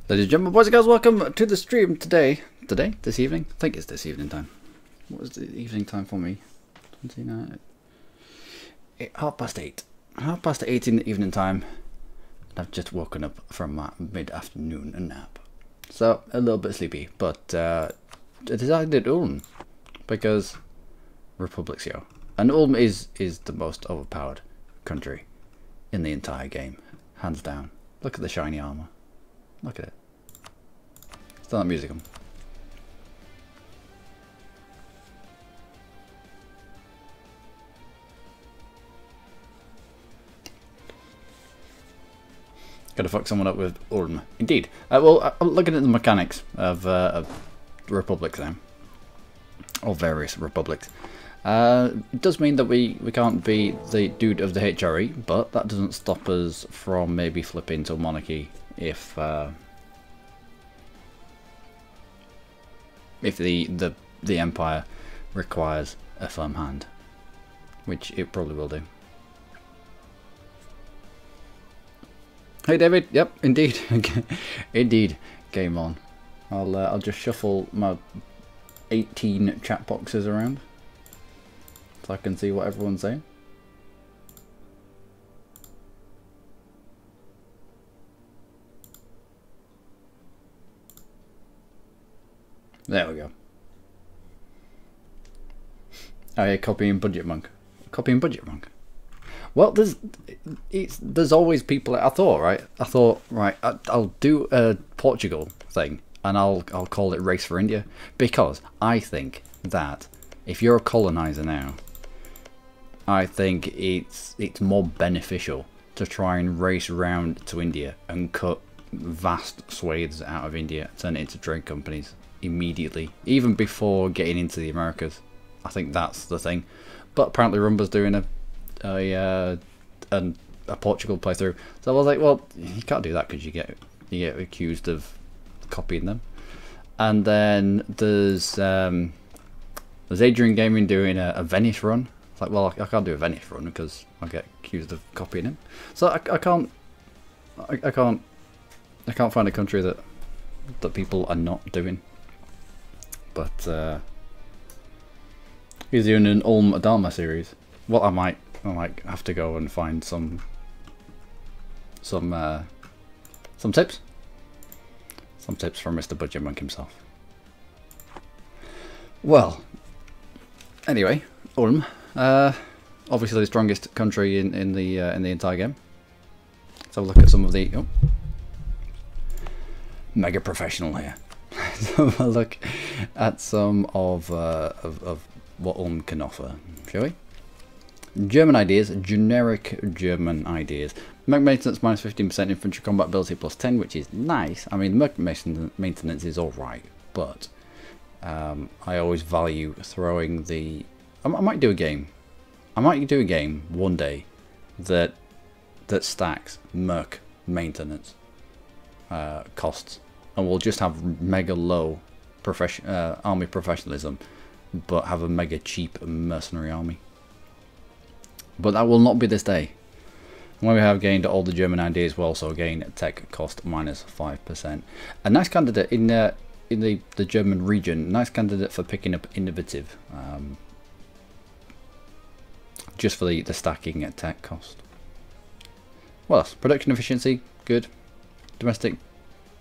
Ladies and gentlemen, boys and girls, welcome to the stream today. This evening? I think it's this evening time. What is the evening time for me? 29. 8, half past 8. Half past 8 in the evening time. I've just woken up from my mid-afternoon nap. So, a little bit sleepy, but I decided Ulm because Republic's yo. And Ulm is the most overpowered country in the entire game. Hands down. Look at the shiny armor. Look at it. Still that music on. Gotta fuck someone up with Ulm. Indeed. Well, I'm looking at the mechanics of republics now. Or various republics. It does mean that we can't be the dude of the HRE, but that doesn't stop us from maybe flipping to monarchy if the empire requires a firm hand, which it probably will do. Hey David, yep, indeed, indeed, game on. I'll just shuffle my 18 chat boxes around so I can see what everyone's saying. There we go. Oh yeah, copying Budget Monk. Copying Budget Monk. Well, there's always people. I thought right, I'll do a Portugal thing and I'll call it Race for India, because I think that if you're a colonizer now, I think it's more beneficial to try and race around to India and cut vast swathes out of India, turn it into trade companies immediately, even before getting into the Americas. I think that's the thing. But apparently Rumba's doing a Portugal playthrough, so I was like, well, you can't do that because you get accused of copying them. And then there's Adrian Gaming doing a Venice run. It's like, well, I can't do a Venice run because I get accused of copying him. So I can't find a country that people are not doing. But he's doing an Ulm Adama series. Well, I might have to go and find some tips. Some tips from Mr. Budget Monk himself. Well, anyway, Ulm, obviously the strongest country in the entire game. Let's have a look at some of the mega professional here. Let's have a look at some of what Ulm can offer, shall we? German ideas, generic German ideas. Merc maintenance minus 15%, infantry combat ability plus 10, which is nice. I mean, merc maintenance is alright, but I always value throwing the... I might do a game. I might do a game one day that stacks merc maintenance costs, and we'll just have mega low army professionalism, but have a mega cheap mercenary army. But that will not be this day. When we have gained all the German ideas, we'll also gain tech cost minus 5%. A nice candidate in the German region. Nice candidate for picking up innovative, just for the stacking at tech cost. What else? Production efficiency, good. Domestic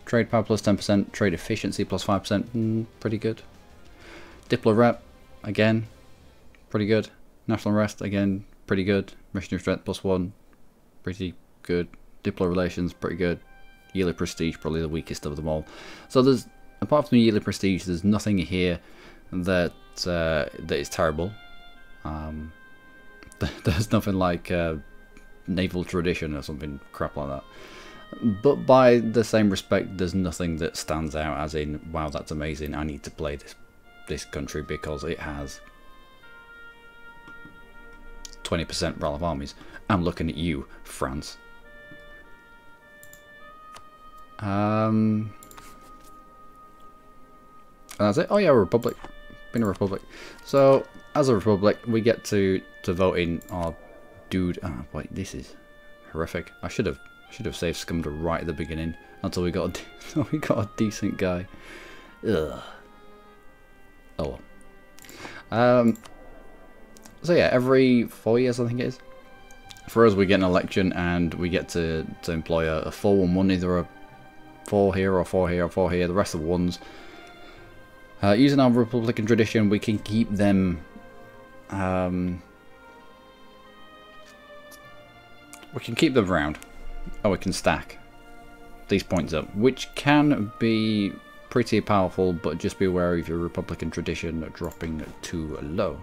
trade power plus 10%. Trade efficiency plus 5%, pretty good. Diplo rep, again, pretty good. National rest, again, pretty good. Missionary strength plus 1, pretty good. Diplo relations, pretty good. Yearly prestige, probably the weakest of them all. So there's, apart from yearly prestige, there's nothing here that is terrible. There's nothing like naval tradition or something crap like that. But by the same respect, there's nothing that stands out as in, wow, that's amazing, I need to play this country because it has 20% Rally of Armies. I'm looking at you, France. And that's it. Oh yeah, Republic. Been a Republic. So as a Republic, we get to vote in our dude. Oh, wait, this is horrific. I should have Should have saved Scummed right at the beginning until we got a decent guy. Ugh. Oh well. So yeah, every 4 years I think it is. For us, we get an election and we get to employ a 4-1-1, either a 4 here or 4 here or 4 here. The rest of the ones, using our Republican tradition, we can keep them. We can keep them around, and we can stack these points up, which can be pretty powerful, but just be aware of your Republican tradition dropping too low.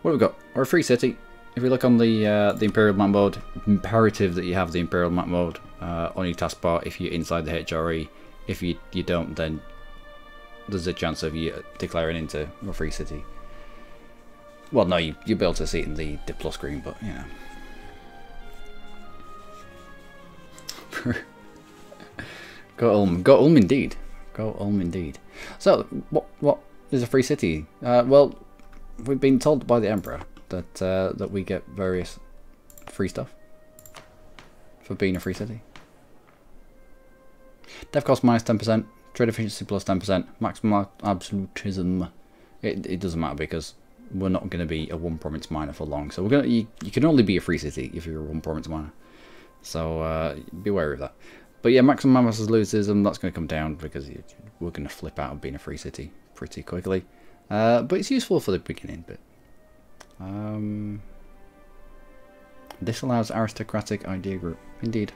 What have we got? We're a free city. If you look on the Imperial map mode, imperative that you have the Imperial map mode on your taskbar if you're inside the HRE. If you don't, then there's a chance of you declaring into a free city. Well, no, you'll be able to see it in the plus screen, but you know. Go Ulm. Go Ulm indeed. Go Ulm indeed. So, what is a free city? Well, we've been told by the Emperor that that we get various free stuff for being a free city. Dev cost minus 10%, trade efficiency plus 10%, maximum absolutism. It doesn't matter because we're not going to be a 1 province miner for long. So we're gonna you can only be a free city if you're a 1 province miner. So be wary of that. But yeah, maximum absolutism, that's going to come down because we're going to flip out of being a free city pretty quickly. But it's useful for the beginning bit. This allows aristocratic idea group, indeed.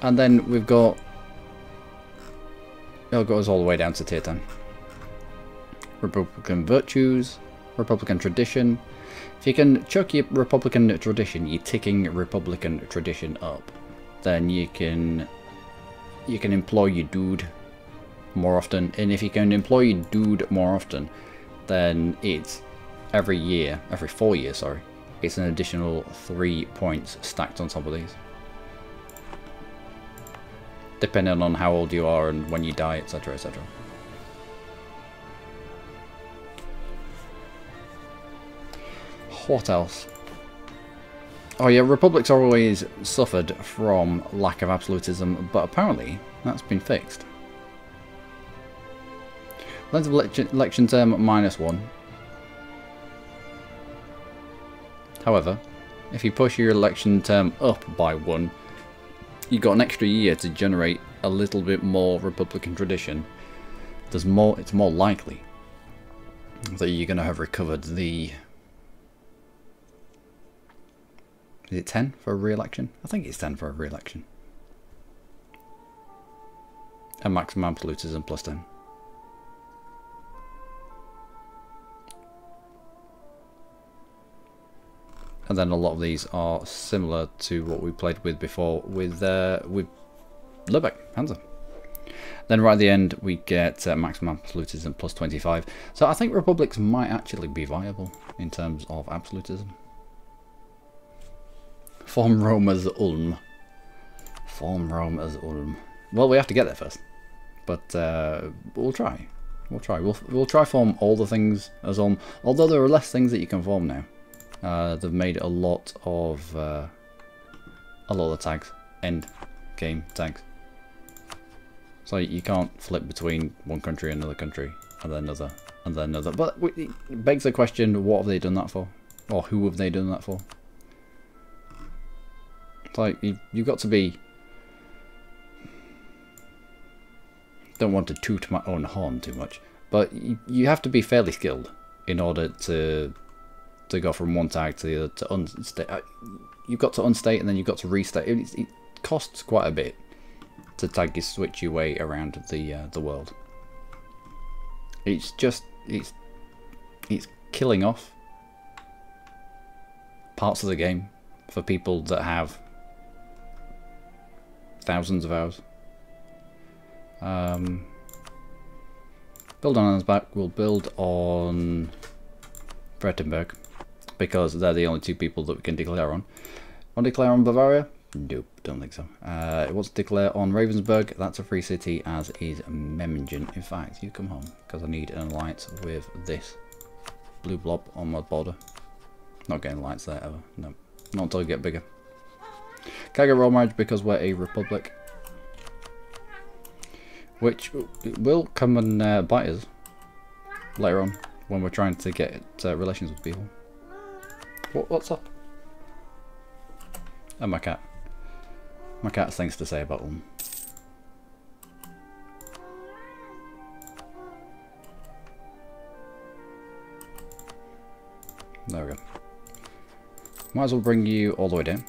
And then we've got, it'll go us all the way down to tier 10. Republican virtues, Republican tradition. If you can chuck your Republican tradition, you're ticking Republican tradition up, then you can employ your dude more often. And if you can employ your dude more often, then it's every 4 years, sorry, it's an additional 3 points stacked on top of these, depending on how old you are and when you die, etc, etc. What else? Oh yeah, republics are always suffered from lack of absolutism, but apparently that's been fixed. Length of election term -1. However, if you push your election term up by 1, you got an extra year to generate a little bit more Republican tradition. It's more likely that you're going to have recovered the... Is it 10 for a re-election? I think it's 10 for a re-election. And maximum absolutism plus 10. And then a lot of these are similar to what we played with before with Lübeck, Hansa. Then right at the end we get maximum absolutism plus 25. So I think republics might actually be viable in terms of absolutism. Form Rome as Ulm. Form Rome as Ulm. Well, we have to get there first, but we'll try. We'll try. We'll try form all the things as Ulm. Although there are less things that you can form now. They've made a lot of the tags end game tags, so you can't flip between one country and another country and then another and then another. But it begs the question: what have they done that for, or who have they done that for? It's like you've got to be. Don't want to toot my own horn too much, but you have to be fairly skilled in order to go from one tag to the other to unstate. You've got to unstate and then you've got to restate. It costs quite a bit to tag you switch your way around the world. It's just it's killing off parts of the game for people that have thousands of hours. Build on Ansbach. We'll build on Württemberg, because they're the only two people that we can declare on. Want to declare on Bavaria? Nope, don't think so. It wants to declare on Ravensburg. That's a free city, as is Memmingen. In fact, you come home, because I need an alliance with this blue blob on my border. Not getting alliance there ever. No, not until you get bigger. Can't get royal marriage because we're a republic. Which will come and bite us later on when we're trying to get relations with people. What's up? Oh, my cat. My cat has things to say about them. There we go. Might as well bring you all the way down.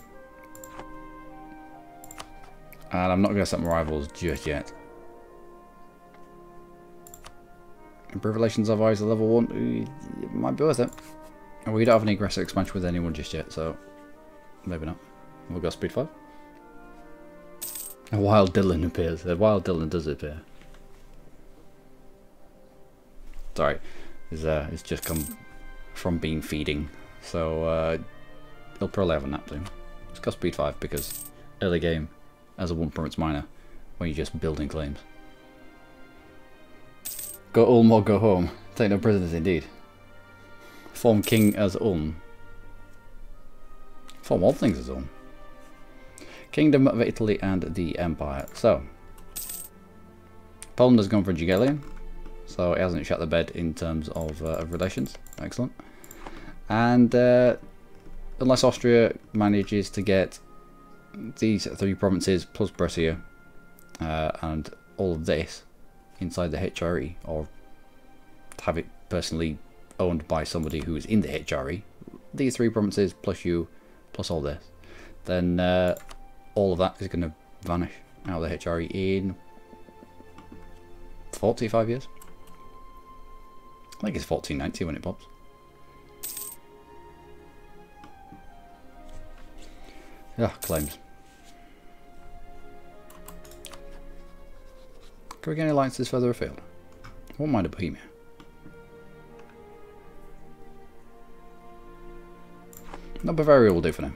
And I'm not going to set my rivals just yet. Improve relations otherwise at level 1, it might be worth it. And we don't have any aggressive expansion with anyone just yet, so maybe not. We'll go speed 5. A wild Dylan appears. A wild Dylan does appear. Sorry, it's just come from bean feeding, so he'll probably have a nap soon. Let's go speed 5 because early game as a 1 province minor when you're just building claims. Go Ulm or go home. Take no prisoners indeed. Form king as Ulm. Form all things as Ulm. Kingdom of Italy and the Empire. So, Poland has gone for Jagiellonian, so it hasn't shut the bed in terms of relations. Excellent. And unless Austria manages to get these 3 provinces plus Brescia and all of this inside the HRE, or have it personally owned by somebody who is in the HRE, these 3 provinces plus you plus all this, then all of that is going to vanish out of the HRE in 45 years. I think it's 1490 when it pops. Yeah, claims. Can we get any alliances further afield? I won't mind a Bohemia. No, Bavaria will do for now.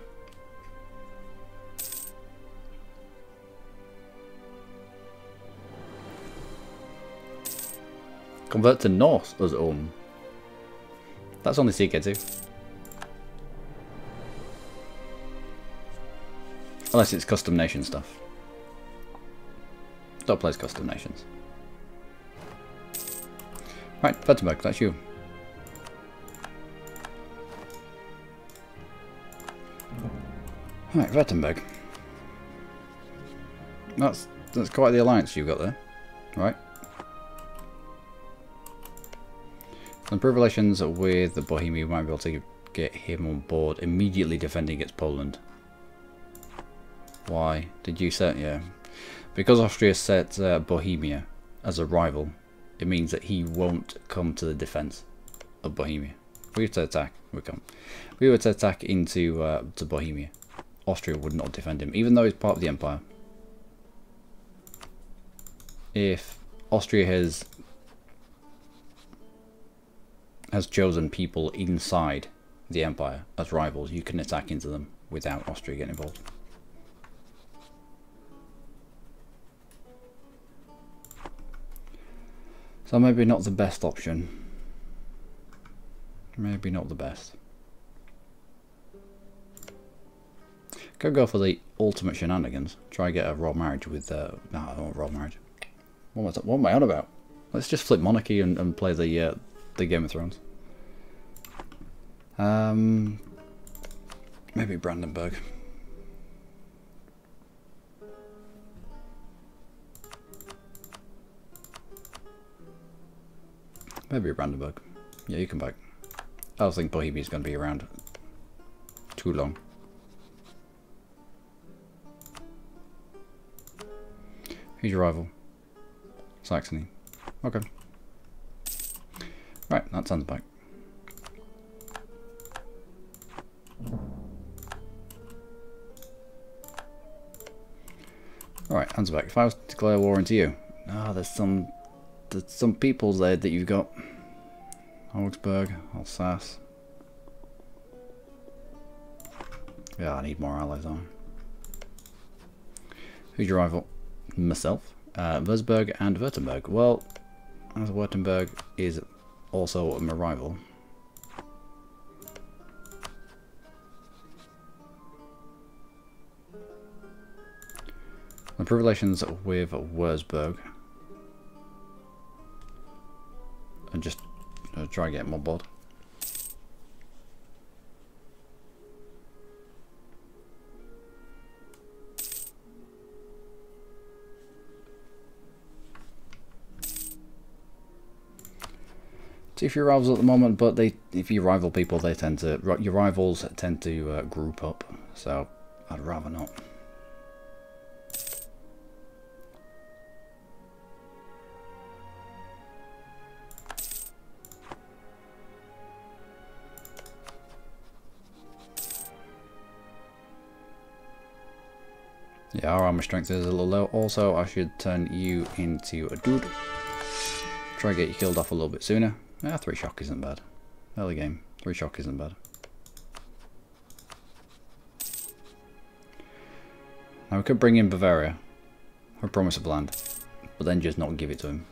Convert to Norse as Ulm. That's only CK2. Unless it's custom nation stuff. Don't place custom nations. Right, Württemberg, that's you. Right, Württemberg. That's quite the alliance you've got there, right? Improve relations with the Bohemia. We might be able to get him on board immediately defending against Poland. Why did you set? Yeah, because Austria set Bohemia as a rival, it means that he won't come to the defense of Bohemia. We were to attack, we were to attack into to Bohemia. Austria would not defend him, even though he's part of the empire. If Austria has chosen people inside the empire as rivals, you can attack into them without Austria getting involved. So maybe not the best option. Maybe not the best. Could go for the ultimate shenanigans. Try and get a royal marriage with no, I don't want royal marriage. What am I on about? Let's just flip monarchy and play the Game of Thrones. Maybe Brandenburg. Maybe Brandenburg. Yeah, you come back. I don't think Bohemia's going to be around too long. Who's your rival? Saxony. Okay. Right, that sounds back. Alright, Hansback. If I was to declare war into you. Ah, there's some peoples there that you've got. Augsburg, Alsace. Yeah, I need more allies on. Who's your rival? Myself. Würzburg and Württemberg. Well, as Württemberg is also my rival. Improve relations with Wurzburg. And just try and get him on board. See if your rivals at the moment, but if you rival people, they tend to, your rivals tend to group up, so I'd rather not. Yeah, our armor strength is a little low. Also, I should turn you into a dude. Try to get you killed off a little bit sooner. 3 shock isn't bad. Early game, 3 shock isn't bad. Now we could bring in Bavaria, or Promise of Land, but then just not give it to him.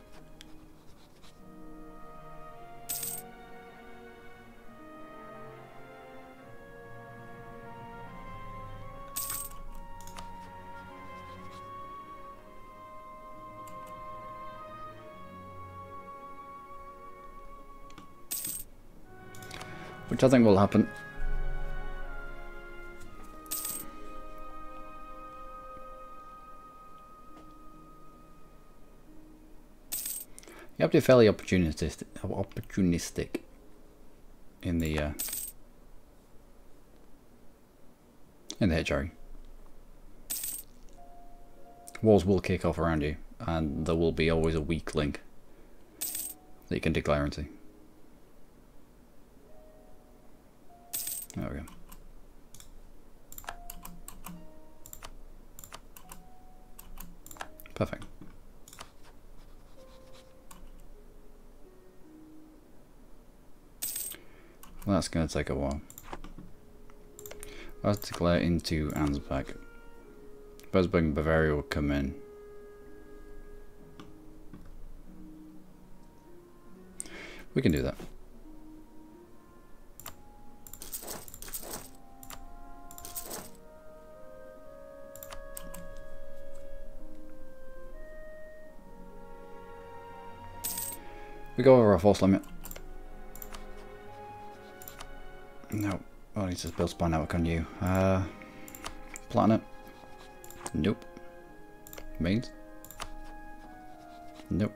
Which I think will happen. You have to be fairly opportunistic in the HRE. Wars will kick off around you, and there will be always a weak link that you can declare into. There we go. Perfect. Well, that's going to take a while. Let's declare into Ansbach. Wurzburg and Bavaria will come in. We can do that. We go over our force limit. No, I need to build spy network on you. Planet. Nope. Means. Nope.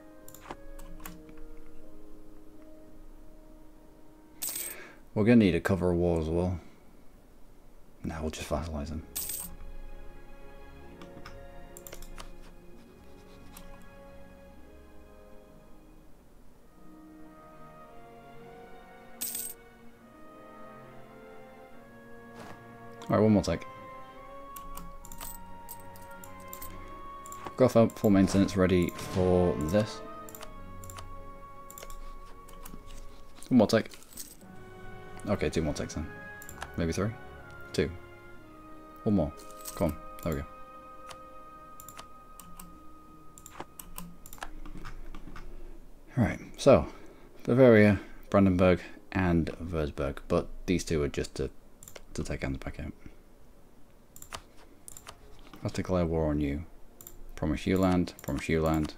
We're gonna need a cover a war as well. Now we'll just vassalize them. Alright, one more take. Got full maintenance ready for this. One more take. Okay, 2 more takes then. Maybe 3? 2. One more. Come on, there we go. Alright, so Bavaria, Brandenburg, and Wurzburg, but these 2 are just to take Ansbach out. Let's declare war on you. Promise you land, promise you land.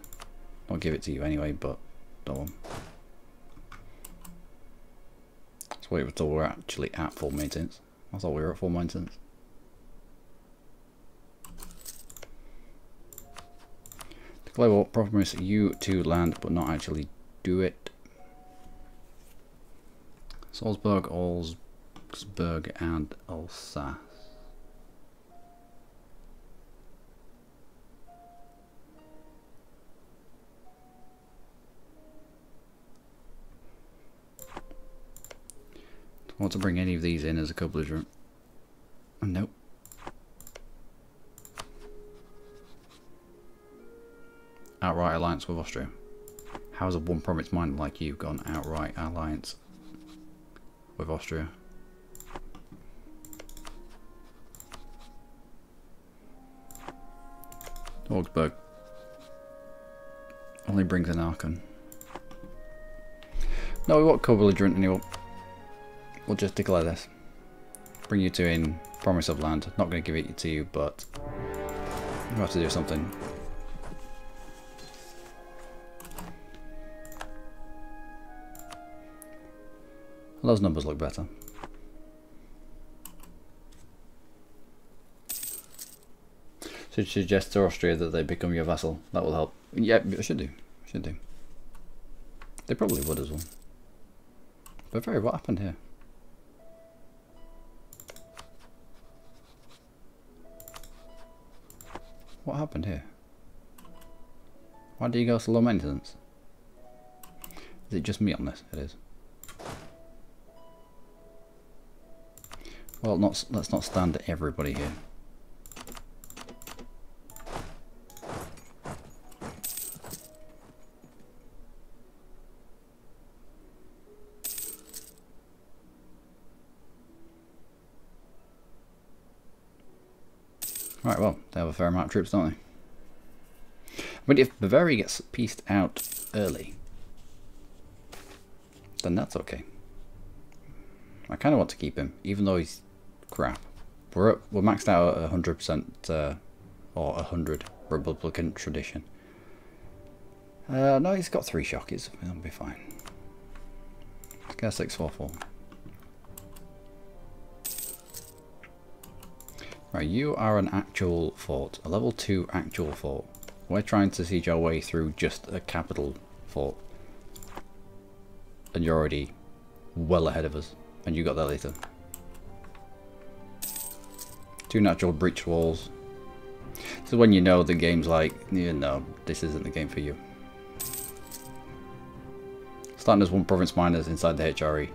I'll give it to you anyway, but don't want. Let's wait until we're actually at full maintenance. I thought we were at full maintenance. Declare war, promise you to land, but not actually do it. Salzburg, Augsburg, and Alsace. I want to bring any of these in as a co-belligerent. Nope. Outright alliance with Austria. How's a one province mind like you gone outright alliance with Austria? Augsburg only brings an Aachen. No, we want co-belligerent anymore. We'll just declare this. Bring you 2 in, promise of land. Not going to give it to you, but We'll have to do something. Those numbers look better. Should suggest to Austria that they become your vassal. That will help. Yeah, it should do. Should do. They probably would as well. Bavaria, what happened here? What happened here? Why do you go to low maintenance? Is it just me on this? It is. Well, let's not stand everybody here. Right, well, they have a fair amount of troops, don't they? But if Bavaria gets pieced out early, then that's okay. I kind of want to keep him, even though he's crap. We're maxed out at 100% or 100 Republican tradition. No, he's got 3 shockies. That'll be fine. Let's go 644. Right, you are an actual fort, a level 2 actual fort. We're trying to siege our way through just a capital fort. And you're already well ahead of us. And you got there later. 2 natural breach walls. So when you know the game's like, you know, this isn't the game for you. Starting as 1 province miners inside the HRE.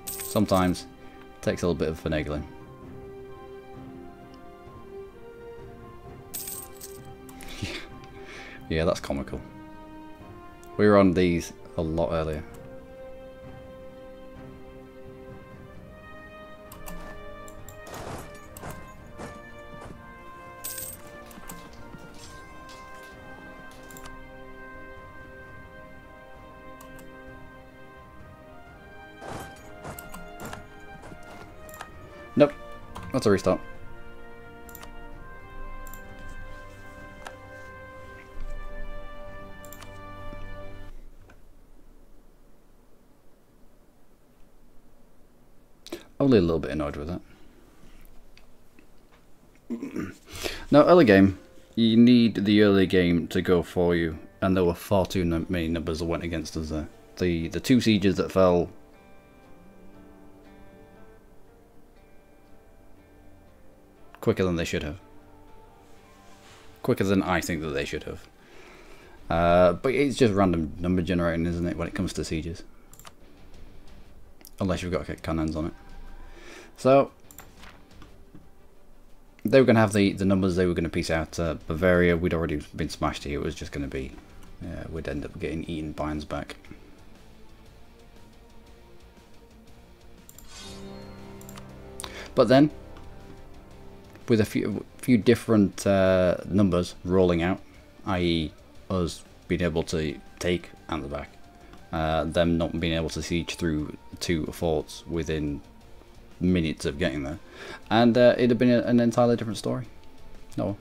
Sometimes it takes a little bit of finagling. Yeah, that's comical. We were on these a lot earlier. Nope, that's a restart. Only a little bit annoyed with that. Now, early game, you need the early game to go for you, and there were far too many numbers that went against us there. The 2 sieges that fell quicker than they should have. Quicker than I think that they should have. But it's just random number generating, isn't it, when it comes to sieges? Unless you've got cannons on it. So, they were going to have the numbers they were going to piece out. Bavaria, we'd already been smashed here. It was just going to be, we'd end up getting eaten by hands back. But then, with a few different numbers rolling out, i.e. us being able to take hands back, them not being able to siege through 2 forts within minutes of getting there, and it'd have been an entirely different story. No,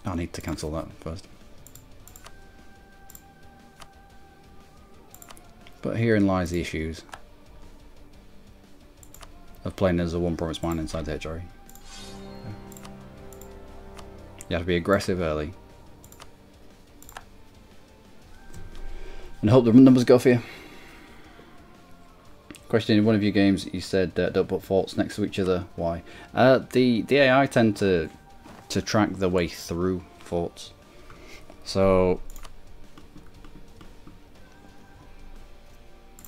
I need to cancel that first. But herein lies the issues of playing as a 1 province mine inside the HRE. You have to be aggressive early and hope the numbers go for you. Question: in one of your games you said don't put forts next to each other. Why? The AI tend to track the way through forts. So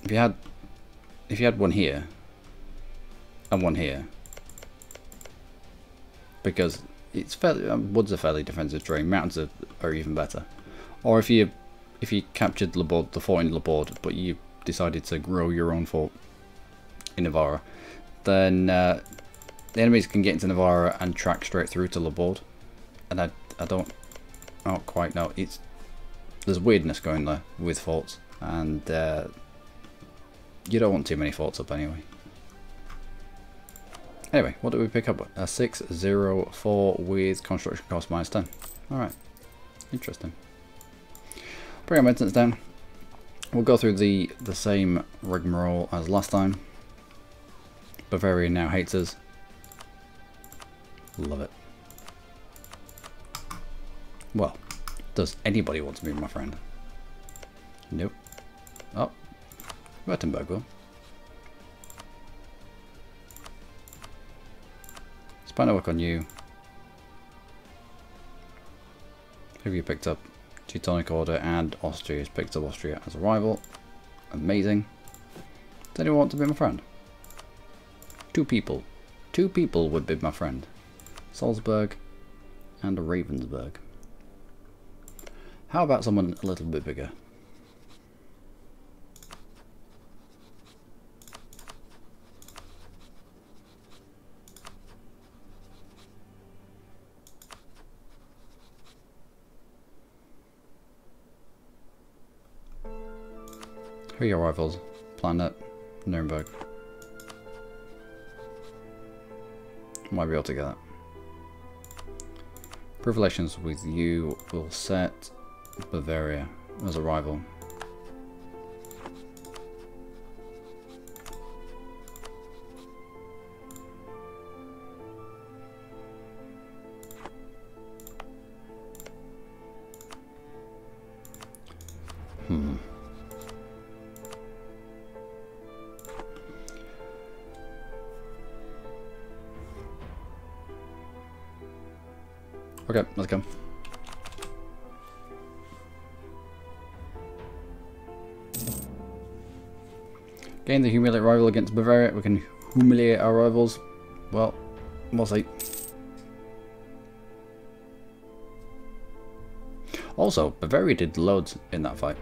if you had one here and one here, because it's fairly woods are fairly defensive terrain, mountains are even better. Or if you captured the fort in Laborde, but you decided to grow your own fort in Navarra, then the enemies can get into Navarra and track straight through to Laborde, and I don't quite know. There's weirdness going there with forts, and you don't want too many forts up anyway. Anyway, what do we pick up? A 604 with construction cost -10. Alright, interesting. Bring our maintenance down. We'll go through the same rigmarole as last time. Bavaria now hates us. Love it. Well, does anybody want to be my friend? Nope. Oh, Württemberg will. Spine work on you. Who have you picked up? Teutonic Order and Austria has picked up Austria as a rival. Amazing. Does anyone want to be my friend? Two people. Two people would be my friend. Salzburg and Ravensburg. How about someone a little bit bigger? Who are your rivals? Planet, Nuremberg. Might be able to get that. Proof relations with you will set Bavaria as a rival. Okay, let's go. Gain the humiliate rival against Bavaria. We can humiliate our rivals. Well, we'll see. Also, Bavaria did loads in that fight.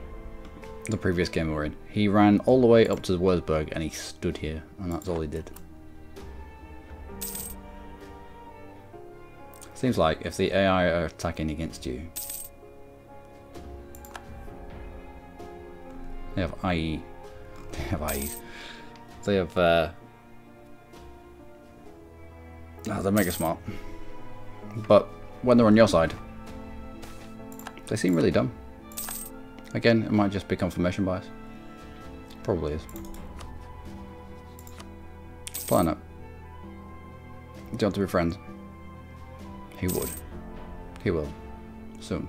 The previous game we were in. He ran all the way up to Würzburg and he stood here, and that's all he did. Seems like if the AI are attacking against you, they have IE. They have IE. They have they're mega smart. But when they're on your side, they seem really dumb. Again, it might just be confirmation bias. Probably is. Planet. Do you want to be friends? He would. He will. Soon.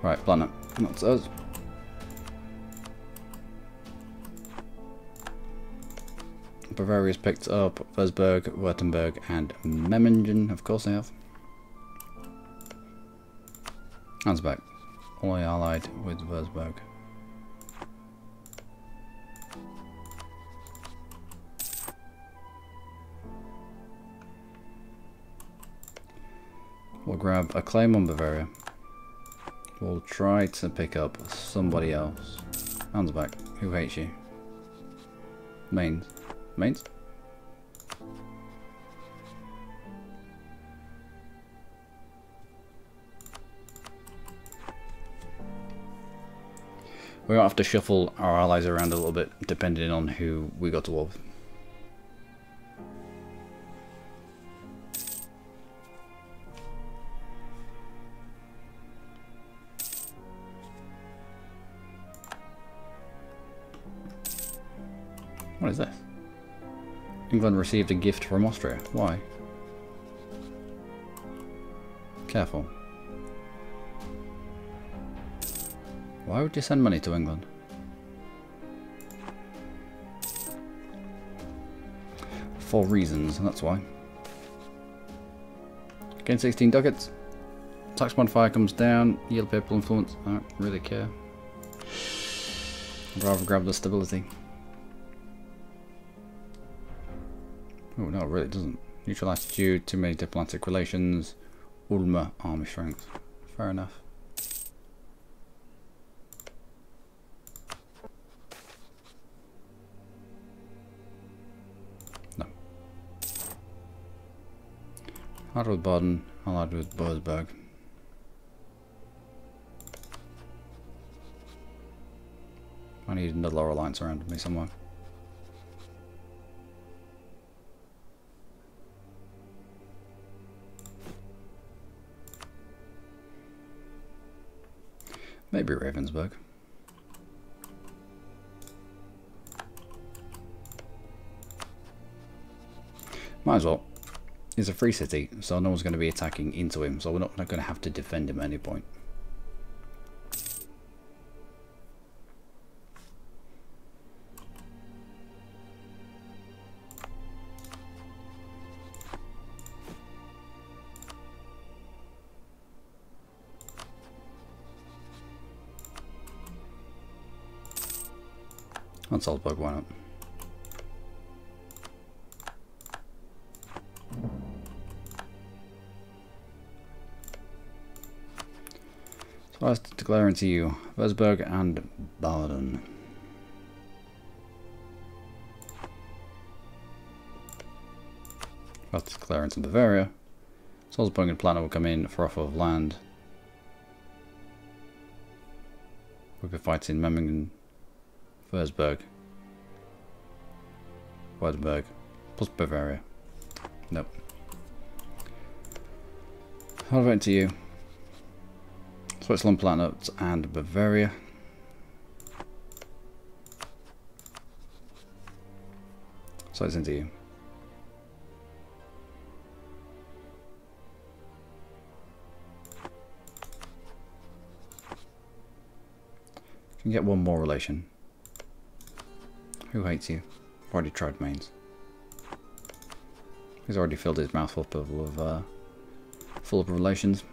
Right, planet. That's us. Bavaria's picked up Würzburg, Württemberg, and Memmingen. Of course they have. Ansbach. Only allied with Würzburg. We'll grab a claim on Bavaria. We'll try to pick up somebody else. Ansbach, who hates you? Mainz. Mainz? We might have to shuffle our allies around a little bit, depending on who we got to war with. What is this? England received a gift from Austria. Why? Careful. Why would you send money to England? For reasons, that's why. Gain 16 ducats. Tax modifier comes down. Yield papal influence. I don't really care. I'd rather grab the stability. Oh no, it really doesn't. Neutral attitude, too many diplomatic relations. ULM army strength. Fair enough. No. Allied with Baden, allied with Würzburg. I need another alliance around me somewhere. Maybe Ravensburg. Might as well. He's a free city, so no one's going to be attacking into him, so we're not going to have to defend him at any point. On Salzburg, why not? So I was declaring to you, Würzburg and Baden. I was declaring to Bavaria. Salzburg and Plano will come in for offer of land. We'll be fighting Memmingen, Würzburg, Württemberg, plus Bavaria. Nope. I'll vote to you. Switzerland, Palatinate, and Bavaria. So it's into you. Can get one more relation. Who hates you? Already tried Mainz. He's already filled his mouth up full of relations.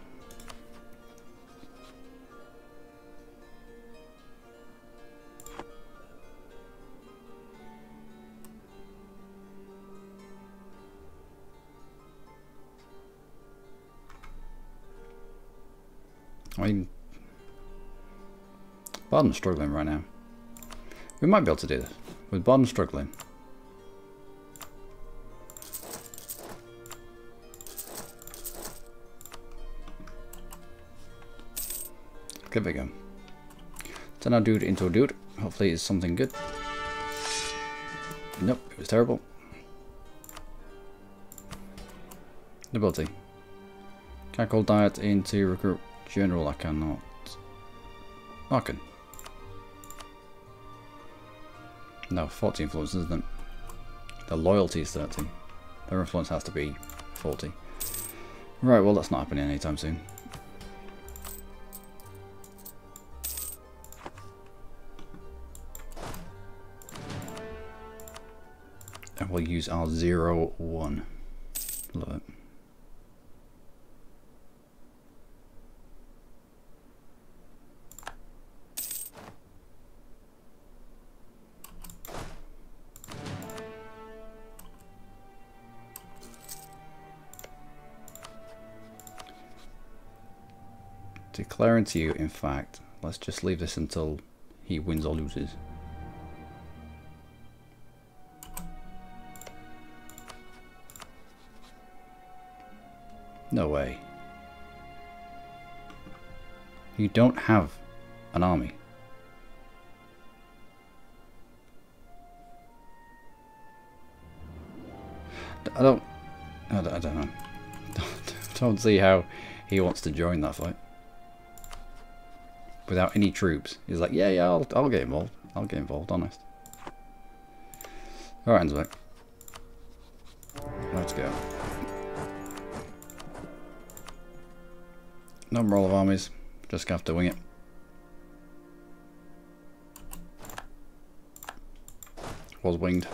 I mean, Baden's struggling right now. We might be able to do this. With Baden struggling. There we go. Turn our dude into a dude. Hopefully it's something good. Nope, it was terrible. Nobility. Can I call diet into recruit general? I cannot. I can. No, 40 influence, isn't it? The loyalty is 30. Their influence has to be 40. Right, well that's not happening anytime soon. And we'll use our 0-1. Love it. Declaring to you, in fact, let's just leave this until he wins or loses. No way. You don't have an army. I don't know. Don't see how he wants to join that fight. Without any troops. He's like, yeah, I'll get involved. I'll get involved, honest. Alright, Ansbeck. Let's go. No roll of armies. Just gonna have to wing it. Was winged.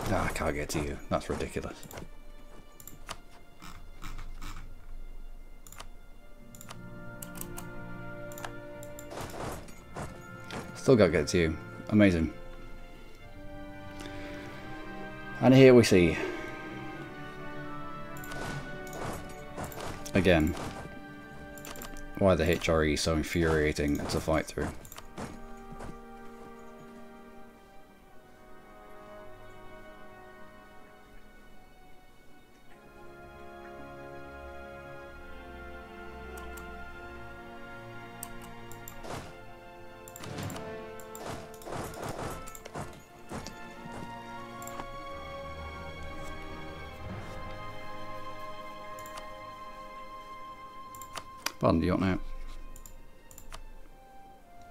Ah, I can't get to you. That's ridiculous. Still gotta get to you. Amazing. And here we see, again, why the HRE is so infuriating to fight through. Pardon, do you want out?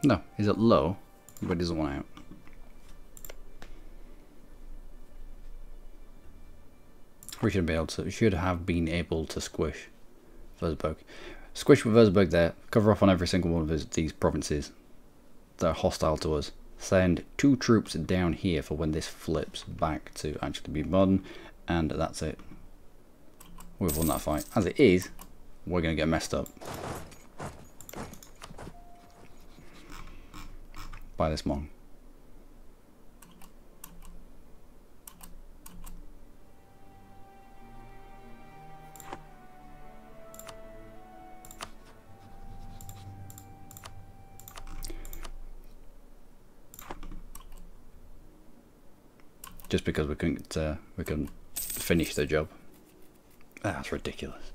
No, he's at low, but he doesn't want out. We should have been able to squish Würzburg. Squish with Würzburg there, cover off on every single one of these provinces that are hostile to us. Send 2 troops down here for when this flips back to actually be modern, and that's it. We've won that fight. As it is, we're going to get messed up by this Hmong. Just because we couldn't finish the job. That's ridiculous.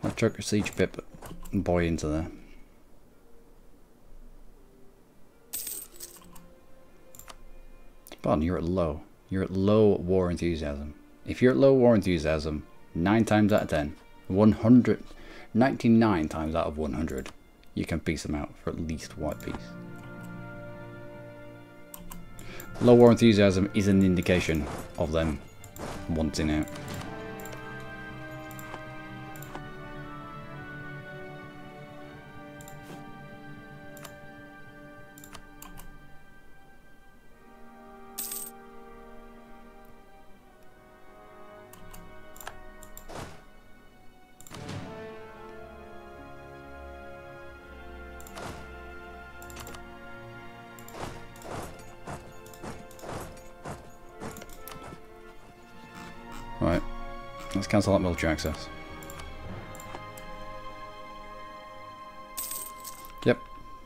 I'll chuck a siege pip boy into there. Pardon, you're at low. You're at low war enthusiasm. If you're at low war enthusiasm, 9 times out of 10, 99 times out of 100, you can piece them out for at least white piece. Low war enthusiasm is an indication of them wanting out. Right, let's cancel that military access. Yep,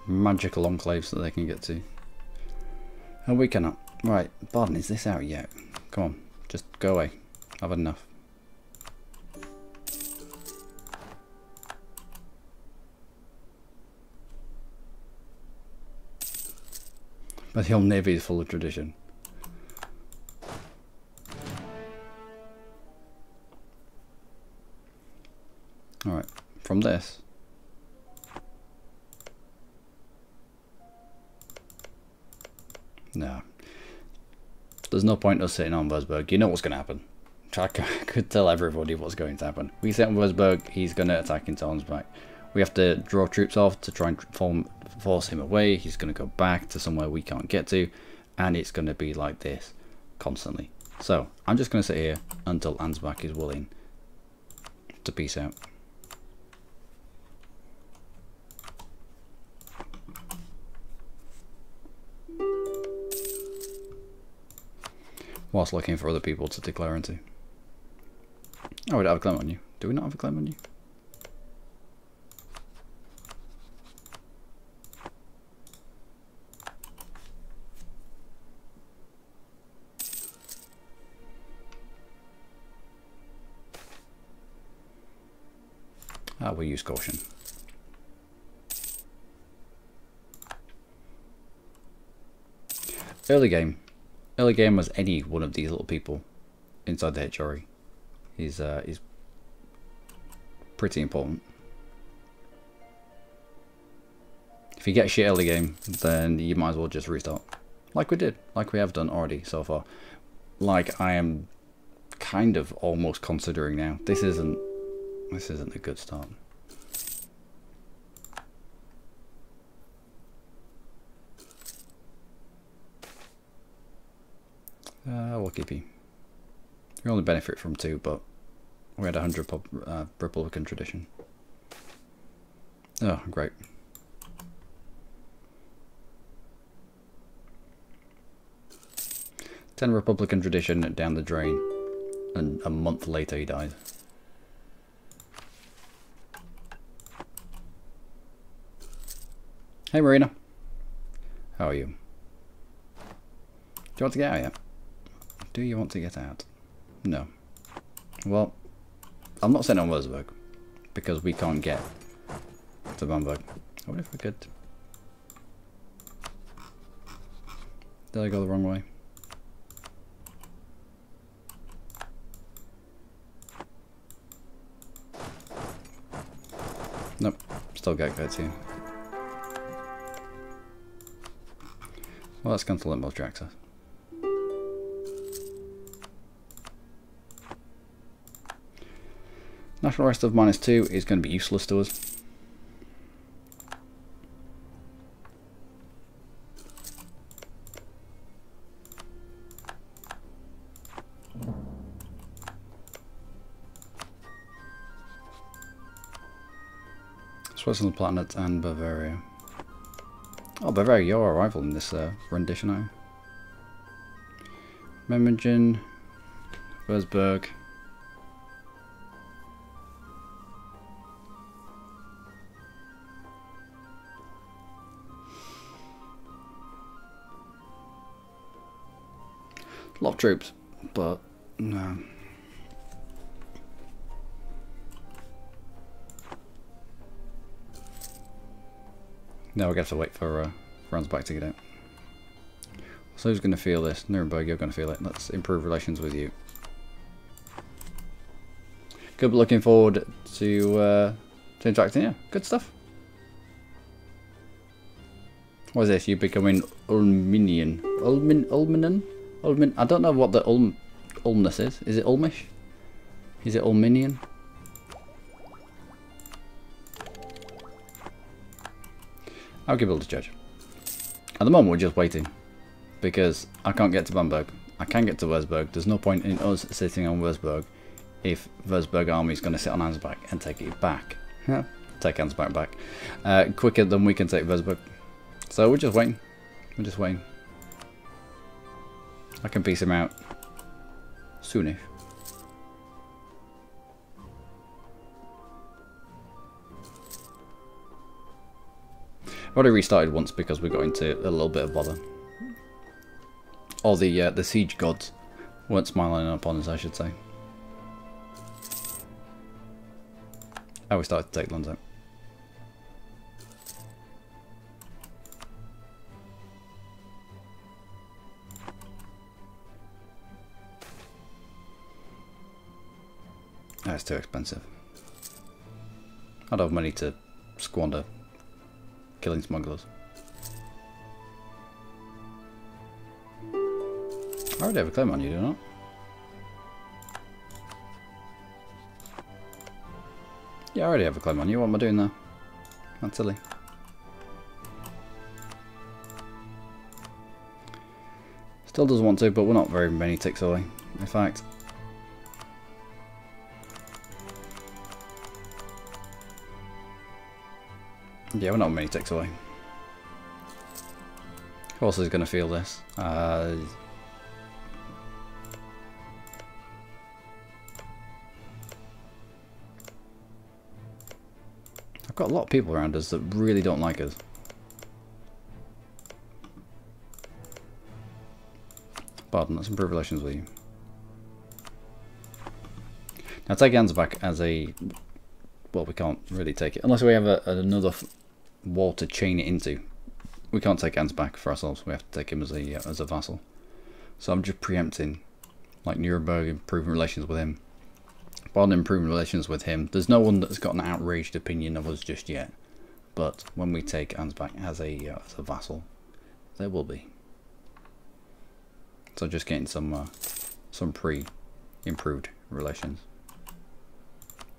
magical enclaves that they can get to. And we cannot. Right, Baden, is this out yet? Come on, just go away. I've had enough. But the old navy is full of tradition. Alright, from this. No. There's no point us sitting on Würzburg. You know what's going to happen. I could tell everybody what's going to happen. We sit on Würzburg, he's going to attack into Arnsbach. We have to draw troops off to try and force him away. He's going to go back to somewhere we can't get to. And it's going to be like this constantly. So, I'm just going to sit here until Ansbach is willing to peace out. Whilst looking for other people to declare into. Oh, we don't have a claim on you. Do we not have a claim on you? We'll use caution. Early game. Early game was any one of these little people inside the HRE. He's pretty important. If you get shit early game, then you might as well just restart. Like we did. Like we have done already so far. Like I am kind of almost considering now. This isn't a good start. We'll keep you. We only benefit from 2, but we had 100 Republican tradition. Oh, great. Ten Republican tradition down the drain, and a month later he died. Hey Marina, how are you? Do you want to get out yet? Do you want to get out? No. Well, I'm not sitting on Würzburg because we can't get to Bamberg. I wonder if we could. Did I go the wrong way? Nope, still get good too. Well, let's cancel that military access. National arrest of -2 is going to be useless to us. Switzerland, Planet, and Bavaria. Oh, Bavaria, you're a rival in this rendition, are you? Memmingen, Würzburg. A lot of troops, but no. Now we're going to have to wait for Ransbach to get out. So who's going to feel this? Nuremberg, you're going to feel it. Let's improve relations with you. Good, looking forward to interacting. Yeah, good stuff. What is this? You becoming Ulminian? Ulmin? I don't know what the Ulmness is. Is it Ulmish? Is it Ulminian? I'll give it to judge. At the moment we're just waiting. Because I can't get to Bamberg. I can get to Würzburg. There's no point in us sitting on Würzburg if Würzburg army is going to sit on Ansbach and take it back. Take Ansbach back. Quicker than we can take Würzburg. So we're just waiting. We're just waiting. I can piece him out soonish. I've already restarted once because we got into a little bit of bother. Or the siege gods weren't smiling upon us, I should say. Oh, we started to take lands out. That's too expensive. I don't have money to squander killing smugglers. I already have a claim on you, do I not? Yeah, I already have a claim on you. What am I doing there? That's silly. Still doesn't want to, but we're not very many ticks away. In fact, yeah, we're not many ticks away. Who else is going to feel this? I've got a lot of people around us that really don't like us. Pardon, let's improve relations with you. Now take Ansbach as a... Well, we can't really take it. Unless we have another wall to chain it into. We can't take Ansbach for ourselves. We have to take him as a vassal. So I'm just preempting, like Nuremberg, improving relations with him. Baden improving relations with him. There's no one that's got an outraged opinion of us just yet. But when we take Ansbach as a vassal, there will be. So just getting some pre-improved relations.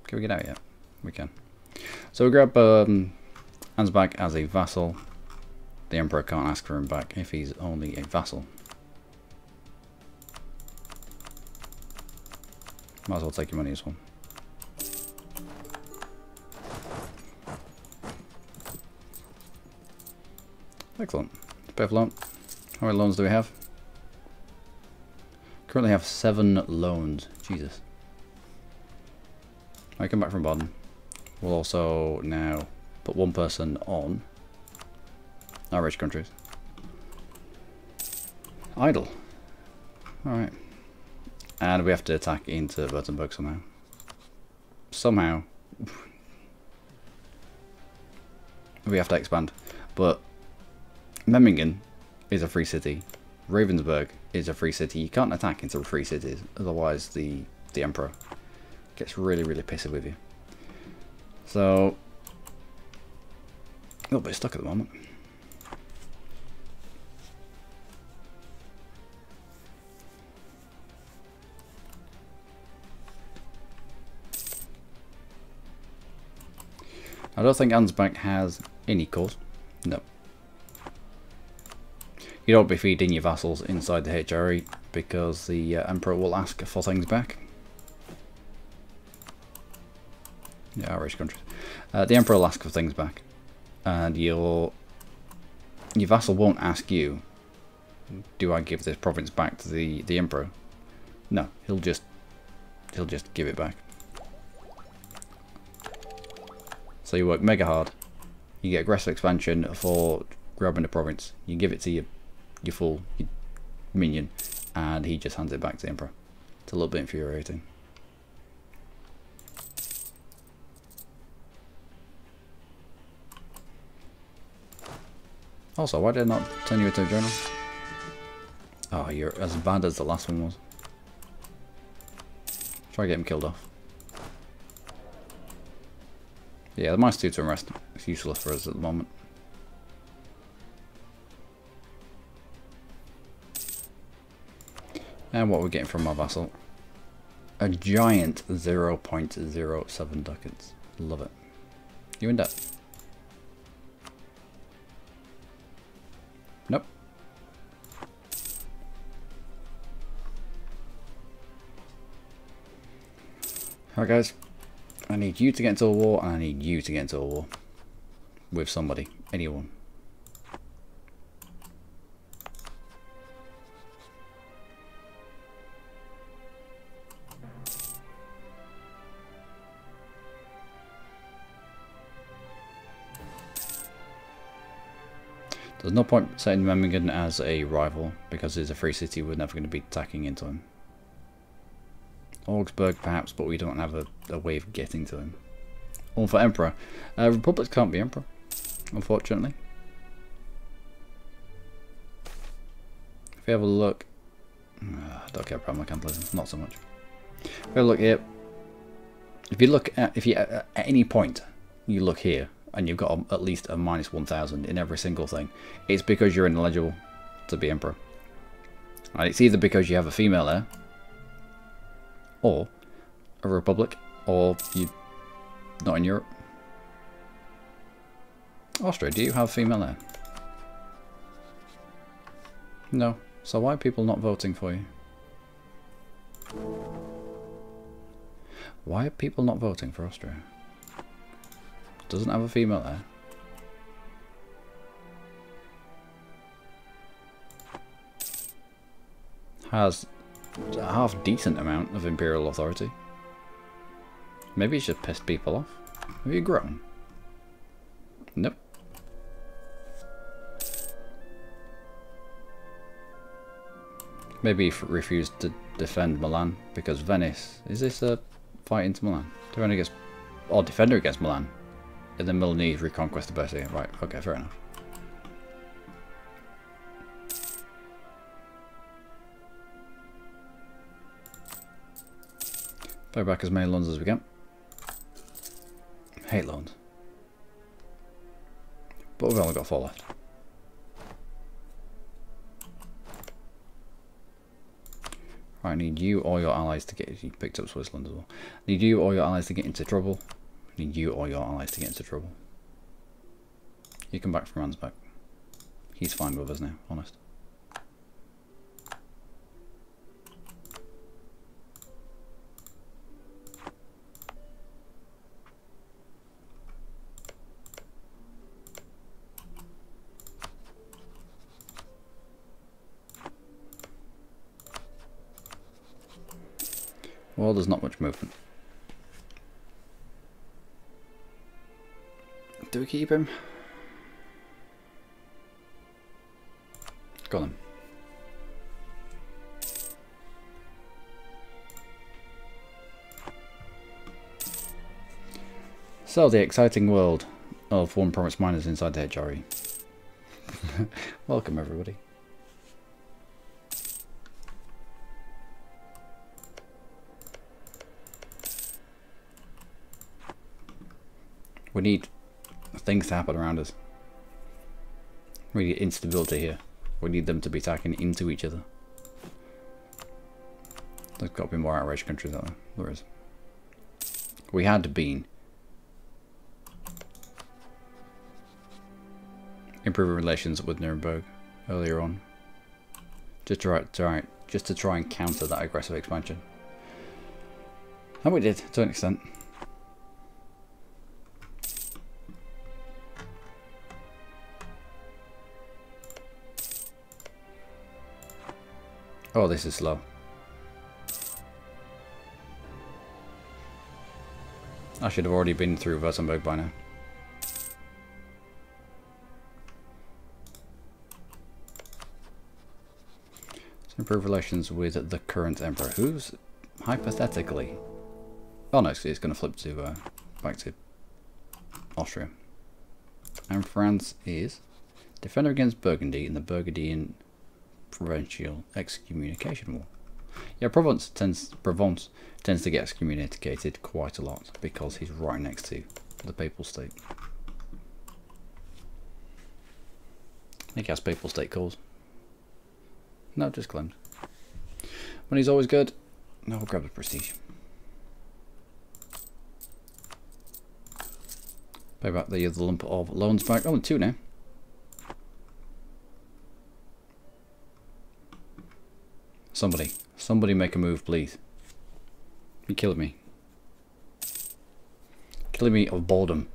Can we get out yet? We can. So we grab Ansbach as a vassal. The Emperor can't ask for him back if he's only a vassal. Might as well take your money as well. Excellent. Pay for loan. How many loans do we have? Currently have 7 loans. Jesus. I come back from Baden. We'll also now put one person on our rich countries. Idle. Alright. And we have to attack into Württemberg somehow. Somehow. We have to expand. But Memmingen is a free city. Ravensburg is a free city. You can't attack into free cities, otherwise the Emperor gets really, really pissy with you. So, a little bit stuck at the moment. I don't think Ansbach has any cause. No. You don't be feeding your vassals inside the HRE because the Emperor will ask for things back. Yeah, Irish countries. The Emperor will ask for things back, and your vassal won't ask you, "Do I give this province back to the Emperor?" No, he'll just give it back. So you work mega hard, you get aggressive expansion for grabbing the province, you give it to your fool, your minion, and he just hands it back to the Emperor. It's a little bit infuriating. Also, why did I not turn you into a journal? Oh, you're as bad as the last one was. Try to get him killed off. Yeah, the minus 2 to unrest is useless for us at the moment. And what we're getting from our vassal? A giant 0.07 ducats. Love it. You in debt? Nope. Alright guys, I need you to get into a war, and I need you to get into a war. With somebody. Anyone. There's no point setting Memmingen as a rival, because it's a free city, we're never going to be attacking into him. Augsburg perhaps, but we don't have a way of getting to him. All for Emperor. Republics can't be Emperor, unfortunately. If you have a look... I don't care about mercantilism, not so much. If you have a look here... If you look at... at any point, you look here, and you've got at least a minus 1000 in every single thing, it's because you're ineligible to be Emperor. And it's either because you have a female heir, or a republic, or you're not in Europe. Austria, do you have female heir? No. So why are people not voting for you? Why are people not voting for Austria? Doesn't have a female heir. Has a half decent amount of imperial authority. Maybe it's just pissed people off. Have you grown? Nope. Maybe he refused to defend Milan because Venice. Is this a fight into Milan? Defender against, or defender against Milan, and then Milanese reconquest of Bercia. Right. Okay. Fair enough. Pay back as many loans as we can. Hate loans. But we've only got 4 left. Right, I need you or your allies to get... You picked up Switzerland as well. I need you or your allies to get into trouble. I need you or your allies to get into trouble. You come back from Ansbach. He's fine with us now, honest. Well, there's not much movement. Do we keep him? Go on then. So, the exciting world of one province miners inside the HRE. Welcome everybody. We need things to happen around us. We need instability here. We need them to be attacking into each other. There's got to be more outraged countries out there. There is. We had been improving relations with Nuremberg earlier on, just to try and counter that aggressive expansion. And we did, to an extent. Oh, this is slow. I should have already been through Württemberg by now. So improve relations with the current emperor, who's hypothetically... Oh no, it's going to flip to back to Austria. And France is defender against Burgundy in the Burgundian Provincial Excommunication War. Yeah, Provence tends to get excommunicated quite a lot because he's right next to the Papal State. I think he has Papal State calls. No, just claims. Money's always good. No, we'll grab the prestige. Pay back the other lump of loans back. Oh, 2 now. Somebody make a move, please. You're killing me. Killing me of boredom.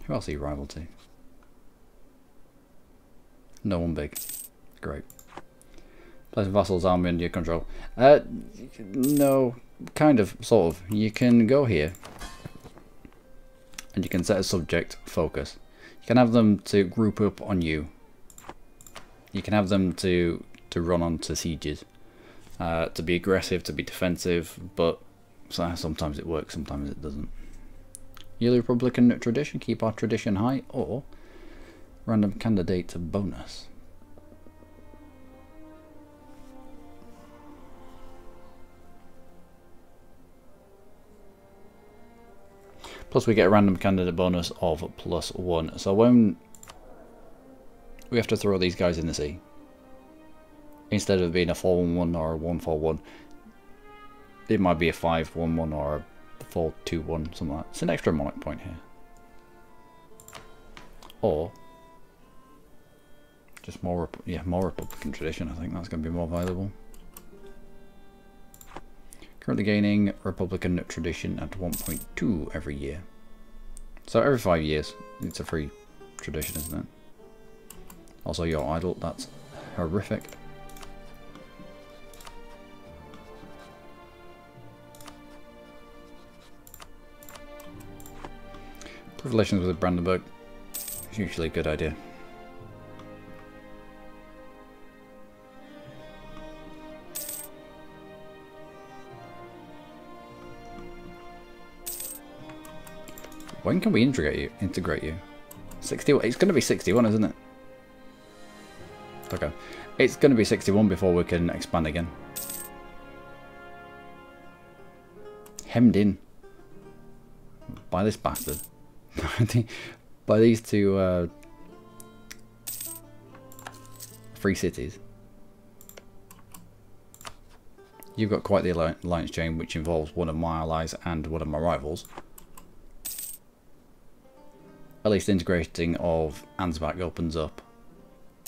Who else are you rival to? No one big. Great. Place vassals army under your control. No, kind of, sort of. You can go here and you can set a subject focus. You can have them to group up on you. You can have them to run onto sieges, to be aggressive, to be defensive, but sometimes it works, sometimes it doesn't. Yearly Republican tradition, keep our tradition high, or random candidate bonus. Plus we get a random candidate bonus of +1. So when we have to throw these guys in the sea, instead of being a 4-1-1 or a 1-4-1, it might be a 5-1-1 or a 4-2-1, something like that. It's an extra monarch point here. Or just more Republican tradition. I think that's going to be more valuable. Currently gaining Republican tradition at 1.2 every year. So every 5 years, it's a free tradition, isn't it? Also, you're idle. That's horrific. Improve relations with Brandenburg is usually a good idea. When can we integrate you? 61. It's going to be 61, isn't it? Okay. It's going to be 61 before we can expand again. Hemmed in by this bastard. By these two free cities. You've got quite the alliance chain, which involves one of my allies and one of my rivals. At least integrating of Ansbach opens up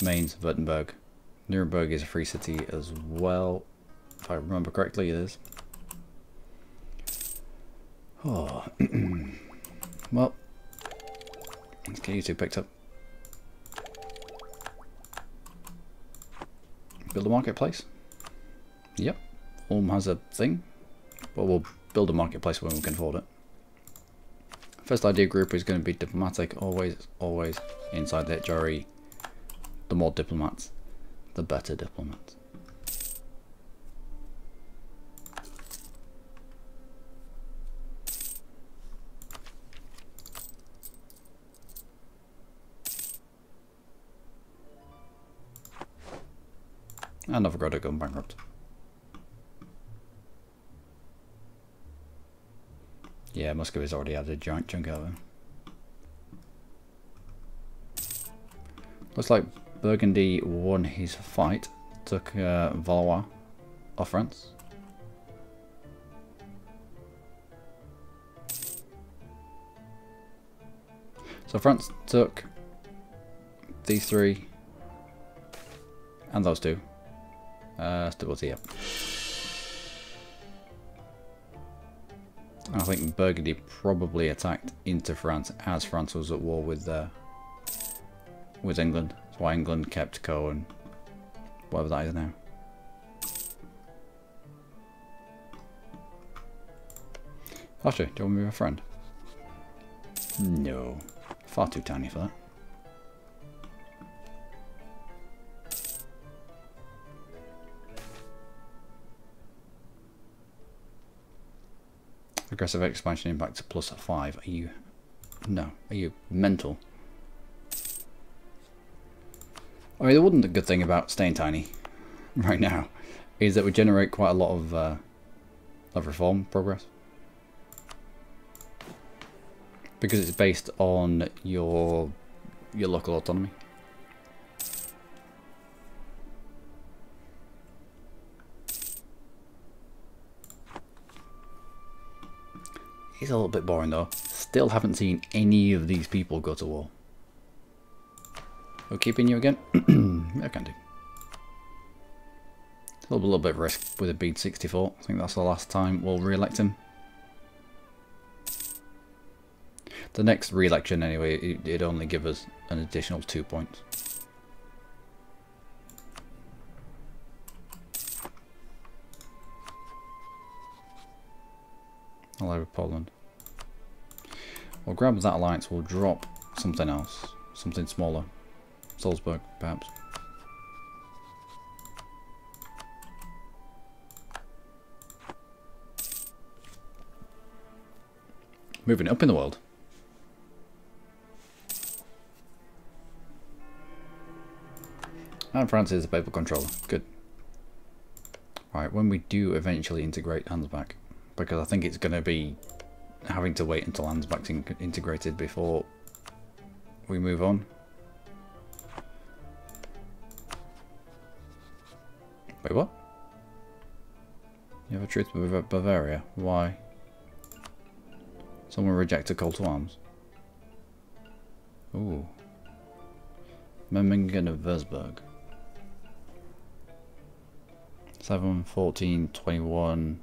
Mainz, Württemberg. Nuremberg is a free city as well. If I remember correctly, it is. Oh. Well, let's get you two picked up. Build a marketplace. Yep. Ulm has a thing. But we'll build a marketplace when we can afford it. First idea group is going to be diplomatic, always inside the HRE. The more diplomats, the better diplomats. And Novgorod gone bankrupt. Yeah, Muscovy's already had a giant chunk out of him. Looks like Burgundy won his fight, took Valois off France. So France took these three and those two. Stability, yep. I think Burgundy probably attacked into France as France was at war with England. That's why England kept Co and whatever that is now. Actually, do you want me to be a friend? No. Far too tiny for that. Aggressive expansion impact to +5. Are you... No. Are you mental? I mean, the one good thing about staying tiny right now is that we generate quite a lot of reform progress. Because it's based on your local autonomy. It's a little bit boring though. Still haven't seen any of these people go to war. We're keeping you again? I can do. A little bit of risk with a bead 64. I think that's the last time we'll re-elect him. The next re-election anyway, it'd only give us an additional 2 points. Hello, Poland. We'll grab that alliance, we'll drop something else, something smaller. Salzburg, perhaps. Moving up in the world. And France is a paper controller. Good. Right, when we do eventually integrate Ansbach, because I think it's going to be having to wait until Ansbach's integrated before we move on. Wait, what? You have a truce with Bavaria? Why? Someone reject a call to arms. Ooh. Memmingen of Würzburg. 7, 14, 21.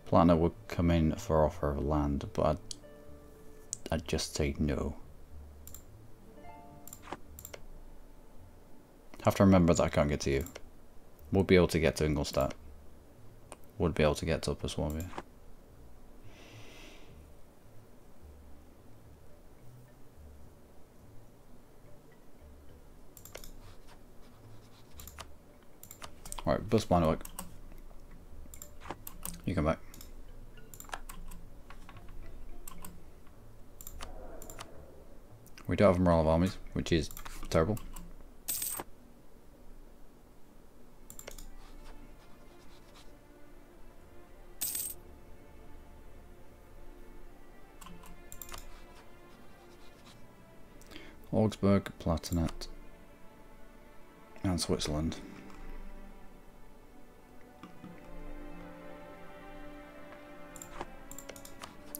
Platinum would come in for offer of land, but I'd just say no. Have to remember that I can't get to you. Would be able to get to Ingolstadt. Would be able to get to Upper Swabia. Alright, bus plan work. You come back. We don't have morale of armies, which is terrible. Augsburg, Platanet, and Switzerland.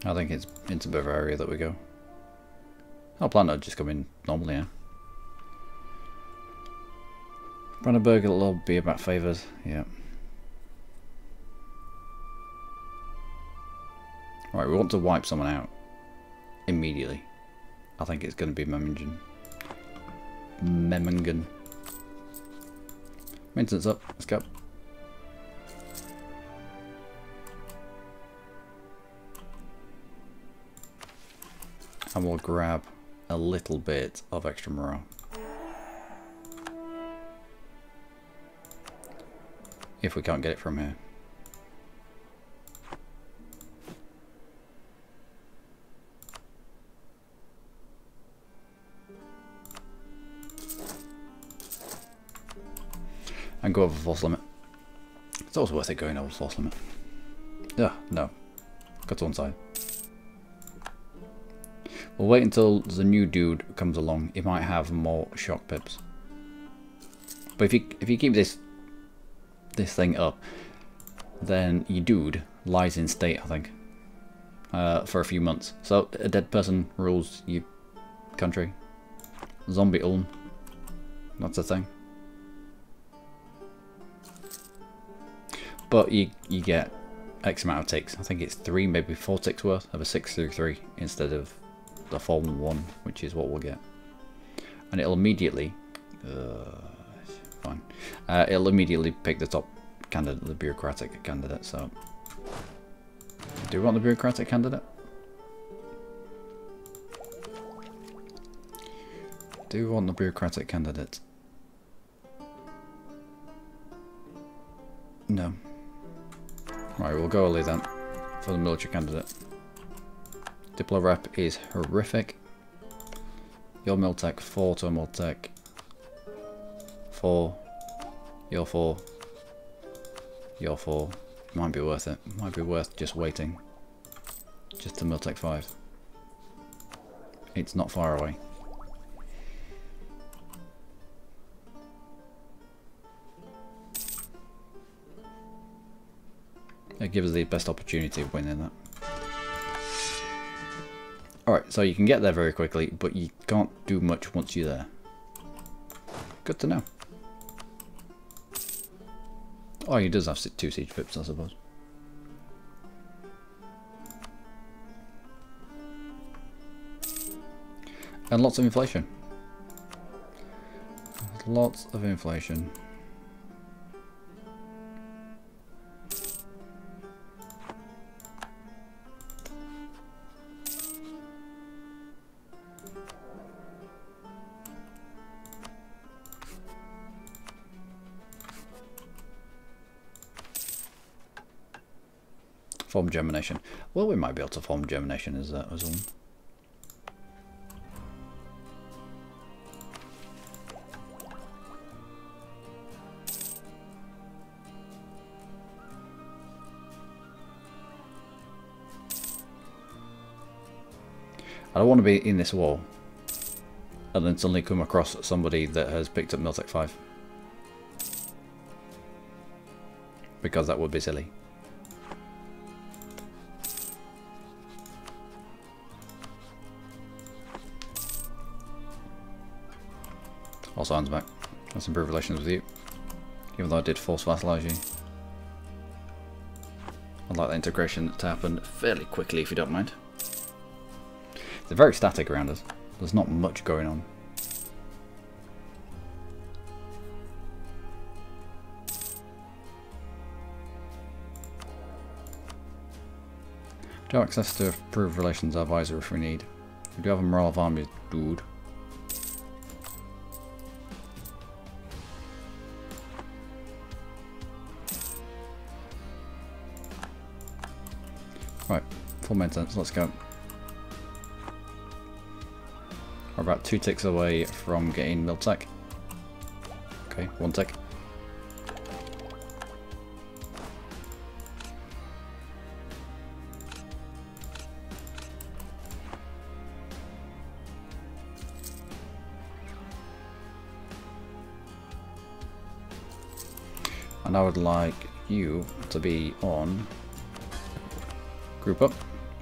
I think it's into Bavaria that we go. Oh, Platanet just come in normally, yeah. Brandenburg will be about favours, yeah. Right, we want to wipe someone out immediately. I think it's going to be Memmingen. Maintenance up, let's go. And we'll grab a little bit of extra morale. If we can't get it from here. And go over force limit. It's always worth it going over force limit. Yeah, no. Got to one side. We'll wait until the new dude comes along. He might have more shock pips. But if you keep this thing up, then your dude lies in state, I think, for a few months. So a dead person rules your country. Zombie ULM. That's a thing. But you get X amount of ticks. I think it's 3, maybe 4 ticks worth of a 6/3 instead of the form 1, which is what we'll get. And it'll immediately fine. It'll immediately pick the top candidate, the bureaucratic candidate. So do we want the bureaucratic candidate? Do we want the bureaucratic candidate? No. Right, we'll go early then for the military candidate. Diplo rep is horrific. Your Miltech 4 to a Miltech 4. Your 4. Your 4. Might be worth it. Might be worth just waiting. Just to Miltech 5. It's not far away. It gives us the best opportunity of winning that. Alright, so you can get there very quickly, but you can't do much once you're there. Good to know. Oh, he does have 2 siege pips, I suppose. And lots of inflation. Lots of inflation. Form germination. Well, we might be able to form germination as well. I don't want to be in this war and then suddenly come across somebody that has picked up Miltech 5. Because that would be silly. Also, hands back. Let's improve relations with you. Even though I did force vassalize you. I'd like the integration to happen fairly quickly if you don't mind. They're very static around us. There's not much going on. Do have access to improved relations advisor if we need. We do have a morale of armies, dude. Right, full maintenance, let's go. We're about 2 ticks away from getting Miltech. Okay, 1 tick. And I would like you to be on group up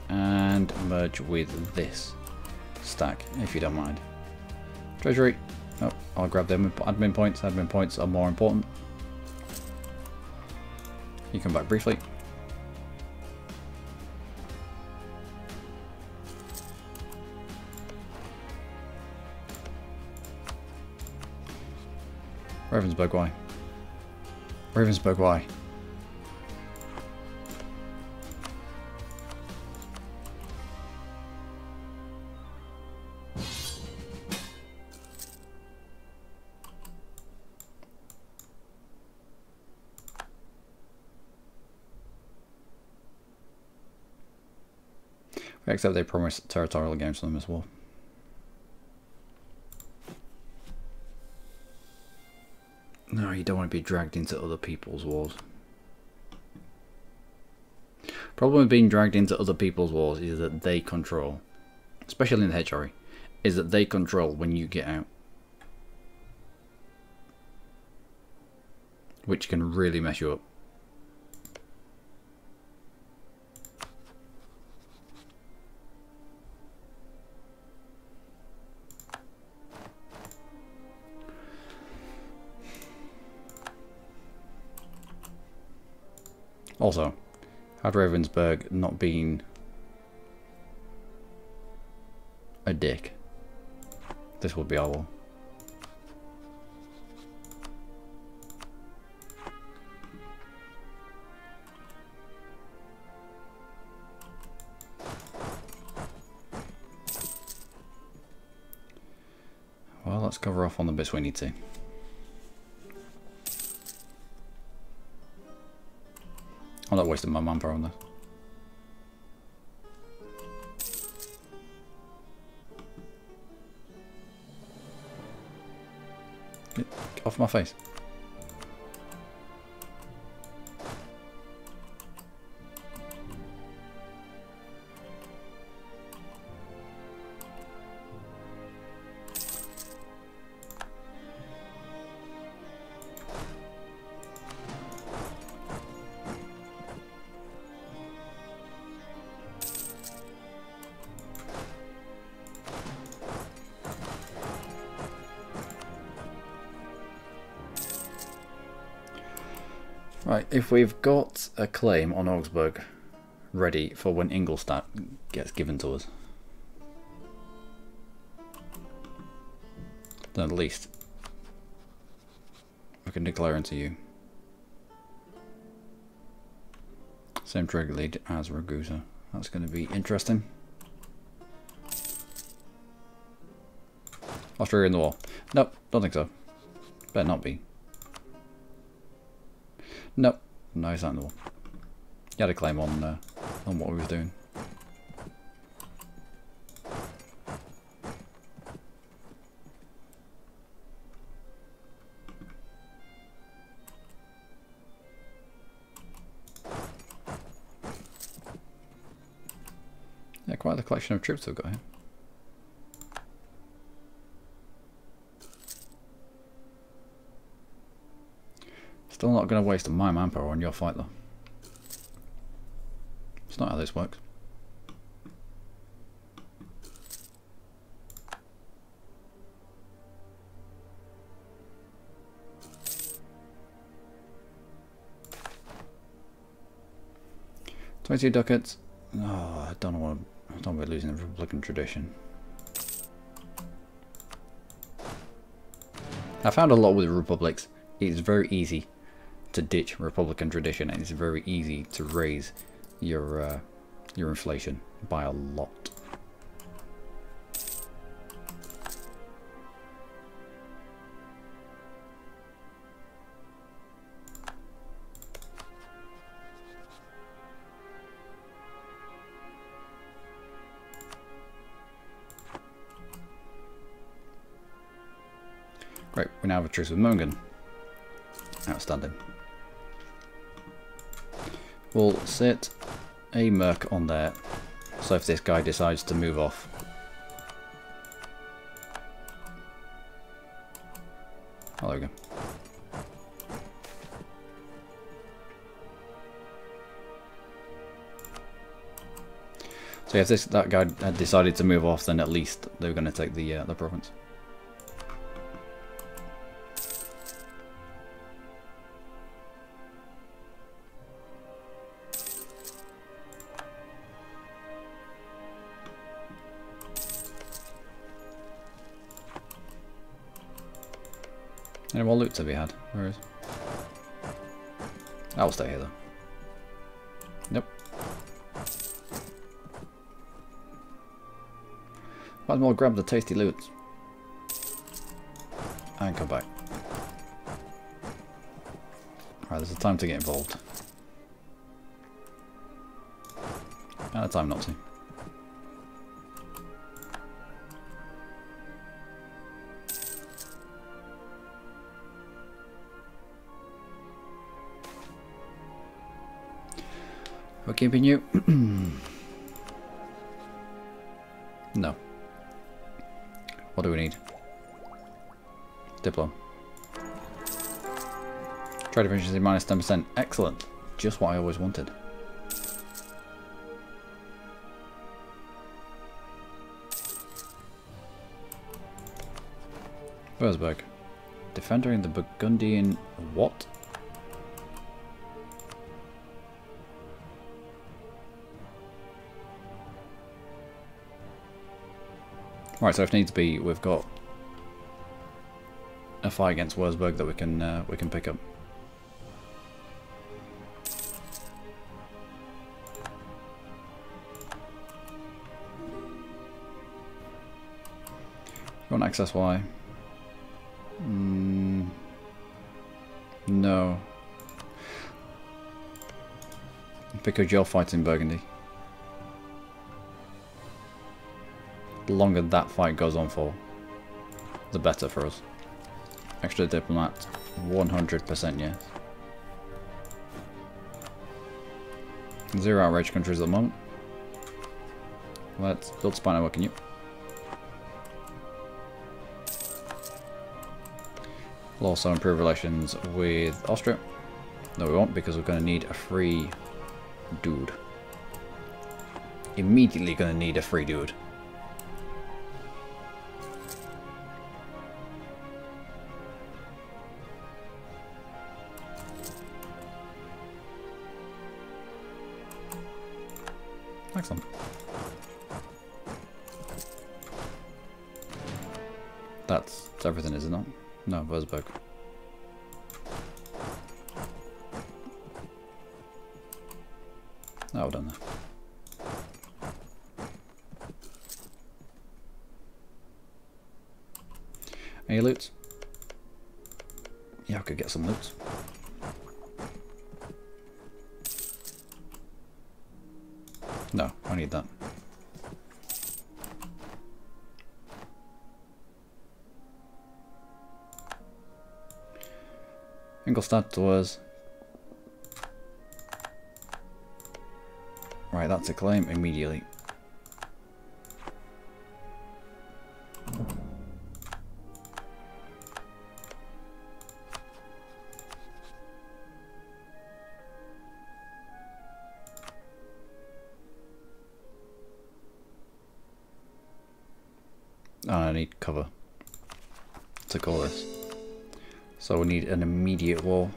and merge with this stack, if you don't mind. Treasury. Oh, I'll grab them. Admin points. Admin points are more important. You come back briefly. Ravensburg, why? Ravensburg, why? Except they promise territorial games for them as well. No, you don't want to be dragged into other people's wars. Problem with being dragged into other people's wars is that they control, especially in the HRE, is that they control when you get out. Which can really mess you up. Also, had Ravensburg not been a dick, this would be our war. Well, let's cover off on the bits we need to. I'm not wasting my manpower on this. Get off my face. Right, if we've got a claim on Augsburg ready for when Ingolstadt gets given to us, then at least we can declare into you. Same trade lead as Ragusa. That's going to be interesting. Austria in the war. Nope, don't think so. Better not be. Nope, no, he's not in the war. He had a claim on what we was doing. Yeah, quite the collection of troops we've got here. Still not going to waste my manpower on your fight though. It's not how this works. $22 ducats. Oh, I don't want to be losing the Republican tradition. I found a lot with republics. It's very easy to ditch Republican tradition, and it's very easy to raise your inflation by a lot. Great, we now have a truce with Mongan. Outstanding. We'll set a merc on there, so if this guy decides to move off. Oh, there we go. So if that guy had decided to move off, then at least they were going to take the province. Any more loot to be had? Where is? I'll stay here though. Nope. Might as well grab the tasty loot and come back. Right, there's a time to get involved. And a time not to. We're keeping you. No. What do we need? Diplo. Trade efficiency minus 10%. Excellent. Just what I always wanted. Wurzburg. Defender in the Burgundian... What? Right, so if needs be, we've got a fight against Wurzburg that we can pick up. You want access Y? No. Because you're fighting Burgundy. The longer that fight goes on for, the better for us. Extra diplomat, 100% yes. 0 outrage countries at the moment. Let's build spy network in you. We'll also improve relations with Austria. No, we won't, because we're going to need a free dude. Immediately going to need a free dude. Excellent. That's everything, isn't it? No, Wurzburg. Oh, done there. Any loots? Yeah, I could get some loots. No, I need that. Ingolstadt was... Right, that's a claim immediately. Oh, I need cover to call this. So we need an immediate wall.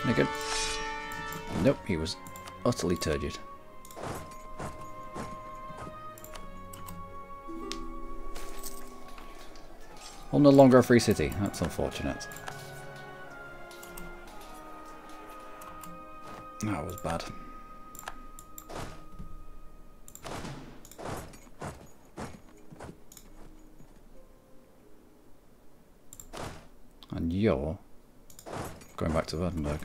Any good? Nope, he was utterly turgid. Well, no longer a free city. That's unfortunate. That was bad. And you're going back to Württemberg.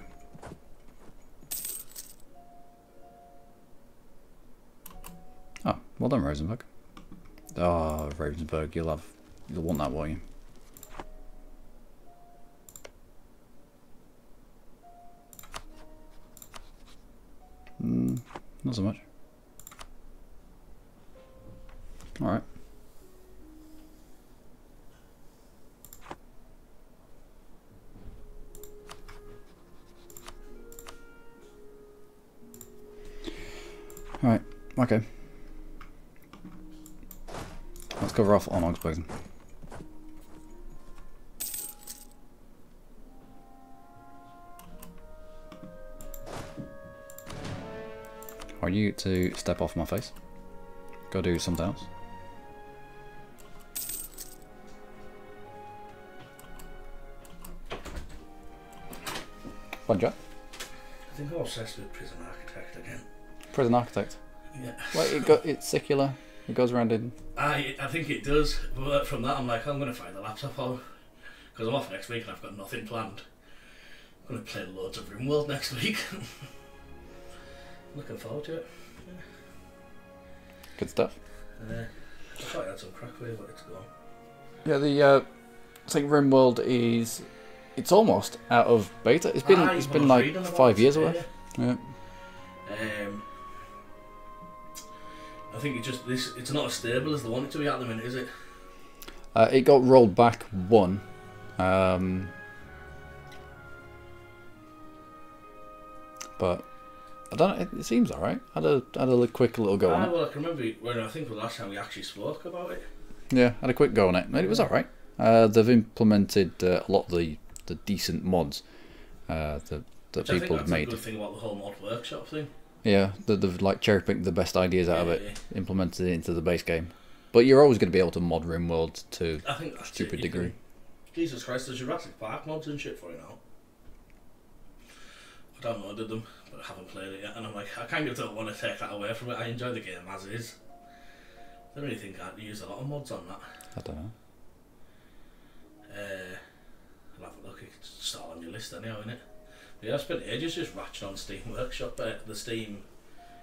Oh, well done, Rosenberg. Oh, Rosenberg, you'll want that, won't you? Not so much. Alright. Alright, okay. Let's cover off on Augsburg. I want you to step off my face. Go do something else. What, Jack? I think I'm obsessed with Prison Architect again. Prison Architect? Yeah. Well, it's secular. It goes around in... I think it does, but from that I'm like, I'm going to find the laptop out. Because I'm off next week and I've got nothing planned. I'm going to play loads of RimWorld next week. Looking forward to it. Good stuff. I thought I had some crack for you, but it's gone. Yeah, the I think RimWorld it's almost out of beta. It's been like 5 years away. Yeah. I think it's not as stable as they want it to be at the minute, is it? It got rolled back one. But I don't know, it seems alright. I had a quick little go on it. Well, I can remember when I think the last time we actually spoke about it. Yeah, had a quick go on it. It was alright. They've implemented a lot of the decent mods that people have made. That's a good thing about the whole mod workshop thing. Yeah, they've like cherry picked the best ideas out of it, implemented it into the base game. But you're always going to be able to mod RimWorld to a stupid degree. Jesus Christ, there's Jurassic Park mods and shit for it now. I downloaded them, but I haven't played it yet, and I'm like, I kind of don't want to take that away from it. I enjoy the game as is. I don't really think I'd use a lot of mods on that. I don't know. I'll have a look. It's start on your list anyhow, innit? But yeah, I've spent ages just ratching on Steam Workshop, the Steam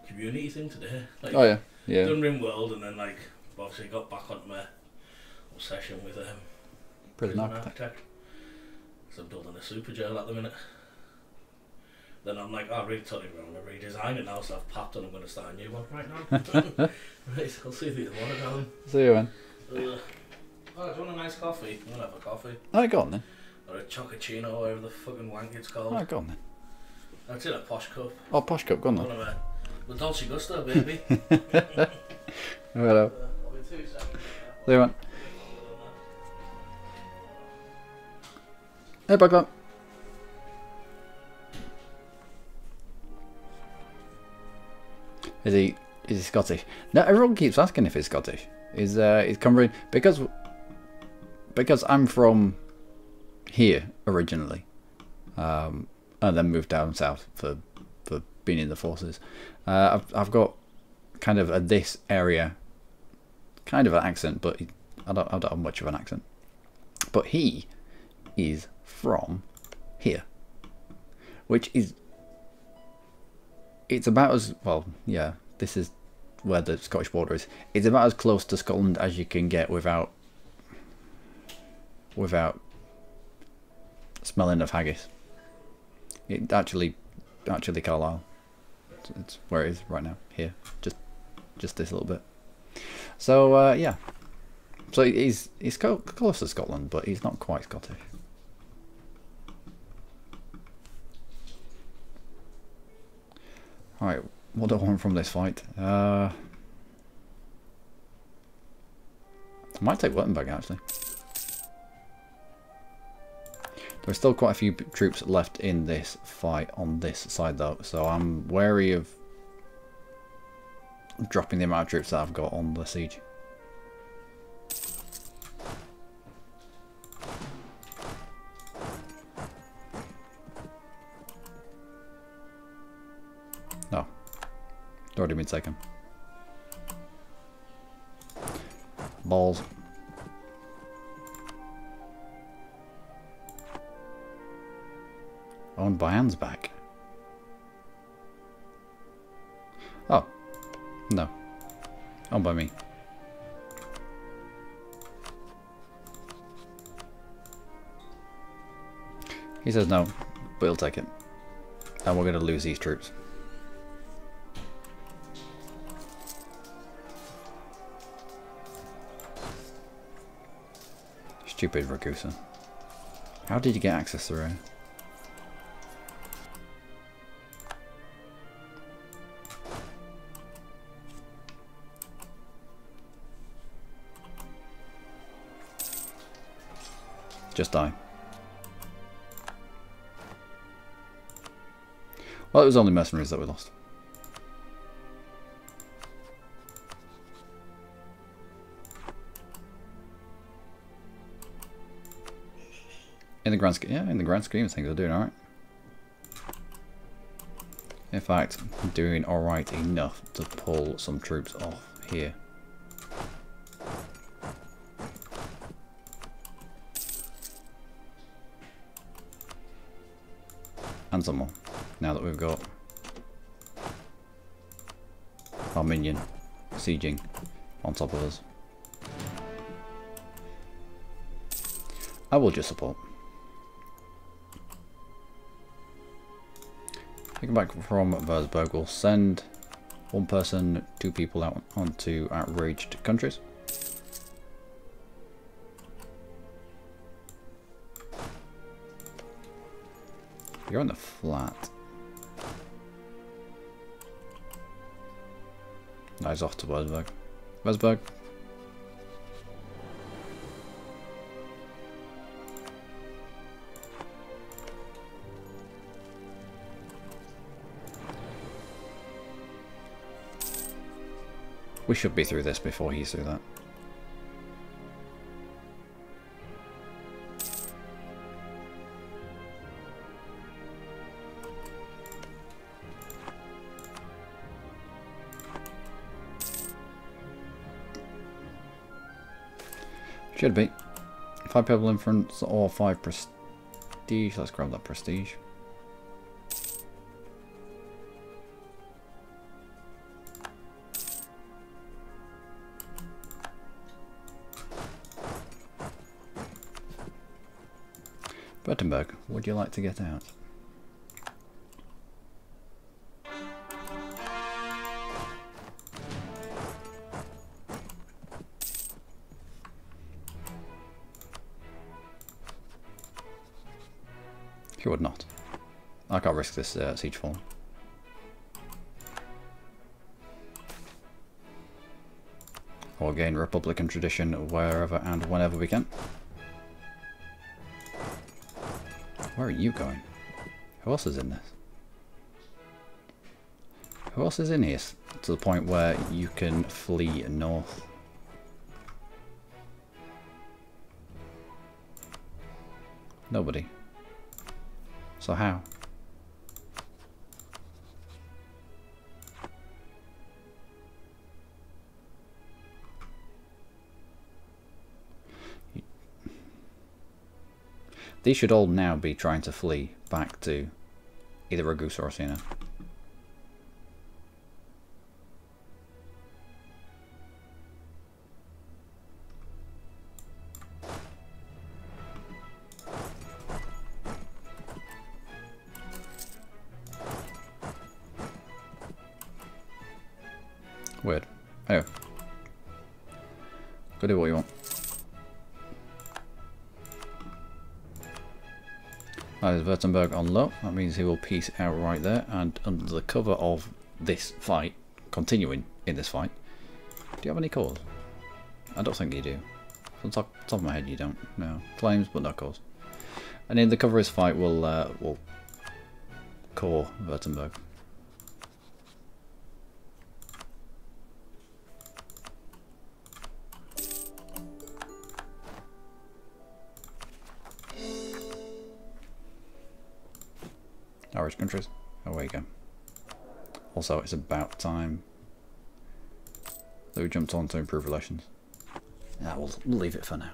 community thing today. Like, oh yeah. Done RimWorld, and then like obviously got back onto my obsession with Prison Architect. Because I'm building a super jail at the minute. Then I'm like, oh, I really totally want to redesign it now, so I've popped and I'm going to start a new one right now. Right, I'll see if you want to go. See you, man. Oh, do you want a nice coffee? I'm going to have a coffee. Oh, go on then. Or a chocochino, or whatever the fucking wank it's called. Oh, go on then. That's in a posh cup. Oh, posh cup, go on then. The Dolce Gusto, baby. Hello. I'll be 2 seconds. See you, man. Hey, Bugman. Is he Scottish? No, everyone keeps asking if he's Scottish. He's Cumbrian because I'm from here originally, and then moved down south for being in the forces. I've got kind of a this area kind of an accent, but I don't have much of an accent. But he is from here, which is. It's about as well, yeah, this is where the Scottish border is. It's about as close to Scotland as you can get without smelling of haggis. It actually Carlisle. It's where it is right now, here. Just this little bit. So yeah. So he's close to Scotland, but he's not quite Scottish. Alright, what do I want from this fight? I might take Wurtemberg actually. There's still quite a few troops left in this fight on this side though, so I'm wary of dropping the amount of troops that I've got on the siege. No, it's already been taken. Balls. Owned by Ansbach. Oh, no. Owned by me. He says no, but he'll take it. And we're going to lose these troops. Stupid Ragusa. How did you get access through here? Just die. Well, it was only mercenaries that we lost. In the grand scheme, yeah, in the grand scheme of things, we're doing alright. In fact, doing alright enough to pull some troops off here. And some more, now that we've got our minion sieging on top of us. I will just support. Taking back from Würzburg, we'll send one person, 2 people out onto outraged countries. You're on the flat. Nice off to Würzburg. Würzburg. We should be through this before he's through that. Should be. 5 people in front or 5 prestige. Let's grab that prestige. Württemberg, would you like to get out? He would not. I can't risk this siege fall. Or gain Republican tradition wherever and whenever we can. Where are you going? Who else is in this? Who else is in here to the point where you can flee north? Nobody. So how? These should all now be trying to flee back to either Ragusa or Siena. Weird. Anyway. Go do what you want. That is Württemberg on low. That means he will peace out right there. And under the cover of this fight, continuing in this fight, do you have any cores? I don't think you do. From the top of my head, you don't. No claims, but no cores. And in the cover of this fight, we'll core Württemberg. Irish countries. Away you go. Also, it's about time that we jumped on to improve relations. Yeah, we'll leave it for now.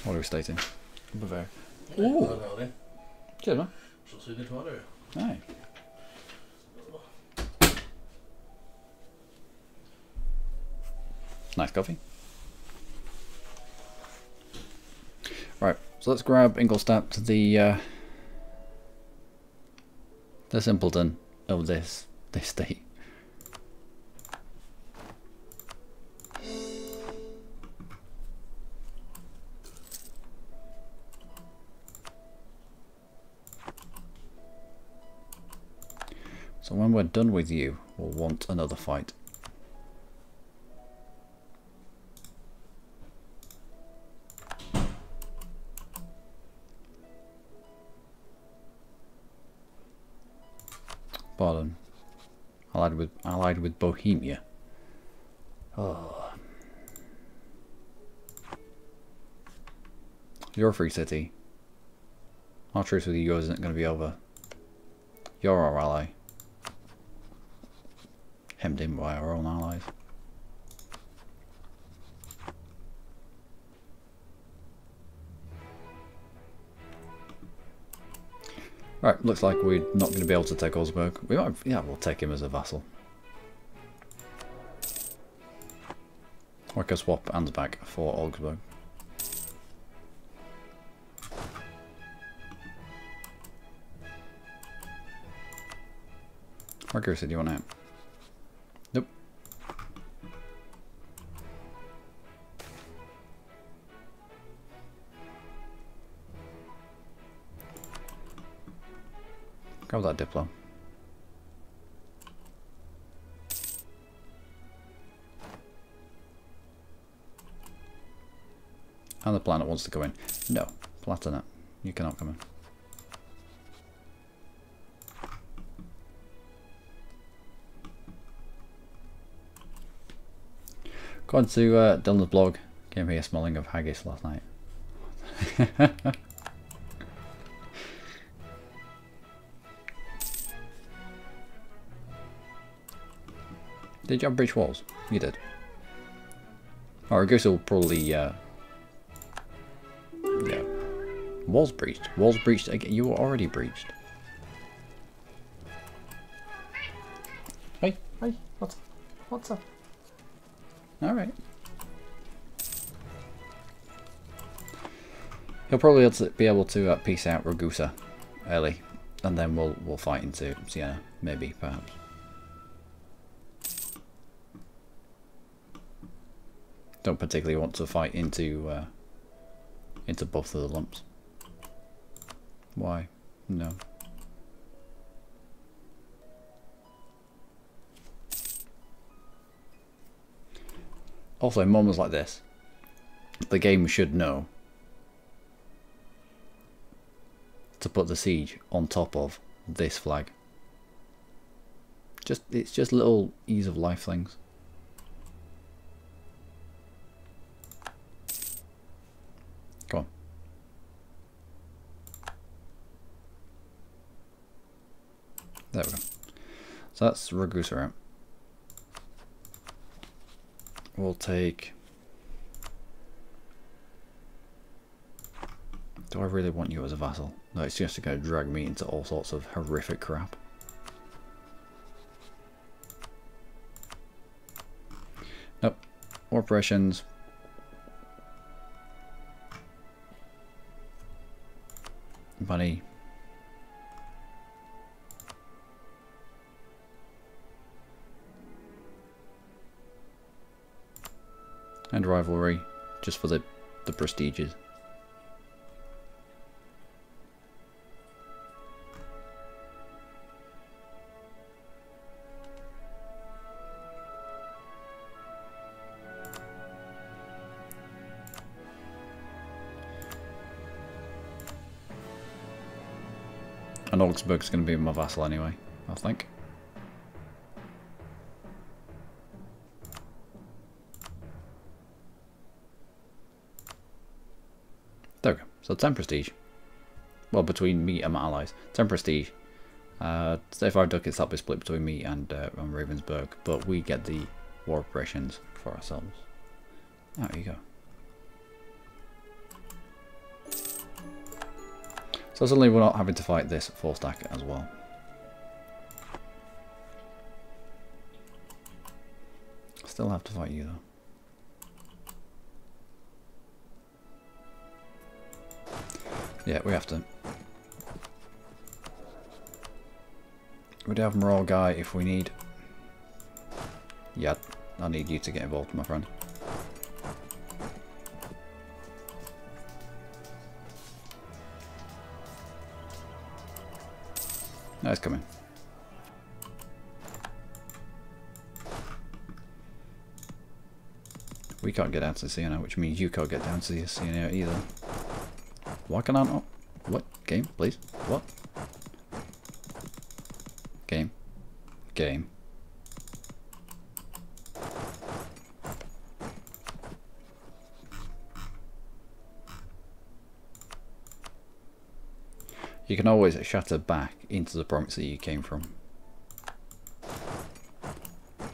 What are we stating? Bavaria. Ooh! Cheers, man. Aye. Nice coffee. Right, so let's grab Ingolstadt, the simpleton of this state. So when we're done with you, we'll want another fight. Pardon. Allied with Bohemia. Oh. You're a free city. Our truce with you isn't going to be over. You're our ally. Hemmed in by our own allies. Right, looks like we're not going to be able to take Augsburg. We might, yeah, we'll take him as a vassal. Or I can swap Ansbach for Augsburg. Margaret, do you want out? Nope. Grab that Diplo. And the planet wants to go in. No, Platinum, you cannot come in. According to Dylan's blog, came here smelling of haggis last night. Did you have breach walls? You did. Or I guess it'll probably, yeah. Walls breached. Walls breached again. You were already breached. Hey, what's up? Alright. He'll probably be able to piece out Ragusa early, and then we'll fight into Siena, maybe, perhaps. Don't particularly want to fight into both of the lumps. Why? No. Also, in moments like this, the game should know to put the siege on top of this flag. It's just little ease of life things. Come on. There we go. So that's Ragusa out. We'll take... Do I really want you as a vassal? No, it's just going to drag me into all sorts of horrific crap. Nope. More operations. Money. And rivalry, just for the prestiges. And Augsburg's going to be my vassal anyway, I think. There we go. So 10 prestige. Well, between me and my allies. 10 prestige. 35 ducats, that'll be split between me and Ravensburg. But we get the war operations for ourselves. There you go. So suddenly we're not having to fight this 4-stack as well. Still have to fight you though. Yeah, we have to. We do have Morale Guy if we need. Yeah, I need you to get involved, my friend. No, it's coming. We can't get down to the Siena, which means you can't get down to the Siena either. Why can I not? What? Game, please? What? Game. Game. You can always shatter back into the province that you came from.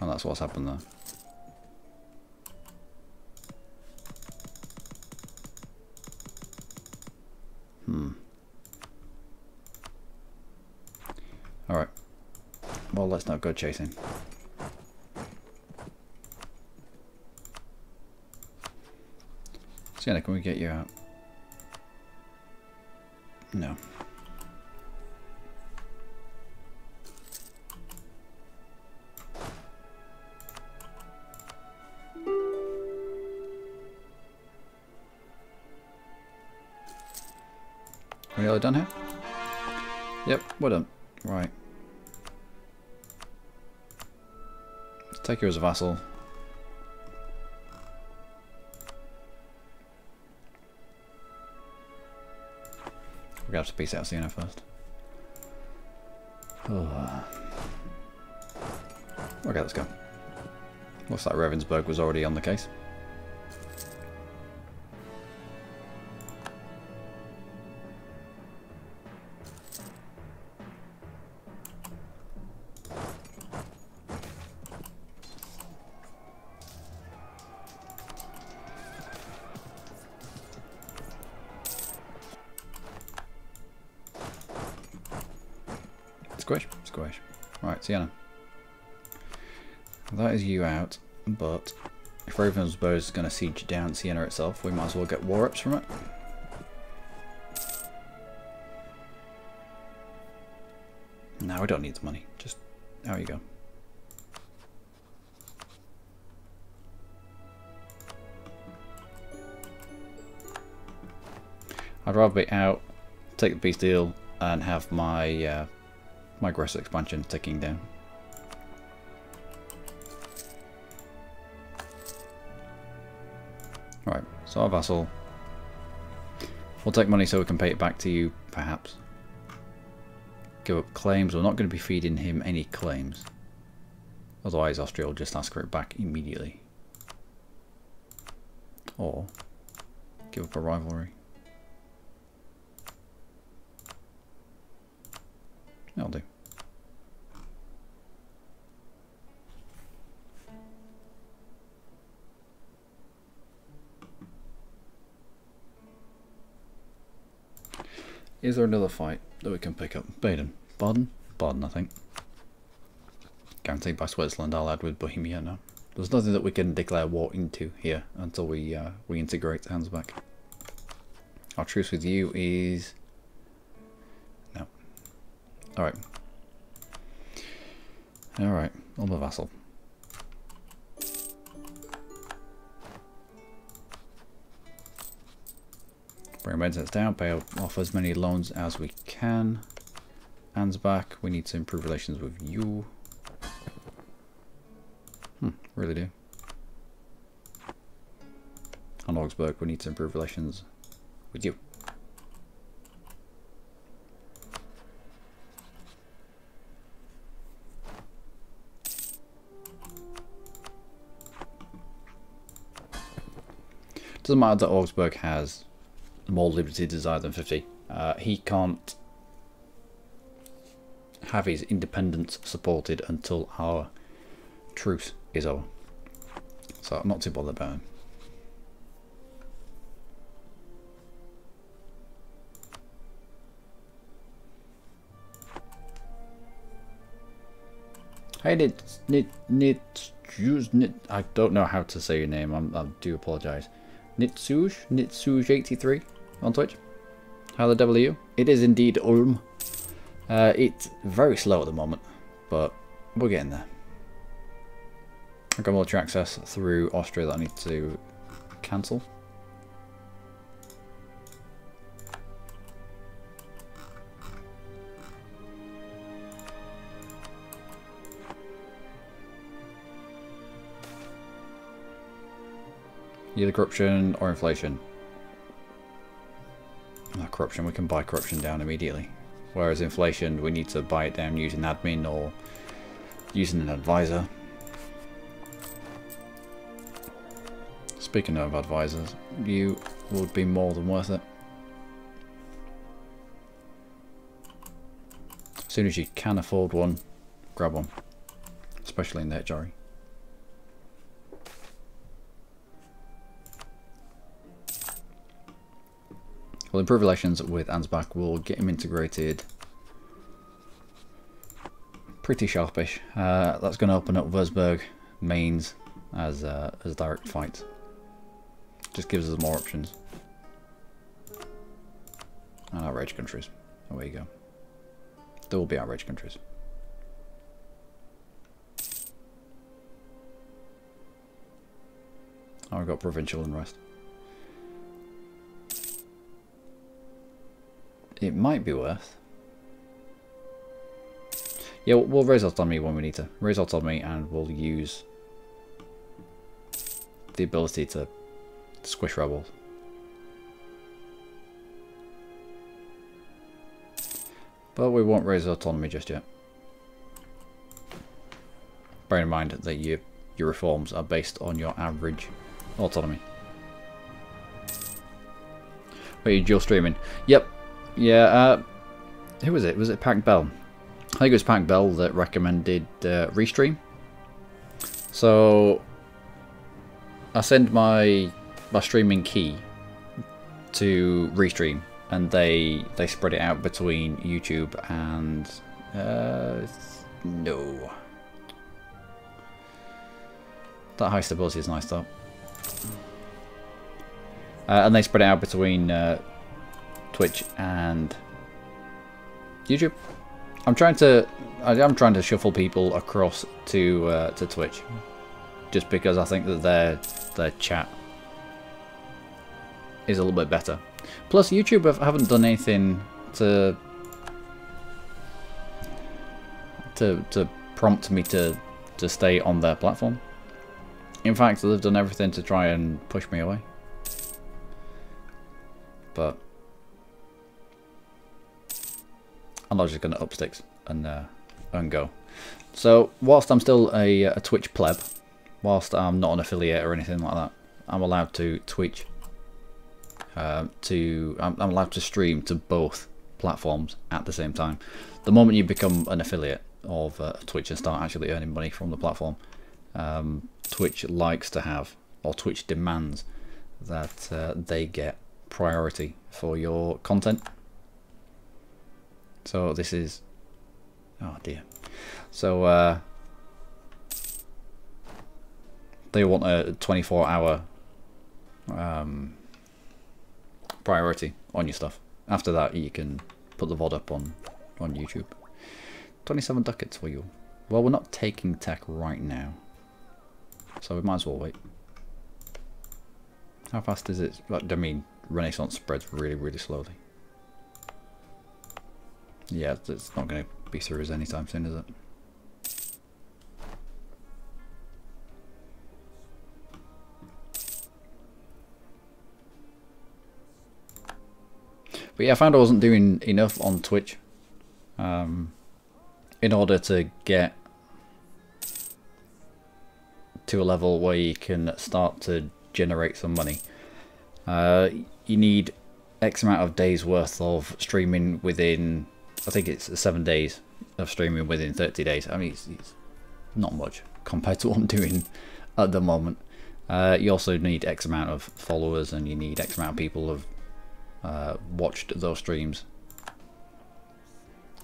And that's what's happened there. Well, let's not go chasing. Sienna, can we get you out? No. Are we all done here? Yep, we're done. Right. Let's take you as a vassal. We're gonna have to piece out Sienna first. Oh. Okay, let's go. Looks like Ravensburg was already on the case. Squish, squish. Right, Sienna. That is you out, but if Ravensburg is going to siege down Sienna itself, we might as well get war ups from it. No, we don't need the money. Just, out you go. I'd rather be out, take the peace deal, and have my my aggressive expansion ticking down. Right, so our vassal. We'll take money so we can pay it back to you, perhaps. Give up claims. We're not going to be feeding him any claims. Otherwise Austria will just ask for it back immediately. Or give up a rivalry. That'll do. Is there another fight that we can pick up? Baden. Baden? Baden, I think. Guaranteed by Switzerland, I'll add with Bohemia now. There's nothing that we can declare war into here until we reintegrate Ansbach. Our truce with you is... no. Alright. Alright, on the vassal. Bring maintenance down, pay off as many loans as we can. Ansbach, we need to improve relations with you. Really do. On Augsburg, we need to improve relations with you. Doesn't matter that Augsburg has more liberty desire than 50. He can't have his independence supported until our truce is over. So I'm not too bothered about him. Hey, I don't know how to say your name. I do apologise. Nitsuj83 on Twitch. How the devil are you? It is indeed Ulm. It's very slow at the moment, but we're getting there. I've got military access through Austria that I need to cancel. Either corruption or inflation. Corruption, we can buy corruption down immediately. Whereas inflation, we need to buy it down using admin or using an advisor. Speaking of advisors, you would be more than worth it. As soon as you can afford one, grab one. Especially in the HRE. We'll improve relations with Ansbach, we'll get him integrated pretty sharpish. That's going to open up Würzburg mains as direct fights. Just gives us more options. And outrage countries. Away you go. There will be outrage countries. Oh, we've got provincial unrest. It might be worth. Yeah, we'll raise autonomy when we need to. Raise autonomy and we'll use the ability to squish rebels. But we won't raise autonomy just yet. Bear in mind that your reforms are based on your average autonomy. Wait, you're dual streaming? Yep. Yeah, who was it? Was it Pac Bell? I think it was Pac Bell that recommended Restream. So I send my streaming key to Restream, and they spread it out between YouTube and no. That high stability is nice though. And they spread it out between Twitch and YouTube. I'm trying to shuffle people across to Twitch, just because I think that their chat is a little bit better. Plus, YouTube haven't done anything to prompt me to stay on their platform. In fact, they've done everything to try and push me away. But I'm not just going to up sticks and go. So whilst I'm still a Twitch pleb, whilst I'm not an affiliate or anything like that, I'm allowed to Twitch. I'm allowed to stream to both platforms at the same time. The moment you become an affiliate of Twitch and start actually earning money from the platform, Twitch likes to have, or Twitch demands that they get priority for your content. So this is, oh dear. So they want a 24-hour priority on your stuff. After that, you can put the VOD up on YouTube. 27 ducats for you. Well, we're not taking tech right now, so we might as well wait. How fast is it? I mean, Renaissance spreads really, really slowly. Yeah, it's not going to be through us anytime soon, is it? But yeah, I found I wasn't doing enough on Twitch in order to get to a level where you can start to generate some money. You need X amount of days worth of streaming within, I think it's 7 days of streaming within 30 days. I mean, it's not much compared to what I'm doing at the moment. You also need X amount of followers, and you need X amount of people who have watched those streams.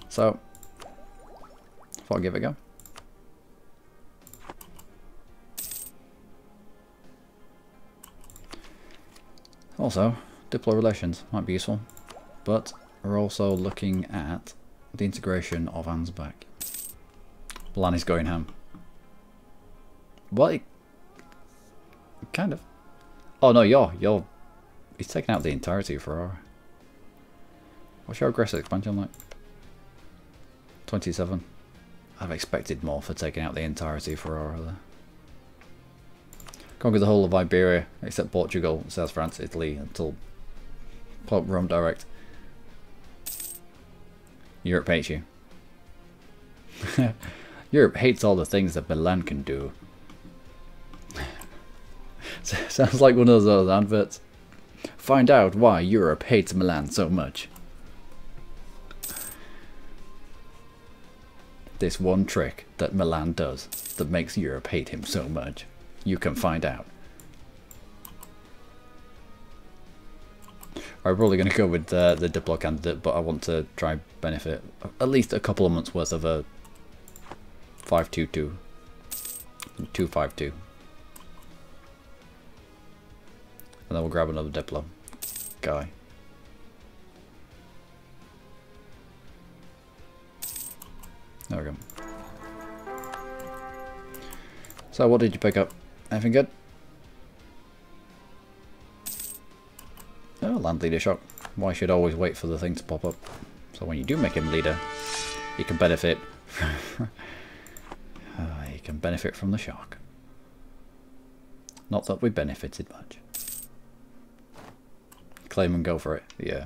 So, I thought I'd give it a go. Also, Diplo relations might be useful, but we're also looking at the integration of Ansbach. Milan is going ham. Well, kind of. Oh no, he's taking out the entirety of Ferrara. What's your aggressive expansion like? 27. I've expected more for taking out the entirety of Ferrara there. Conquer the whole of Iberia, except Portugal, South France, Italy, until Pope Rome direct. Europe hates you. Europe hates all the things that Milan can do. Sounds like one of those adverts. Find out why Europe hates Milan so much. This one trick that Milan does that makes Europe hate him so much. You can find out. I'm probably going to go with the Diplo candidate, but I want to try benefit at least a couple of months worth of 522. 252. And then we'll grab another Diplo guy. There we go. So what did you pick up? Anything good? Oh, land leader shock. Why should always wait for the thing to pop up? So when you do make him leader, you can benefit. You can benefit from the shock. Not that we benefited much. Claim and go for it. Yeah.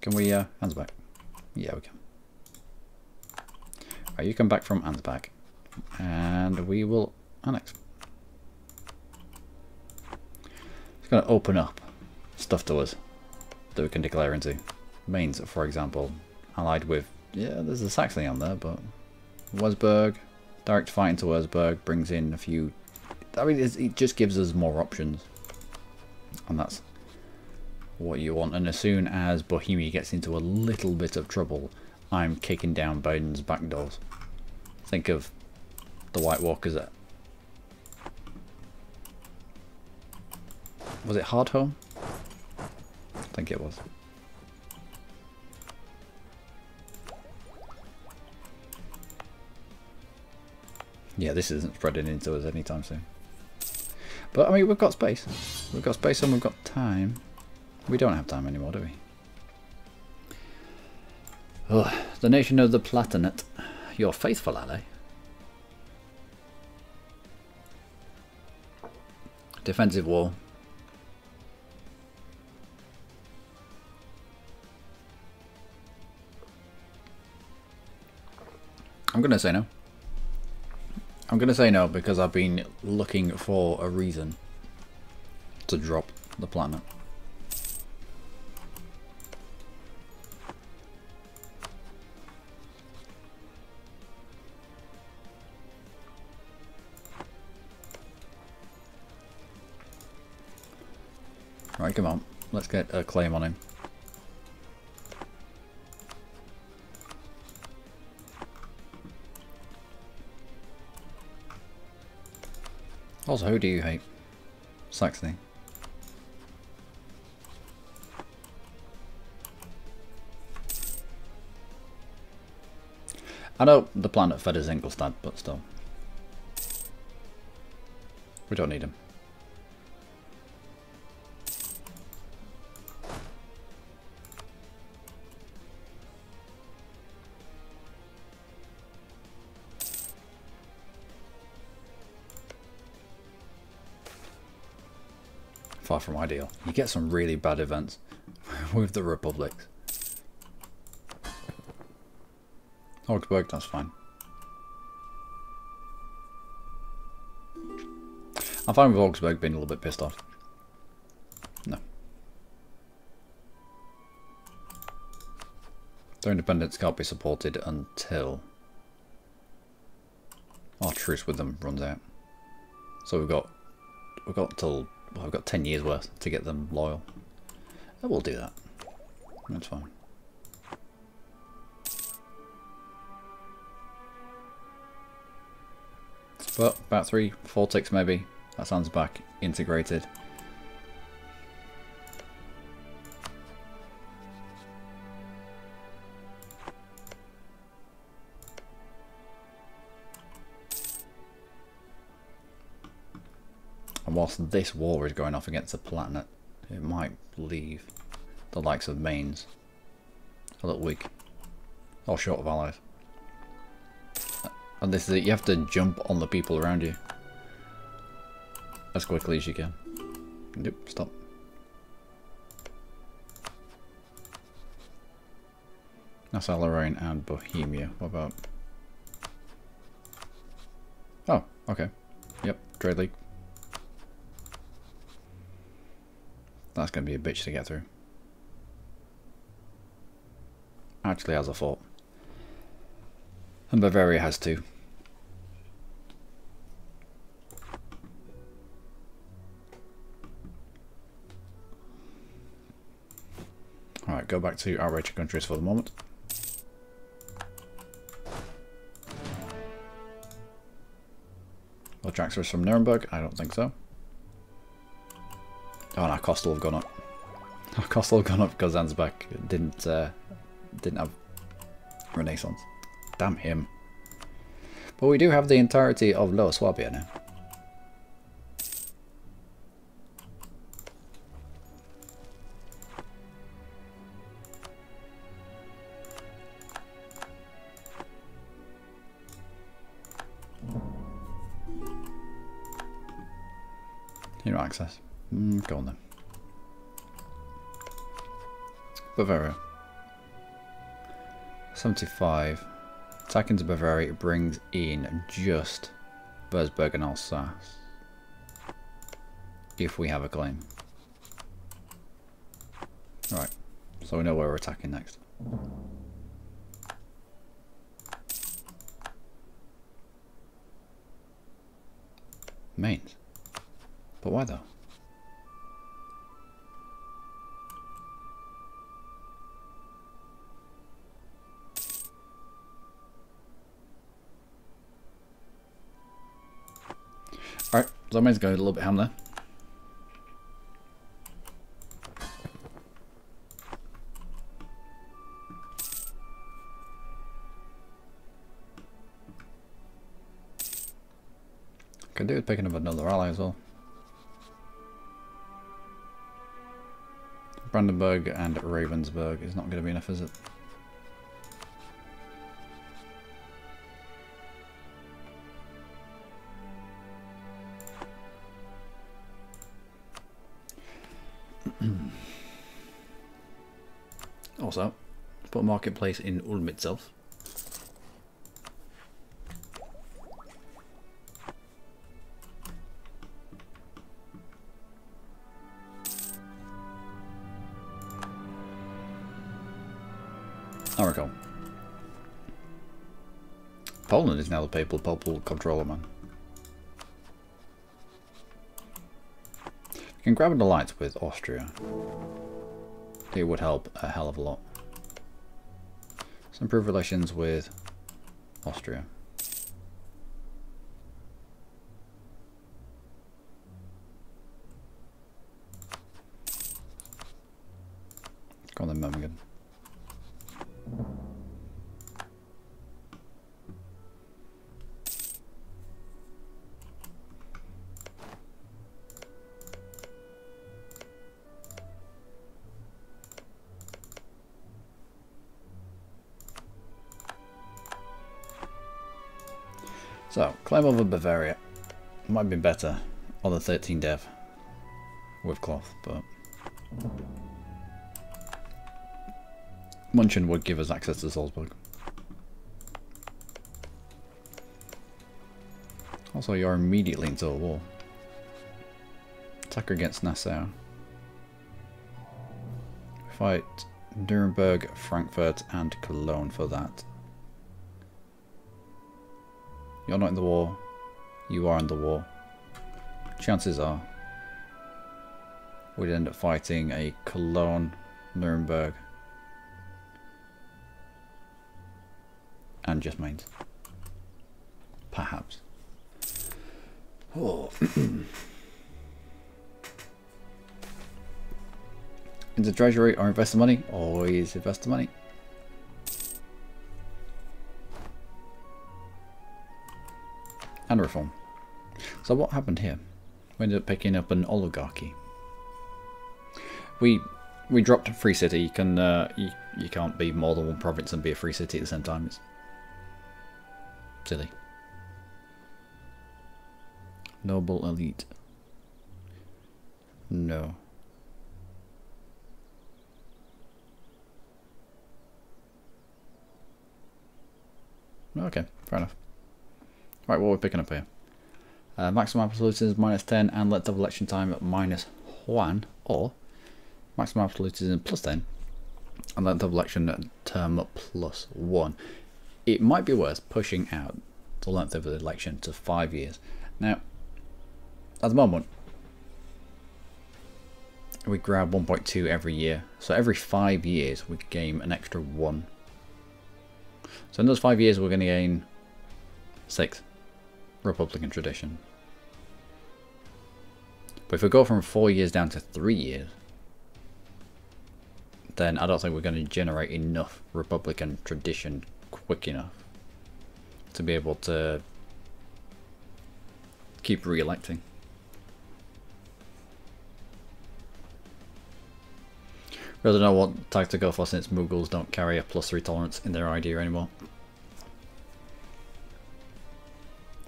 Can we hands back? Yeah, we can. Right, you come back from hands back, and we will annex. It's going to open up stuff to us that we can declare into. Mainz, for example, allied with, yeah, there's a Saxony on there, but Wurzburg, direct fight into Wurzburg brings in a few. I mean, it just gives us more options, and that's what you want. And as soon as Bohemia gets into a little bit of trouble, I'm kicking down Biden's back doors. Think of the White Walkers at, was it Hardhome? I think it was. Yeah, this isn't spreading into us anytime soon. But I mean, we've got space. We've got space and we've got time. We don't have time anymore, do we? Oh, the nation of the Palatinate. Your faithful ally. Defensive war. I'm going to say no. I'm going to say no because I've been looking for a reason to drop the planet. Right, come on. Let's get a claim on him. Also, who do you hate? Saxony. I know the planet fed is Ingolstadt, but still. We don't need him. Far from ideal. You get some really bad events with the republics. Augsburg, that's fine. I'm fine with Augsburg being a little bit pissed off. No. Their independence can't be supported until our truce with them runs out. So we've got till, well, we've got 10 years worth to get them loyal. And we'll do that. That's fine. But about 3-4 ticks maybe. That sounds back integrated. And whilst this war is going off against the Palatinate, it might leave the likes of Mainz a little weak. Or short of allies. And this is it, you have to jump on the people around you as quickly as you can. Nope, stop. Nassau-Lorraine and Bohemia. What about? Oh, okay. Yep, Trade League. That's going to be a bitch to get through. Actually has a fort. And Bavaria has two. Alright, go back to our richer countries for the moment. transfers from Nuremberg? I don't think so. Oh, and our cost will have gone up. Our cost will have gone up because Ansbach didn't have Renaissance. Damn him. But we do have the entirety of Lower Swabia now. Hero access. Go on then. Bavaria. 75. Attack into Bavaria brings in just Würzburg and Alsace. If we have a claim. Right. So we know where we're attacking next. Mainz. But why though? Alright, so Mainz going a little bit ham there. Could do with picking up another ally as well. Brandenburg and Ravensburg is not going to be enough, is it? Also, put a marketplace in Ulm itself. Oracle. Poland is now the papal controller, man. You can grab an alliance with Austria. It would help a hell of a lot. Let's improve relations with Austria. Go on then, Memmingen. So, claim over Bavaria. Might have been better on the 13 dev with cloth, but Munchen would give us access to Salzburg. Also, you're immediately into a war. Attacker against Nassau. Fight Nuremberg, Frankfurt, and Cologne for that. You're not in the war. You are in the war. Chances are we'd end up fighting a Cologne, Nuremberg, and just Mainz. Perhaps. Oh. Into treasury or invest the money. Always invest the money. And reform. So what happened here? We ended up picking up an oligarchy. We dropped a free city. You can you can't be more than one province and be a free city at the same time. It's silly. Noble elite. No. Okay, fair enough. Right, what are we picking up here? Maximum absolutism -10 and length of election time at -1, or maximum absolutism +10 and length of election term +1. It might be worth pushing out the length of the election to 5 years. Now, at the moment, we grab 1.2 every year, so every 5 years we gain an extra 1. So in those 5 years we're going to gain 6. Republican tradition. But if we go from 4 years down to 3 years, then I don't think we're going to generate enough Republican tradition quick enough to be able to keep re-electing. Really don't know what tag to go for since Mughals don't carry a +3 tolerance in their idea anymore.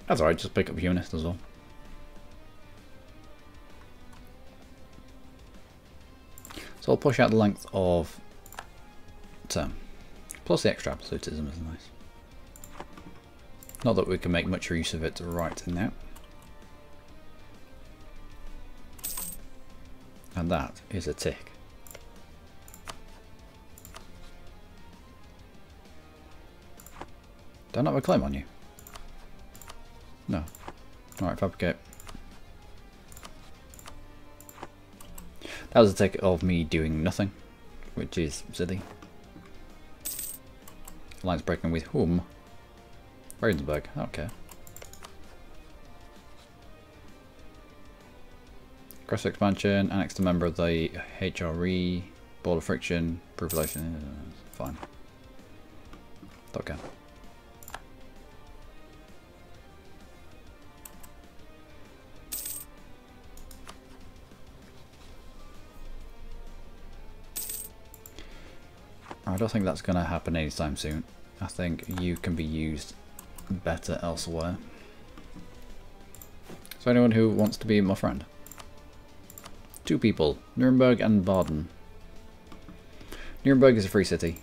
That's alright, just pick up Humanist as well. So I'll push out the length of term. Plus the extra absolutism is nice. Not that we can make much use of it right now. And that is a tick. Don't have a claim on you. No. Alright, fabricate. That was a tick of me doing nothing, which is silly. Alliance breaking with whom? Ravensburg, okay. Cross expansion, annexed a member of the HRE, border friction, population, fine. Okay. I don't think that's going to happen anytime soon. I think you can be used better elsewhere. So anyone who wants to be my friend? 2 people, Nuremberg and Baden. Nuremberg is a free city.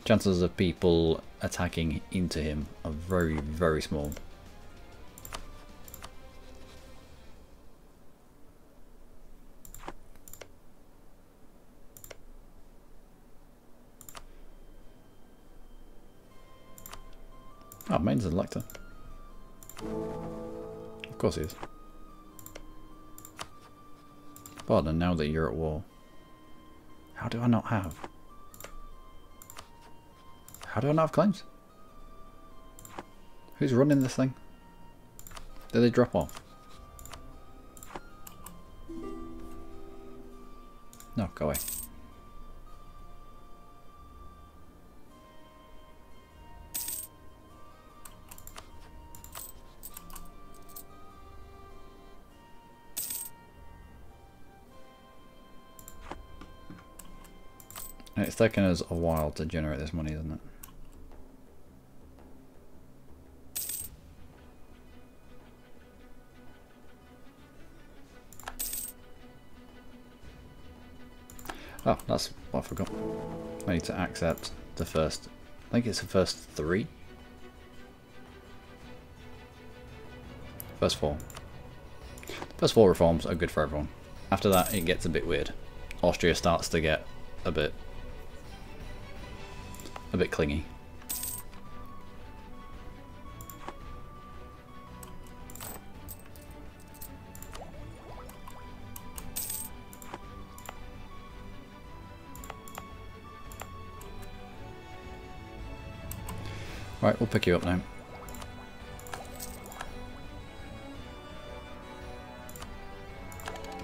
Chances of people attacking into him are very, very small. Oh, Maine's an elector. Of course he is. Pardon, now that you're at war. How do I not have? How do I not have claims? Who's running this thing? Did they drop off? No, go away. It's taken us a while to generate this money, isn't it? Oh, that's what I forgot. I need to accept the first, I think it's the first 3? First 4. First 4 reforms are good for everyone. After that it gets a bit weird. Austria starts to get a bit clingy. Right, we'll pick you up now.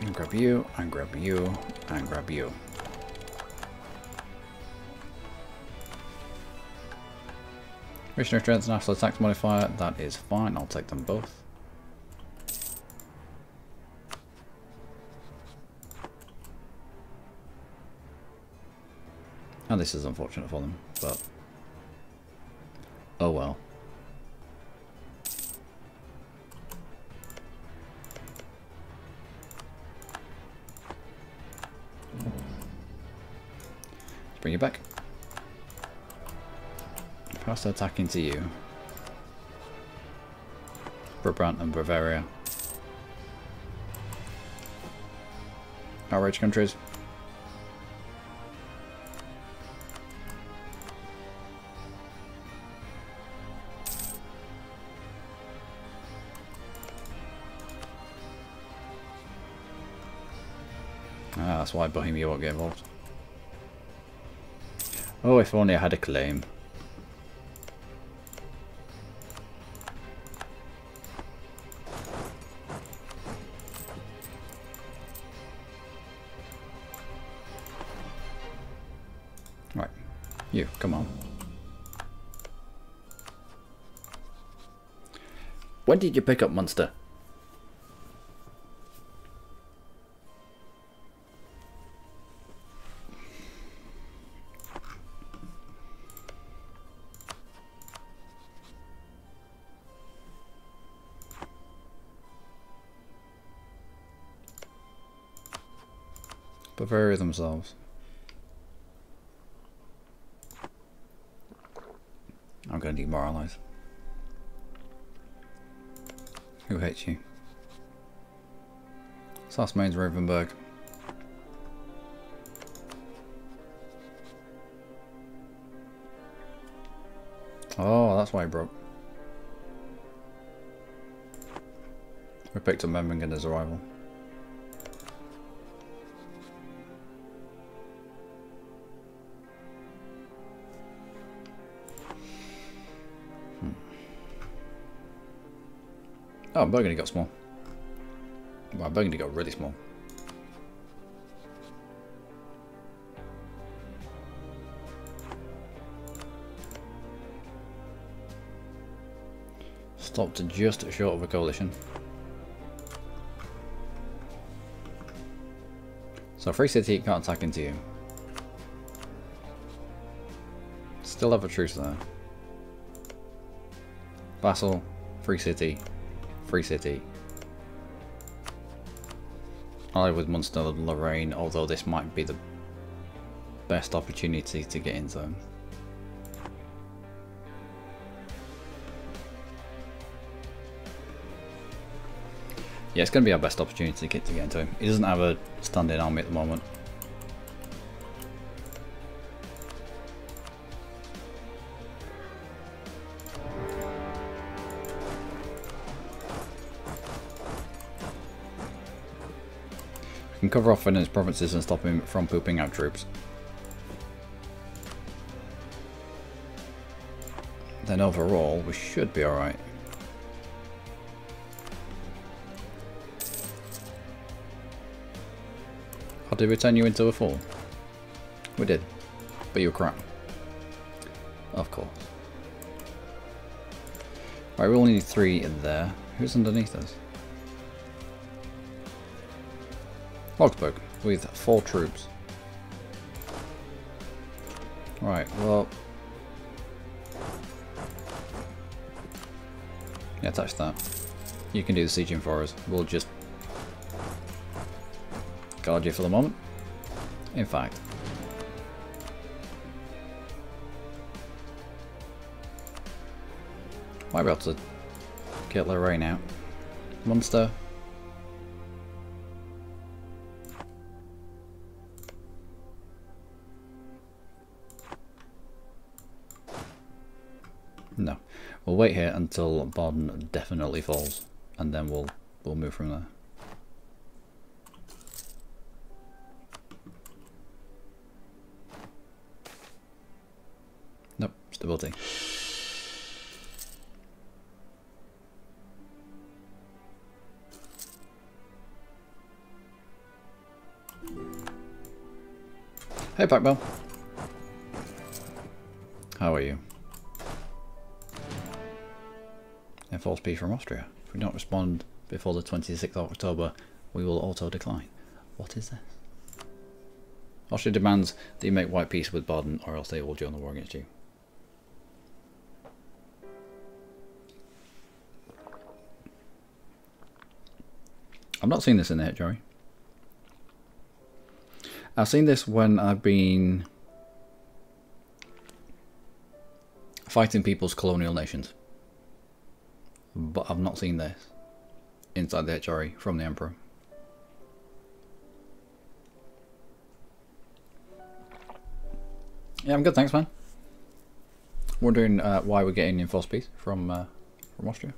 And grab you, and grab you, and grab you. Missionary Strength, National Attack Modifier, that is fine, I'll take them both. And this is unfortunate for them, but oh well. Let's bring you back. Fast attack into you. Brabant and Bavaria. Outrage countries. Ah, that's why Bohemia won't get involved. Oh, if only I had a claim. You, come on. When did you pick up Munster? Bavaria themselves. I'm going to demoralise. Who hates you? Sassmane's Ravenberg. Oh, that's why he broke. We picked up Memmingen arrival. Oh, Burgundy got small. Wow, Burgundy got really small. Stopped just short of a coalition. So Free City can't attack into you. Still have a truce there. Vassal, Free City. Free City. Allied with Munster and Lorraine, although this might be the best opportunity to get into them. Yeah, it's going to be our best opportunity to get into him. He doesn't have a standing army at the moment. Can cover off in his provinces and stop him from pooping out troops. Then overall, we should be alright. Or did we turn you into a fool? We did. But you were crap. Of course. Right, we only need 3 in there. Who's underneath us? Augsburg, with 4 troops. Right, well... yeah, touch that. You can do the sieging for us. We'll just... guard you for the moment. In fact... might be able to get Lorraine out. Munster. No, we'll wait here until Baden definitely falls, and then we'll move from there. Nope, stability. Hey, Pac-Bell. How are you? Enforce peace from Austria. If we don't respond before the 26th of October, we will auto-decline. What is this? Austria demands that you make white peace with Baden, or else they will join the war against you. I've not seen this in the hit, Joey. I've seen this when I've been fighting people's colonial nations. But I've not seen this inside the HRE from the Emperor. Yeah, I'm good, thanks, man. Wondering why we're getting enforced peace from Austria.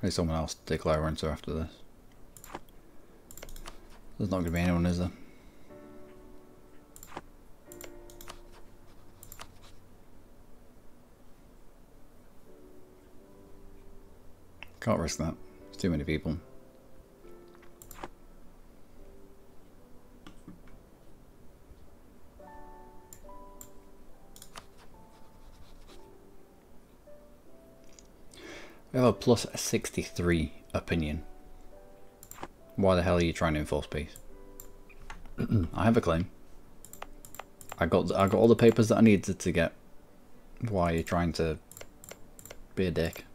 Maybe someone else declare winter after this. There's not going to be anyone, is there? Can't risk that. It's too many people. We have a plus 63 opinion. Why the hell are you trying to enforce peace? I have a claim. I got all the papers that I needed to get. Why are you trying to be a dick?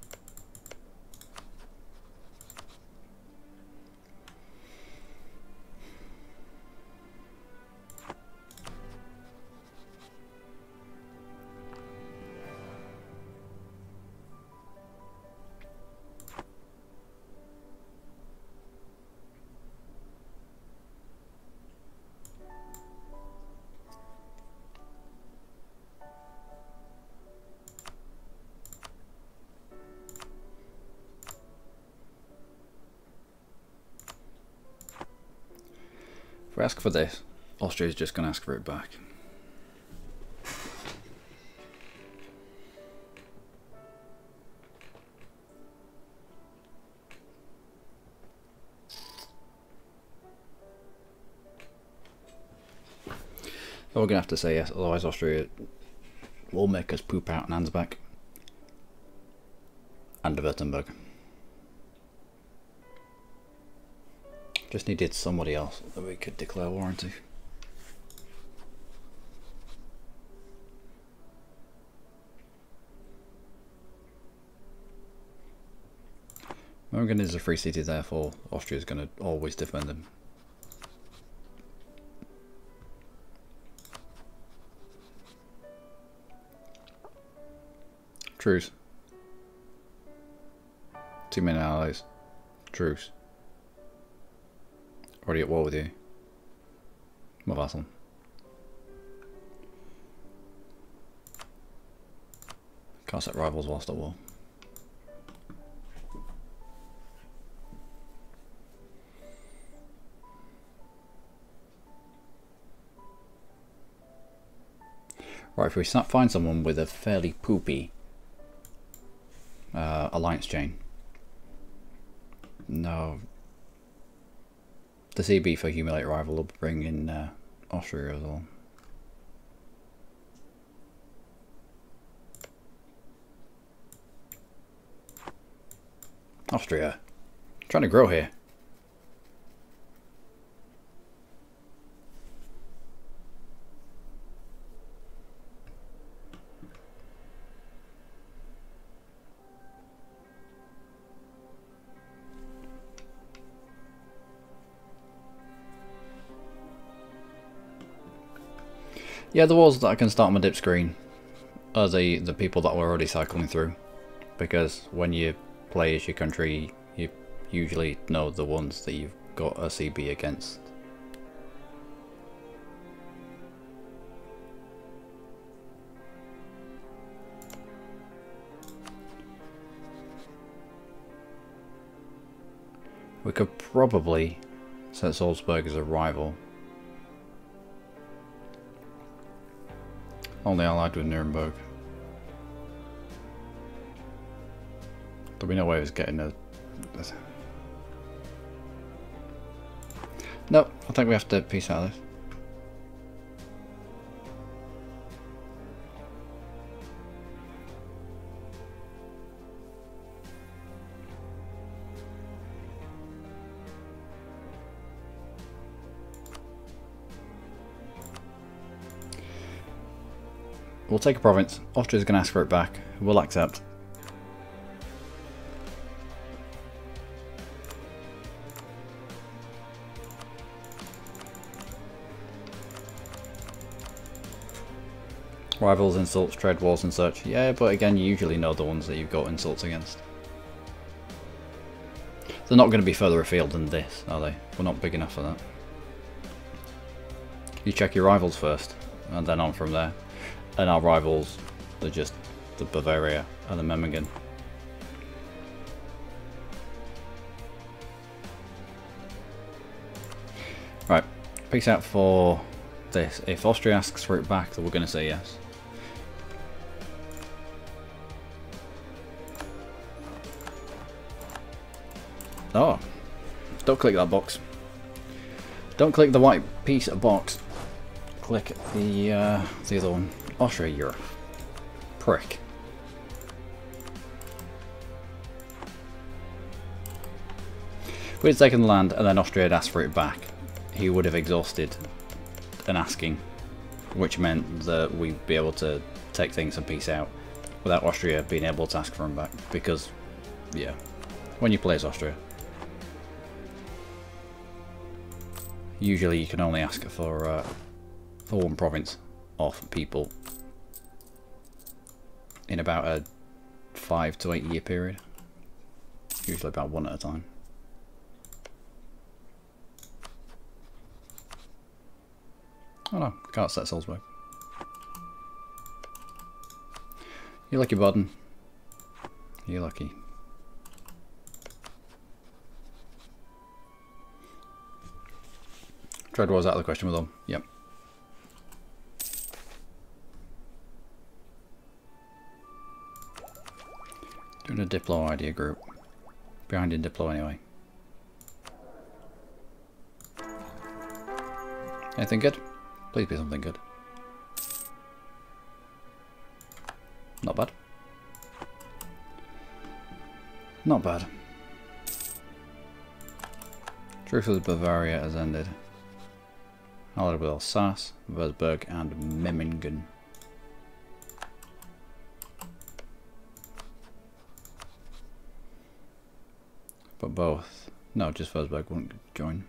If we ask for this, Austria's just going to ask for it back. So we're going to have to say yes, otherwise Austria will make us poop out in Ansbach and Württemberg. Just needed somebody else that we could declare war into. Memmingen is a free city, therefore Austria is going to always defend them. Truce. Too many allies. Truce. Already at war with you. My vassal. Can't set rivals whilst at war. Right, if we find someone with a fairly poopy alliance chain. No. The CB for humiliate rival will bring in Austria as well. Austria, trying to grow here. Yeah, the walls that I can start on my dip screen are the people that we're already cycling through, because when you play as your country, you usually know the ones that you've got a CB against. We could probably set Salzburg as a rival. Only allied with Nuremberg. There'll be no way of us getting a... Nope, I think we have to peace out of this. We'll take a province. Austria's going to ask for it back. We'll accept. Rivals, insults, trade wars and such. Yeah, but again, you usually know the ones that you've got insults against. They're not going to be further afield than this, are they? We're not big enough for that. You check your rivals first, and then on from there. And our rivals, they're just the Bavaria and the Memmingen. peace out for this. If Austria asks for it back, then we're going to say yes. Oh, don't click that box. Don't click the white piece of box. Click the other one. Austria, you're a prick. If we had taken the land and then Austria had asked for it back, he would have exhausted an asking, which meant that we'd be able to take things and peace out without Austria being able to ask for him back. Because, yeah, when you play as Austria, usually you can only ask for one province off people in about a 5 to 8 year period. Usually about one at a time. Oh no, can't set Salzburg. You're lucky, Baden. You're lucky. Trade wars out of the question with them. Yep. Doing a Diplo idea group. Behind in Diplo anyway. Anything good? Please be something good. Not bad. Not bad. Truce with Bavaria has ended. Allied with Alsace, Würzburg and Memmingen. But both. No, just Würzburg won't join.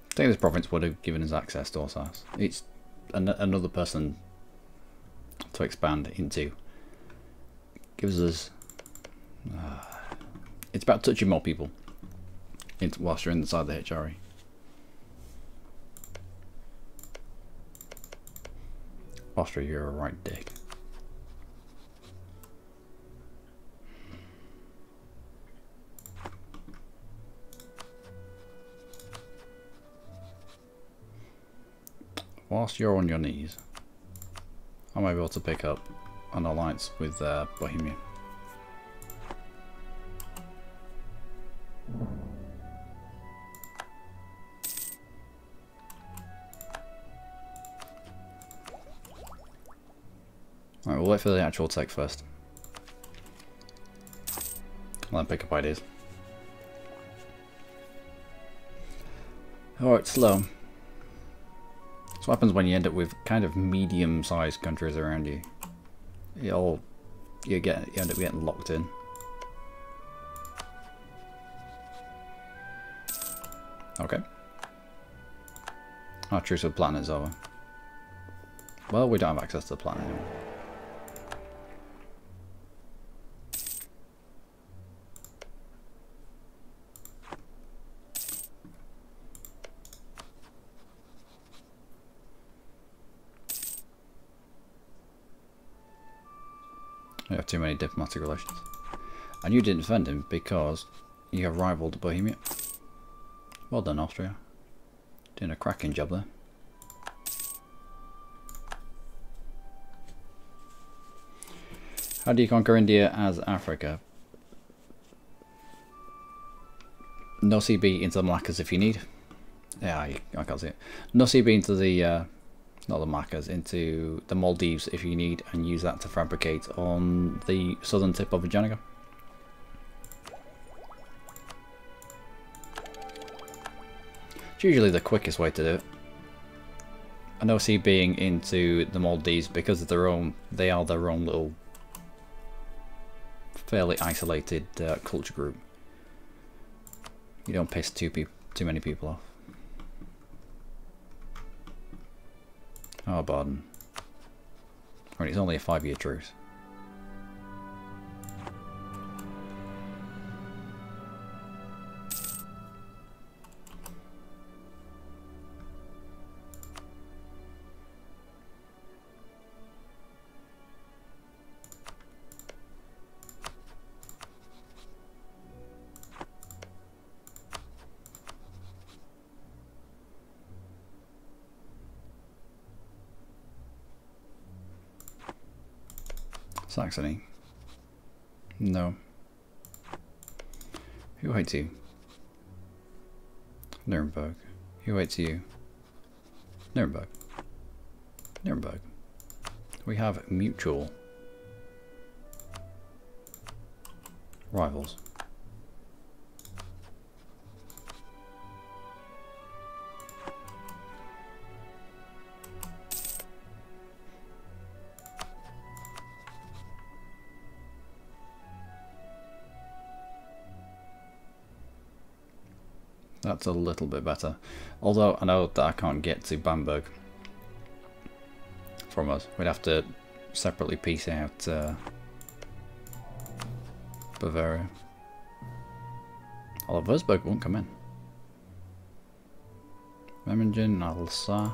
I think this province would have given us access to Alsace. It's another person to expand into. Gives us... it's about touching more people whilst you're inside the HRE. Austria, you're a right dick. Whilst you're on your knees, I might be able to pick up an alliance with Bohemia. Alright, we'll wait for the actual tech first. I'll then pick up ideas. Alright, slow. That's what happens when you end up with kind of medium-sized countries around you. You end up getting locked in. Okay. Our truce with planet is over. Well, we don't have access to the planet anymore. We have too many diplomatic relations. And you didn't defend him because you have rivaled Bohemia. Well done, Austria. Doing a cracking job there. How do you conquer India as Africa? No CB into the Malaccas if you need. Yeah, I can't see it. No CB into the... not the Malaccas, into the Maldives if you need, and use that to fabricate on the southern tip of Vijayanagara. It's usually the quickest way to do it. And OC being into the Maldives because of their own, they are their own little fairly isolated culture group. You don't piss too many people off. Oh, Baden. I mean, it's only a 5-year truce. Saxony. No. Who hates you? Nuremberg. Who hates you? Nuremberg. Nuremberg. We have mutual rivals. That's a little bit better. Although I know that I can't get to Bamberg from us. We'd have to separately piece out Bavaria. Although Würzburg won't come in. Memmingen, Alsace.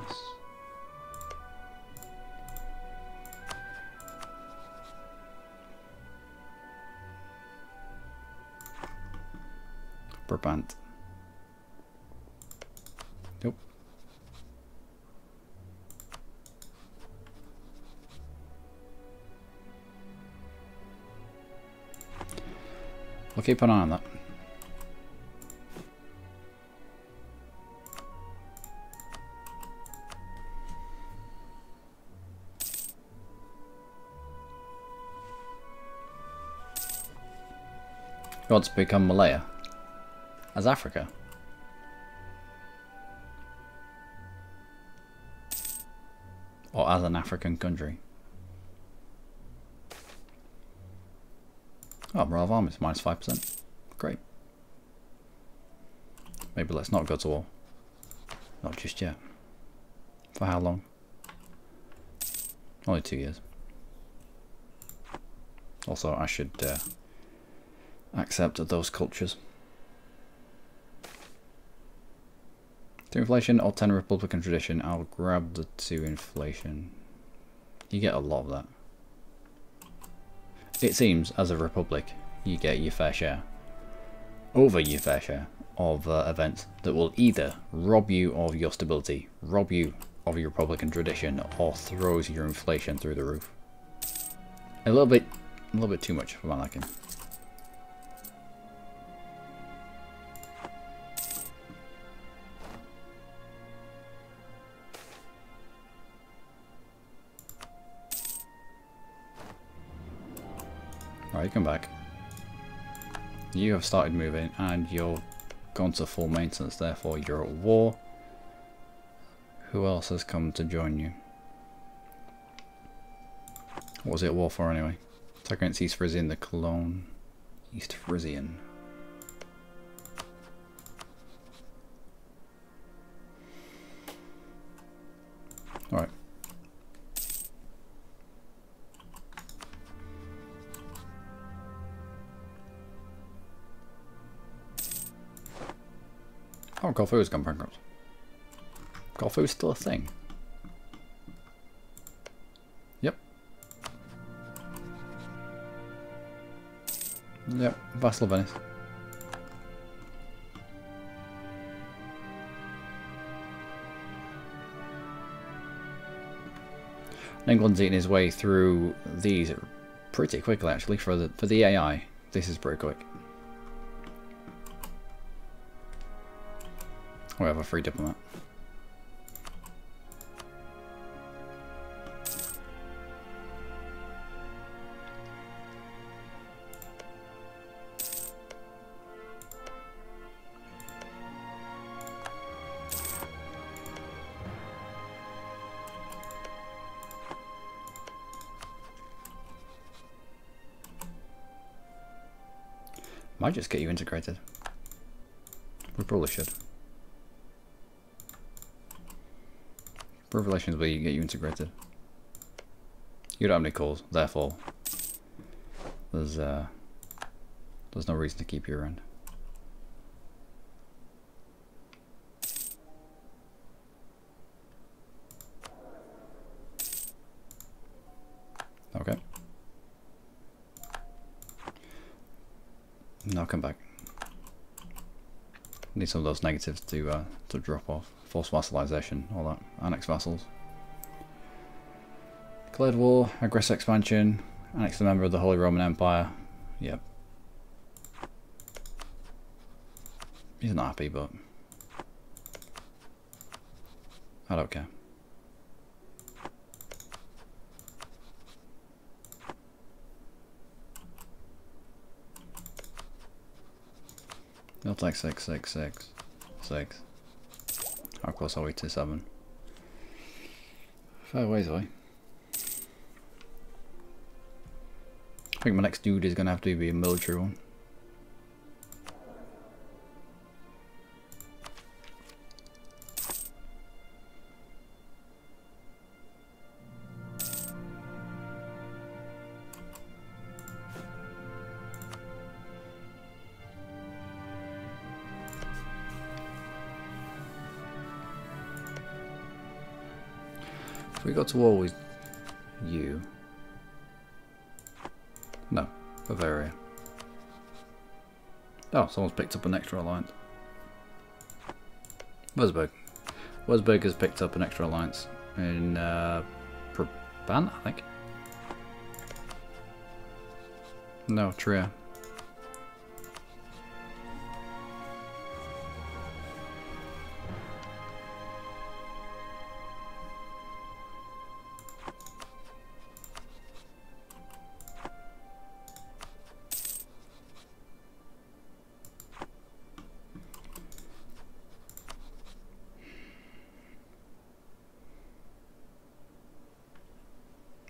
Brabant. Nope. We'll keep an eye on that. You want to become Malaya as Africa? Or as an African country? Oh, morale of armies, minus 5%. Great. Maybe let's not go to war. Not just yet. For how long? Only 2 years. Also, I should accept those cultures. 2 inflation or 10 Republican tradition. I'll grab the 2 inflation. You get a lot of that. It seems, as a republic, you get your fair share, over your fair share, of events that will either rob you of your stability, rob you of your republican tradition, or throws your inflation through the roof. A little bit too much for my liking. Alright, come back. You have started moving and you're gone to full maintenance, therefore you're at war. Who else has come to join you? What was it at war for anyway? Attack against East Frisian, the Cologne. East Frisian. Alright. Oh, Corfu has gone bankrupt. Corfu is still a thing. Yep. Yep, vassal of Venice. England's eating his way through these pretty quickly, actually, for the AI. This is pretty quick. We have a free diplomat. Might just get you integrated. We probably should. Improve relations where you get you integrated. You don't have any calls, therefore there's no reason to keep you around. Okay. Now come back. Need some of those negatives to drop off. Forced vassalization, all that. Annex vassals. Declared war, aggressive expansion, Annexed a member of the Holy Roman Empire. Yep. He's not happy, but I don't care. They'll take 6, 6, 6, 6. How close are we to 7? Fair ways away. I think my next dude is going to have to be a military one. So we got to war with you. No, Bavaria. Oh, someone's picked up an extra alliance. Wurzburg. Wurzburg has picked up an extra alliance in Brabant, I think. No, Trier.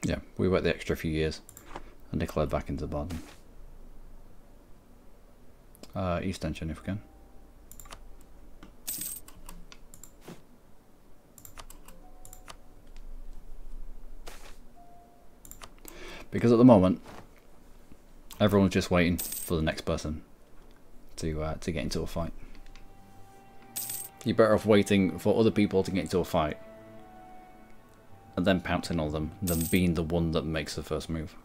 Yeah, we wait the extra few years and declare back into Baden. East Tension if we can. Because at the moment, everyone's just waiting for the next person to get into a fight. You're better off waiting for other people to get into a fight and then pouncing on them than being the one that makes the first move.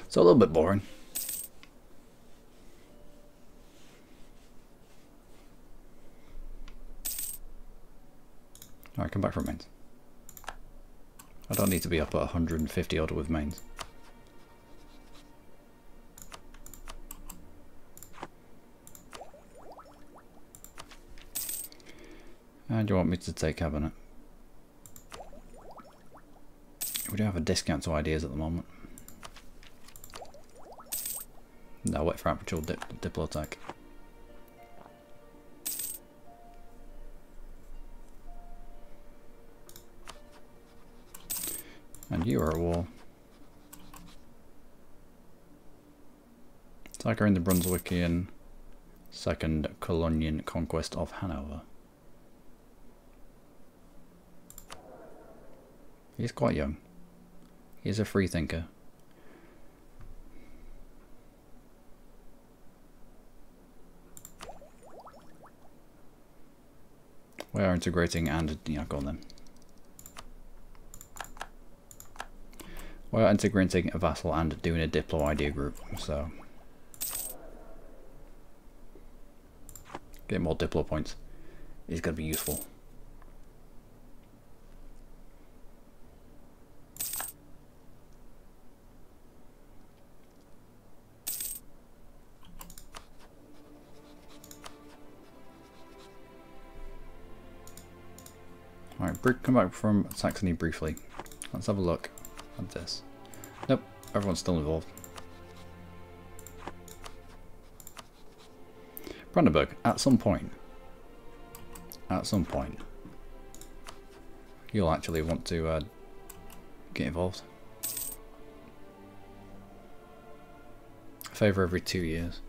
So a little bit boring. Alright, come back from mains. I don't need to be up at 150 odd with mains. And you want me to take cabinet? We do have a discount to ideas at the moment. No, wait for actual diplo attack. And you are at war. Attacker in the Brunswickian Second Colonian Conquest of Hanover. He's quite young. He's a free thinker. We are integrating and, yeah, go on then. We are integrating a vassal and doing a diplo idea group, so get more diplo points is going to be useful. Alright, come back from Saxony briefly. Let's have a look at this. Nope, everyone's still involved. Brandenburg, at some point, you'll actually want to get involved. A favour every 2 years.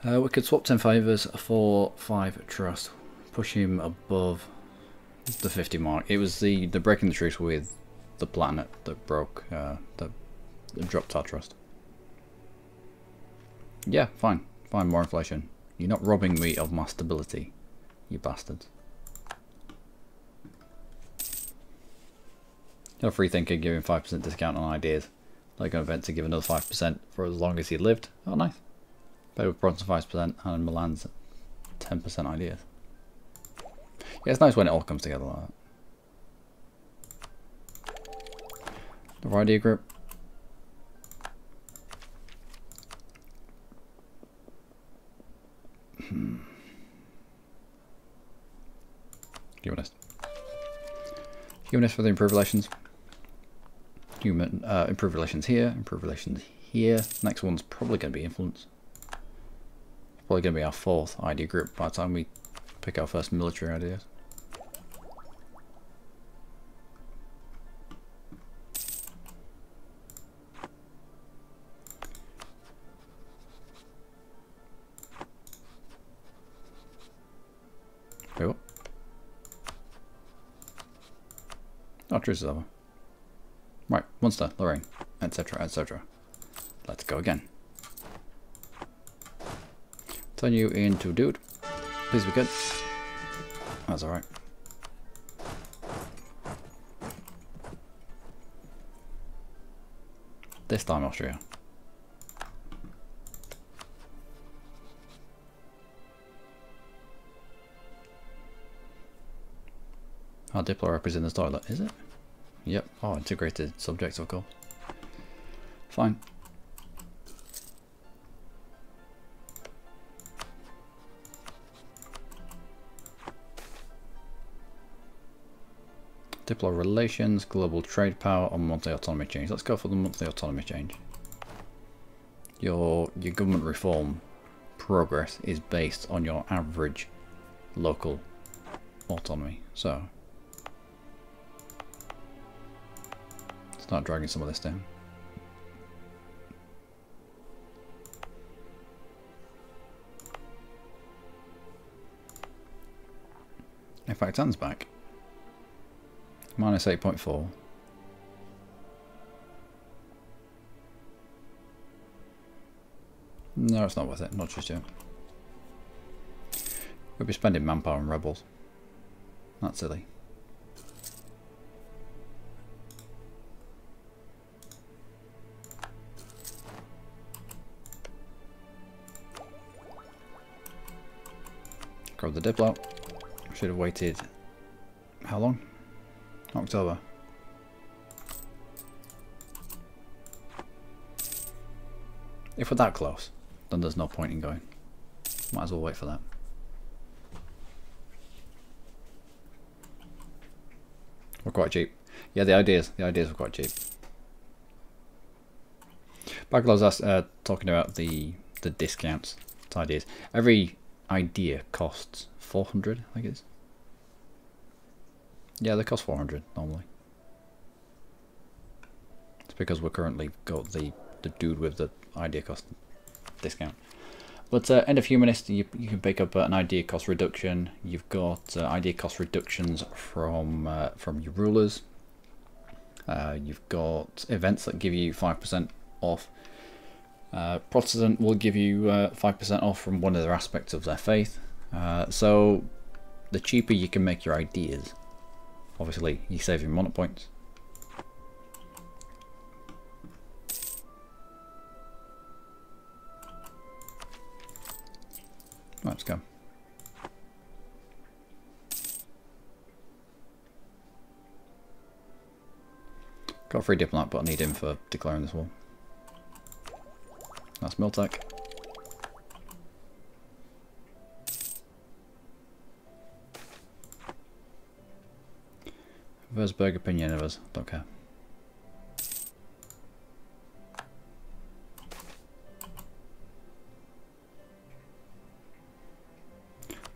We could swap 10 favours for 5 trust. Push him above the 50 mark. It was the breaking the truce with the planet that broke, that dropped our trust. Yeah, fine. Fine, more inflation. You're not robbing me of my stability, you bastards. Your free thinker giving 5% discount on ideas. Like an event to give another 5% for as long as he lived. Oh, nice. Pay with Bronson 5% and Milan's 10% ideas. Yeah, it's nice when it all comes together like that. The idea group. Humanist. Humanist for the improved relations. Improved relations here. Improved relations here. Next one's probably going to be influence. Probably going to be our 4th idea group by the time we pick our first military ideas. Wait, what? Oh, truce is over. Right, Munster, Lorraine, etc., etc. Let's go again. Turn you into dude. Please be good. That's alright. This time Austria. Our Diplo rep is in the toilet, is it? Yep. Oh, integrated subjects, of course. Fine. Diplo relations, global trade power, or monthly autonomy change. Let's go for the monthly autonomy change. Your government reform progress is based on your average local autonomy. So start dragging some of this down. In fact, Anne's back. Minus 8.4. No, it's not worth it. Not just yet. We'll be spending manpower on rebels. That's silly. Grab the Diplo. Should have waited. How long? October. If we're that close, then there's no point in going. Might as well wait for that. We're quite cheap. Yeah, the ideas were quite cheap. Backlogs us talking about the discounts to ideas. Every idea costs 400, I think it is. Yeah, they cost 400 normally. It's because we're currently got the dude with the idea cost discount. But end of humanist, you can pick up an idea cost reduction. You've got idea cost reductions from your rulers. You've got events that give you 5% off. Protestant will give you 5% off from one of their aspects of their faith. So the cheaper you can make your ideas, obviously you save your mono points. Let's go. Got a free diplomat, but I need him for declaring this war. That's Miltech. Versberg opinion of us, don't care.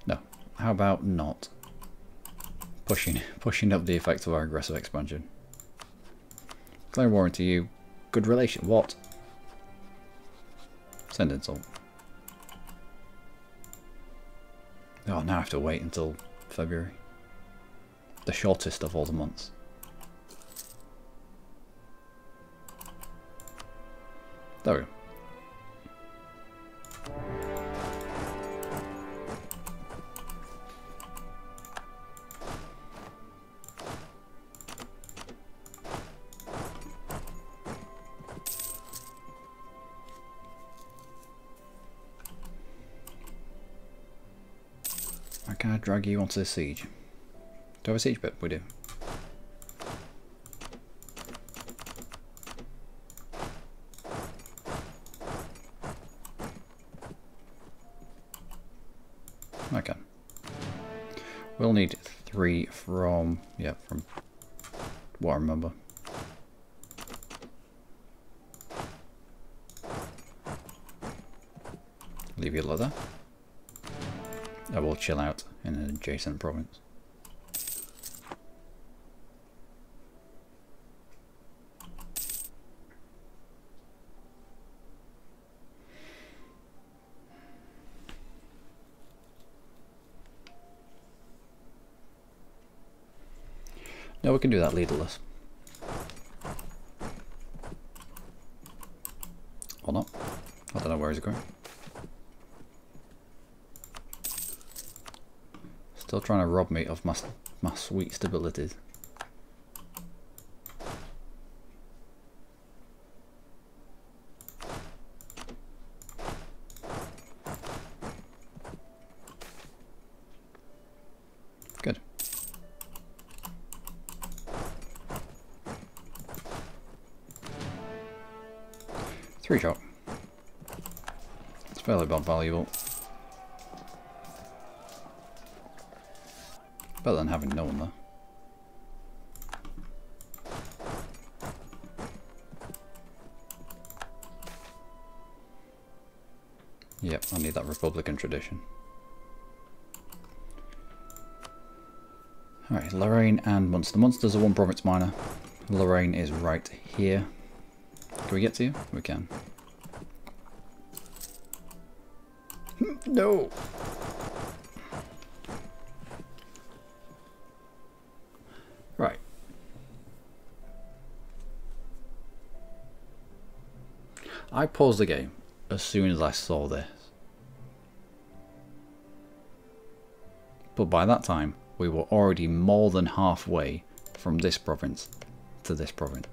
No, how about not pushing up the effects of our aggressive expansion? Declaring war into you. Good relation. What? Send insult. Oh, now I have to wait until February. The shortest of all the months. There we go. Can I drag you onto the siege? Do I have a siege bit? We do. Okay. We'll need 3 from, yeah, from what I remember. Leave it like that. I will chill out in an adjacent province. No, we can do that leaderless. Or not. I don't know where he's going. Still trying to rob me of my sweet stabilities. Good. Three shot. It's fairly valuable. Better than having no one though. Yep, I need that Republican tradition. Alright, Lorraine and Munster. Munster's a 1 province minor. Lorraine is right here. Can we get to you? We can. No! Right. I paused the game as soon as I saw this. But by that time, we were already more than halfway from this province to this province.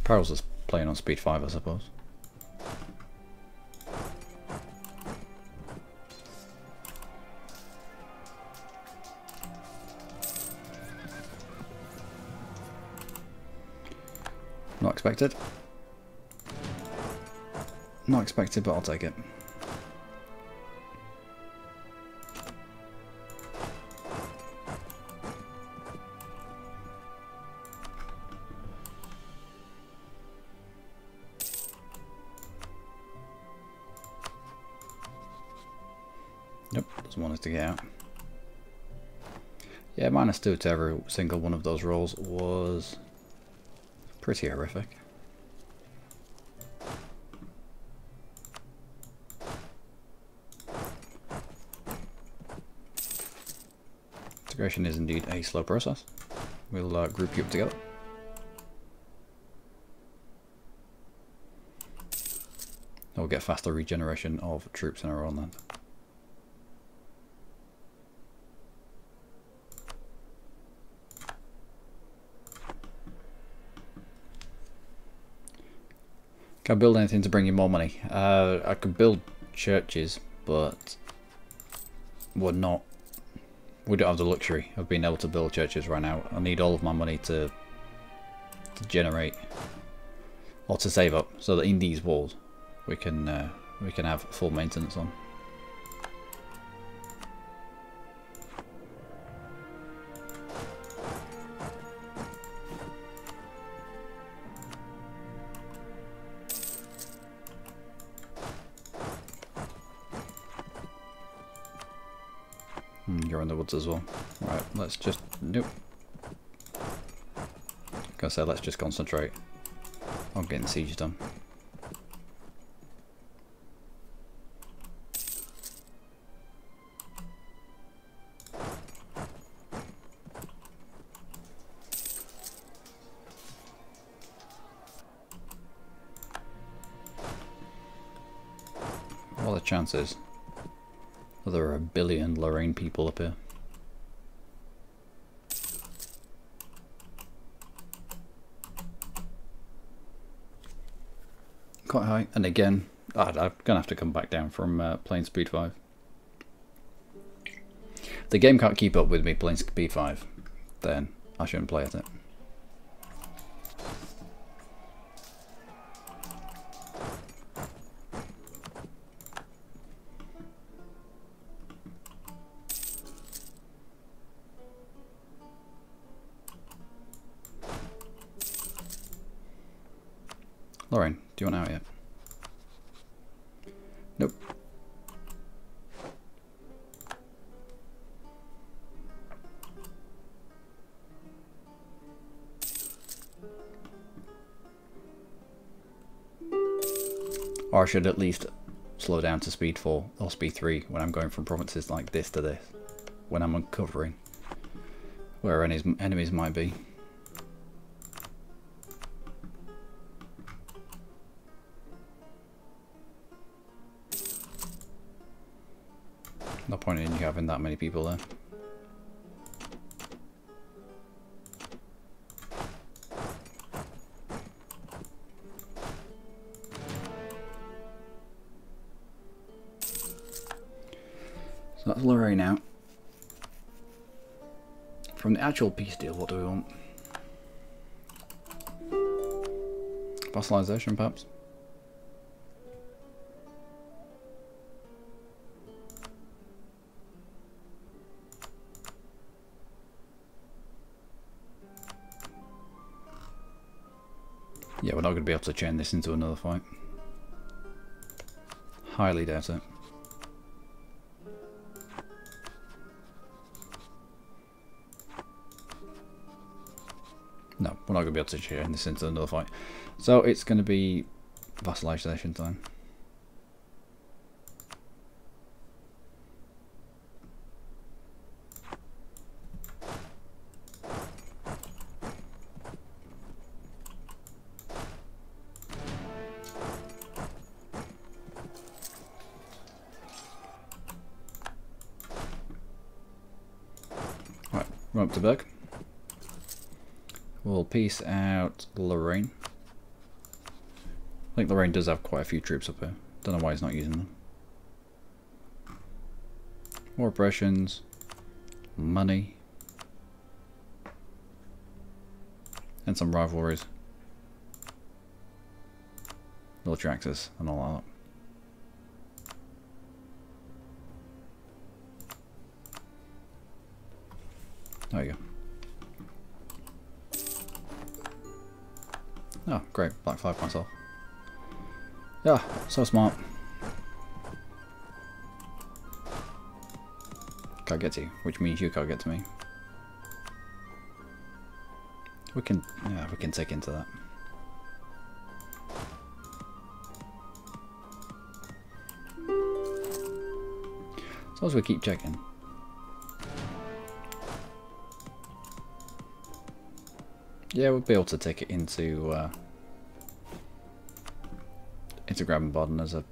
Perils is playing on speed 5, I suppose. Not expected. Not expected, but I'll take it. Nope, doesn't want us to get out. Yeah, -2 to every single one of those rolls was pretty horrific. Integration is indeed a slow process. We'll group you up together. We'll get faster regeneration of troops in our own land. Can I build anything to bring you more money? I could build churches, but we don't have the luxury of being able to build churches right now. I need all of my money to generate or to save up, so that in these walls we can have full maintenance on. You're in the woods as well. Right, let's just... Nope. Gonna say, let's just concentrate on getting siege done. What are the chances that there are 1 billion Lorraine people up here? Quite high. And again, I'm going to have to come back down from playing Speed 5. If the game can't keep up with me playing Speed 5, then I shouldn't play at it. Lauren, do you want out yet? Nope. Or I should at least slow down to speed 4 or speed 3 when I'm going from provinces like this to this, when I'm uncovering where enemies might be. No point in you having that many people there. So that's Lorraine out. From the actual peace deal, what do we want? Fossilization, perhaps? Yeah, we're not going to be able to chain this into another fight. Highly doubt it. No, we're not going to be able to chain this into another fight. So it's going to be vassalization time. Right, we're up to Berg. We'll peace out Lorraine. I think Lorraine does have quite a few troops up here. Don't know why he's not using them. More oppressions, money, and some rivalries. Military access and all that. There you go. Oh, great. Black 5 myself. Yeah, so smart. Can't get to you, which means you can't get to me. We can take into that. As long as we keep checking. Yeah, we'll be able to take it into Grabenbaden as a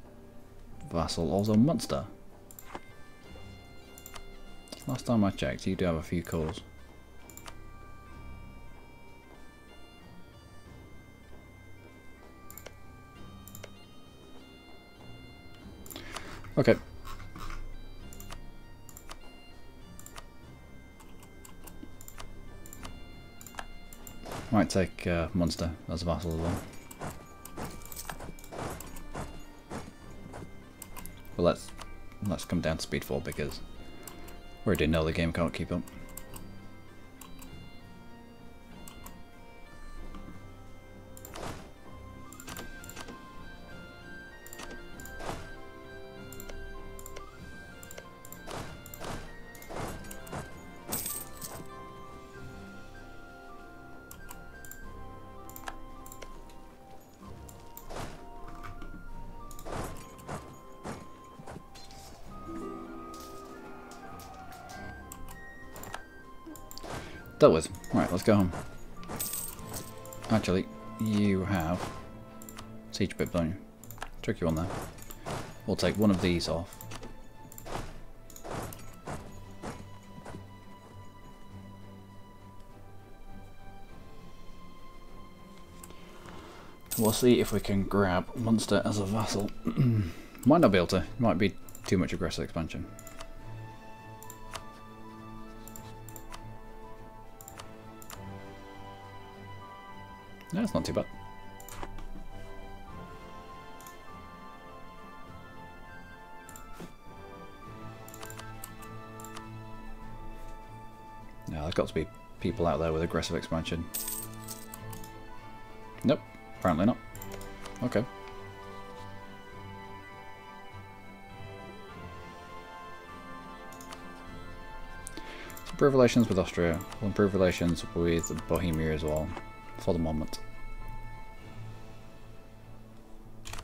vassal, also Munster. Last time I checked, you do have a few cores. Okay. Might take Munster as a vassal as well. But let's come down to speed 4 because we already know the game can't keep up. Dealt with. Right, let's go home. Actually, you have siege pip, don't you? Tricky one there. We'll take one of these off. We'll see if we can grab Munster as a vassal. Might not be able to. Might be too much aggressive expansion. No, it's not too bad. Yeah, there's got to be people out there with aggressive expansion. Nope, apparently not. Okay. So improve relations with Austria. We'll improve relations with Bohemia as well, for the moment.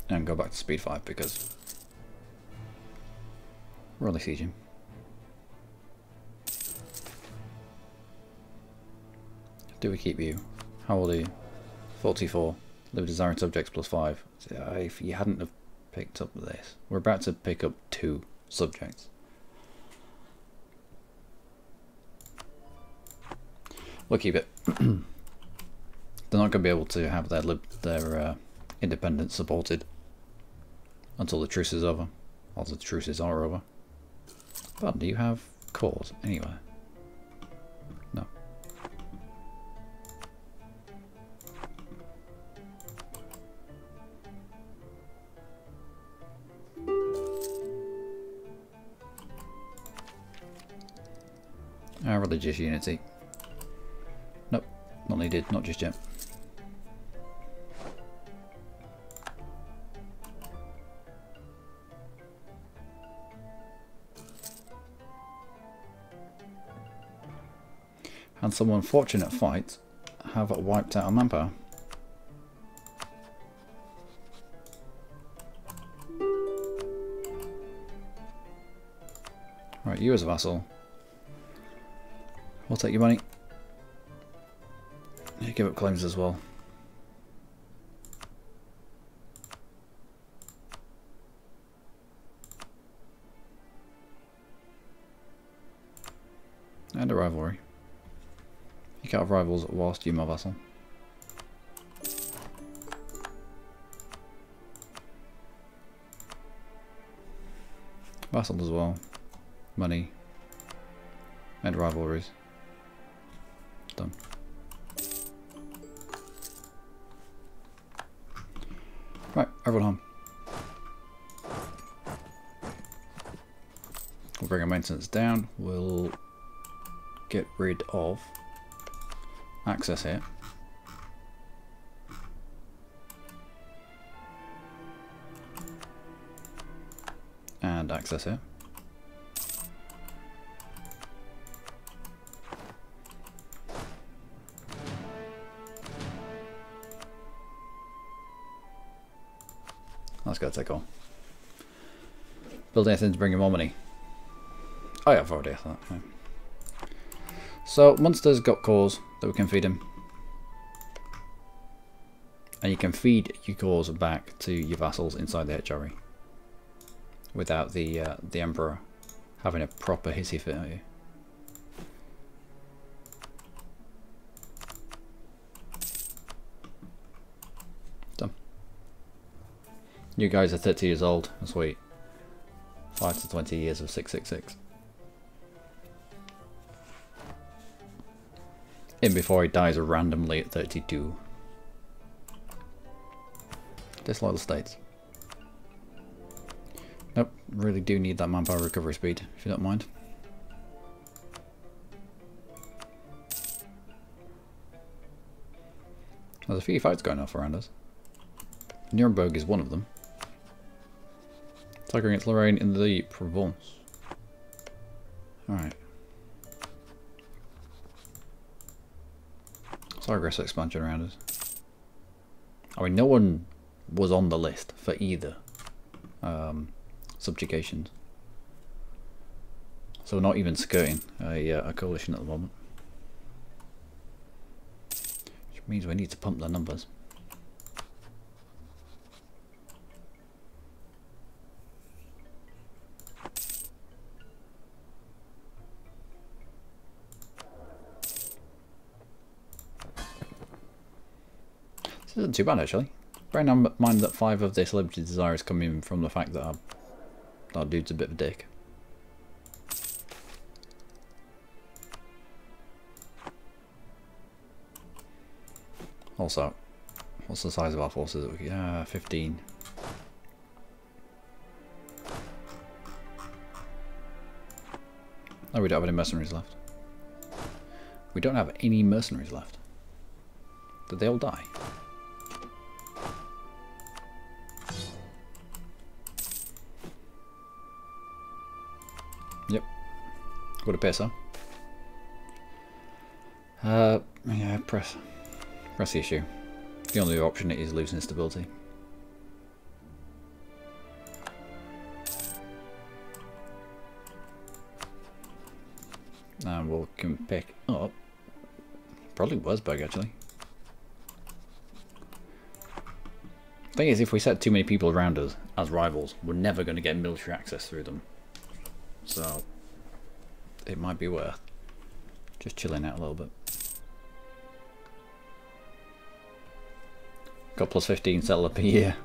And go back to speed 5 because we're only sieging. Do we keep you? How old are you? 44. Live desiring subjects plus 5. If you hadn't have picked up this, we're about to pick up 2 subjects. We'll keep it. They're not going to be able to have their independence supported until the truce is over. Or the truces are over. But do you have cores anywhere? No. Religious unity. Nope, not needed, not just yet. And some unfortunate fights have wiped out our manpower. Right, you as a vassal. We'll take your money. You give up claims as well. And a rivalry. You can't have rivals whilst you're my vassal. Vassal as well. Money. And rivalries. Done. Right, everyone home. We'll bring our maintenance down. We'll get rid of access here. And access here. That's got to take on. Build anything to bring in more money. Oh yeah, I've already asked that. Yeah. So Munster's got cores that we can feed him, and you can feed your cores back to your vassals inside the HRE without the Emperor having a proper hissy fit at you. Done. You guys are 30 years old. Sweet. 5 to 20 years of 666. In before he dies randomly at 32. Disloyal states. Nope, really do need that manpower recovery speed, if you don't mind. There's a few fights going off around us. Nuremberg is one of them. Attack against Lorraine in the Provence. Alright. So aggressive expansion around us. I mean, no one was on the list for either subjugations. So we're not even skirting a coalition at the moment. Which means we need to pump the numbers. This isn't too bad actually. Bear in mind that 5 of this limited desire is coming from the fact that our dude's a bit of a dick. Also, what's the size of our forces? 15. No, we don't have any mercenaries left. We don't have any mercenaries left. Did they all die? Yep. Would appear so. Yeah, press the issue. The only option is losing stability. And we can pick up probably Wurzburg actually. Thing is, if we set too many people around us as rivals, we're never going to get military access through them. So it might be worth just chilling out a little bit. Got plus 15 settler per year.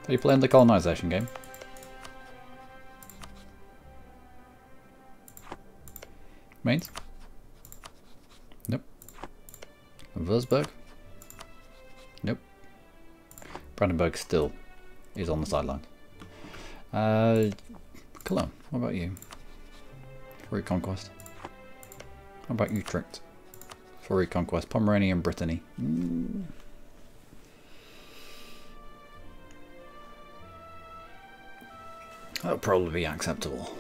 Are you playing the colonisation game? Mainz? Nope. Wurzburg? Nope. Brandenburg still is on the sideline. Cologne, what about you? For reconquest. How about Utrecht? For reconquest. Pomerania and Brittany. That would probably be acceptable.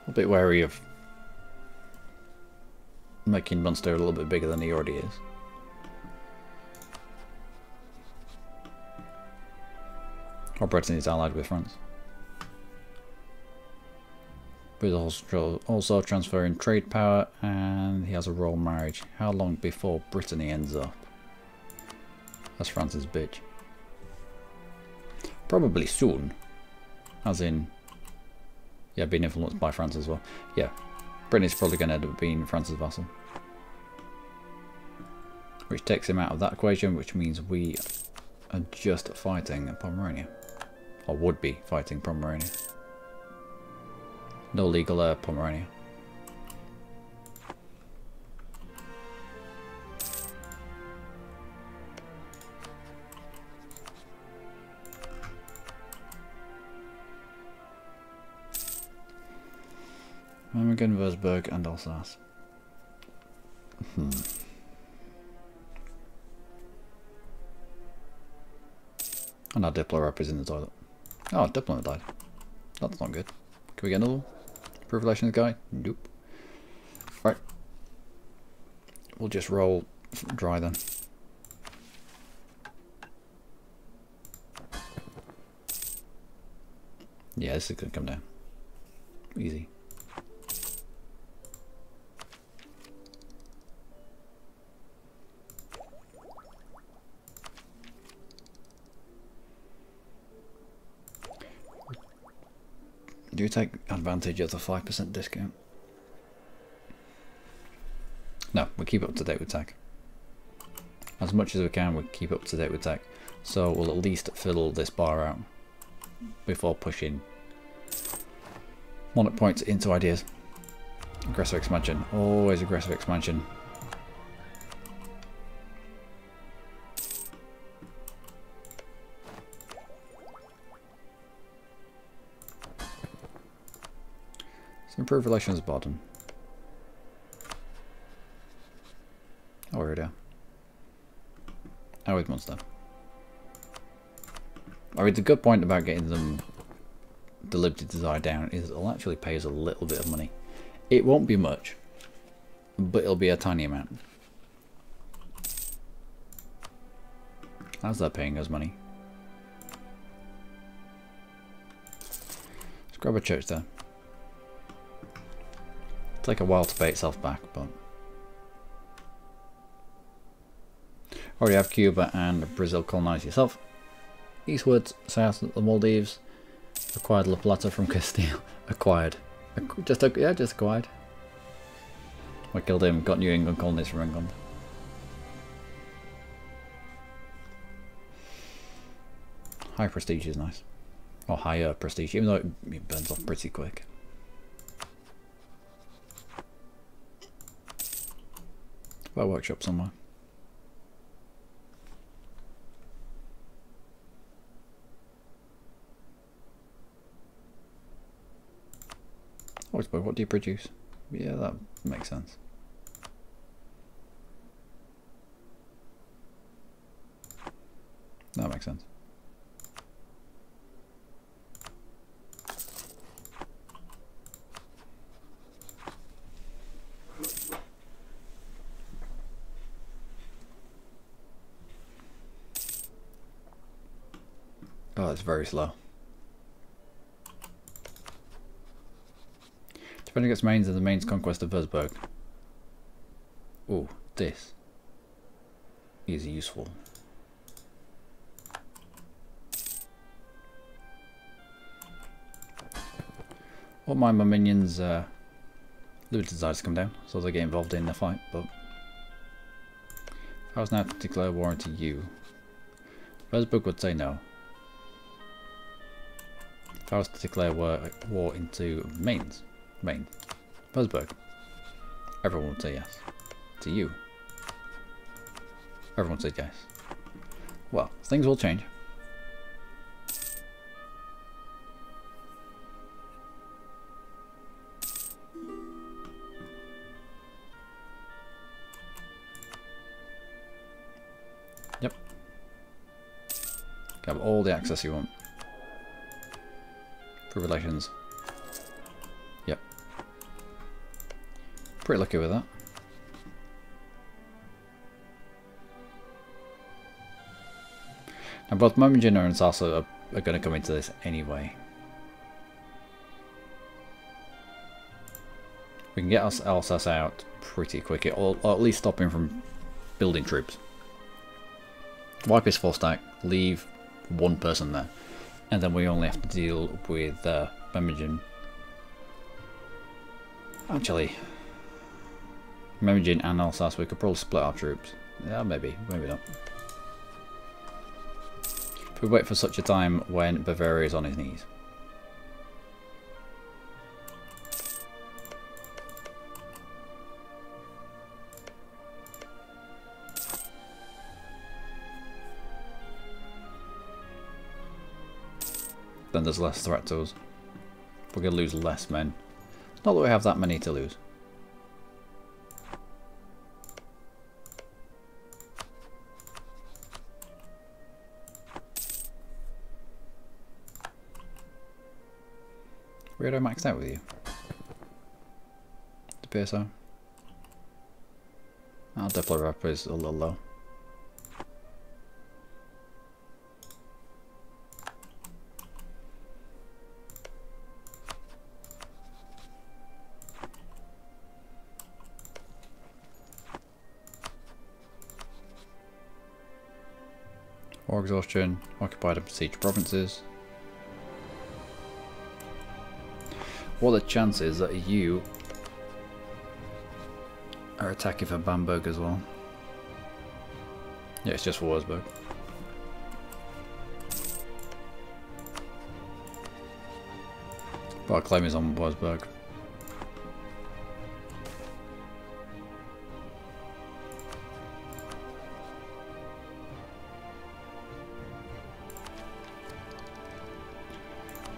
A bit wary of making Munster a little bit bigger than he already is. Or Britain is allied with France. But also transferring trade power, and he has a royal marriage. How long before Brittany ends up as France's bitch? Probably soon. As in, yeah, being influenced by France as well. Yeah, Brittany's probably going to end up being France's vassal. Which takes him out of that equation, which means we are just fighting Pomerania. Or would be fighting Pomerania. No legal Pomerania. Memmingen, Wurzburg and Alsace. And our Diplo rep is in the toilet. Oh, Diplo died. That's not good. Can we get another one? Proof relations guy? Nope. Right. We'll just roll dry then. Yeah, this is going to come down. Easy. Do you take advantage of the 5% discount? No, we keep up to date with tech. As much as we can, we keep up to date with tech. So we'll at least fill this bar out before pushing monarch points into ideas. Aggressive expansion, always aggressive expansion. Improve relations with Baden. Oh, we're down. How with Munster? I mean, the good point about getting them the limited desire down is it'll actually pay us a little bit of money. It won't be much, but it'll be a tiny amount. How's that paying us money? Let's grab a church there. Take a while to pay itself back, but already have Cuba and Brazil colonized yourself. Eastwards, south of the Maldives, acquired La Plata from Castile. Acquired, just acquired. We killed him, got New England colonies from England. High prestige is nice. Or higher prestige, even though it burns off pretty quick. Got a workshop somewhere. Oh, what do you produce? Yeah, that makes sense. That makes sense. Oh, it's very slow. Defending against Mainz and the Mainz conquest of Würzburg. Oh, this is useful. Well, my minions limited desires to come down, so they get involved in the fight, but if I was now to declare war into you, Würzburg would say no. If I was to declare war into Mainz, Würzburg, everyone would say yes. To you, everyone would say yes. Well, things will change. Yep. Have all the access you want. For relations. Yep. Pretty lucky with that. And both Memmingen and Salsa are going to come into this anyway. We can get Alsace out pretty quick, or at least stop him from building troops. Wipe his 4-stack, leave one person there. And then we only have to deal with Memmingen. Actually, Memmingen and Alsace, we could probably split our troops. Yeah, maybe not. If we wait for such a time when Bavaria is on his knees. Then there's less threat to us. We're going to lose less men. Not that we have that many to lose. Weirdo maxed out with you. It appears so. Our Diplo Rapper is a little low. War exhaustion, occupied and besieged provinces. What are the chances that you are attacking for Bamberg as well? Yeah, it's just for Würzburg. But our claim is on Würzburg.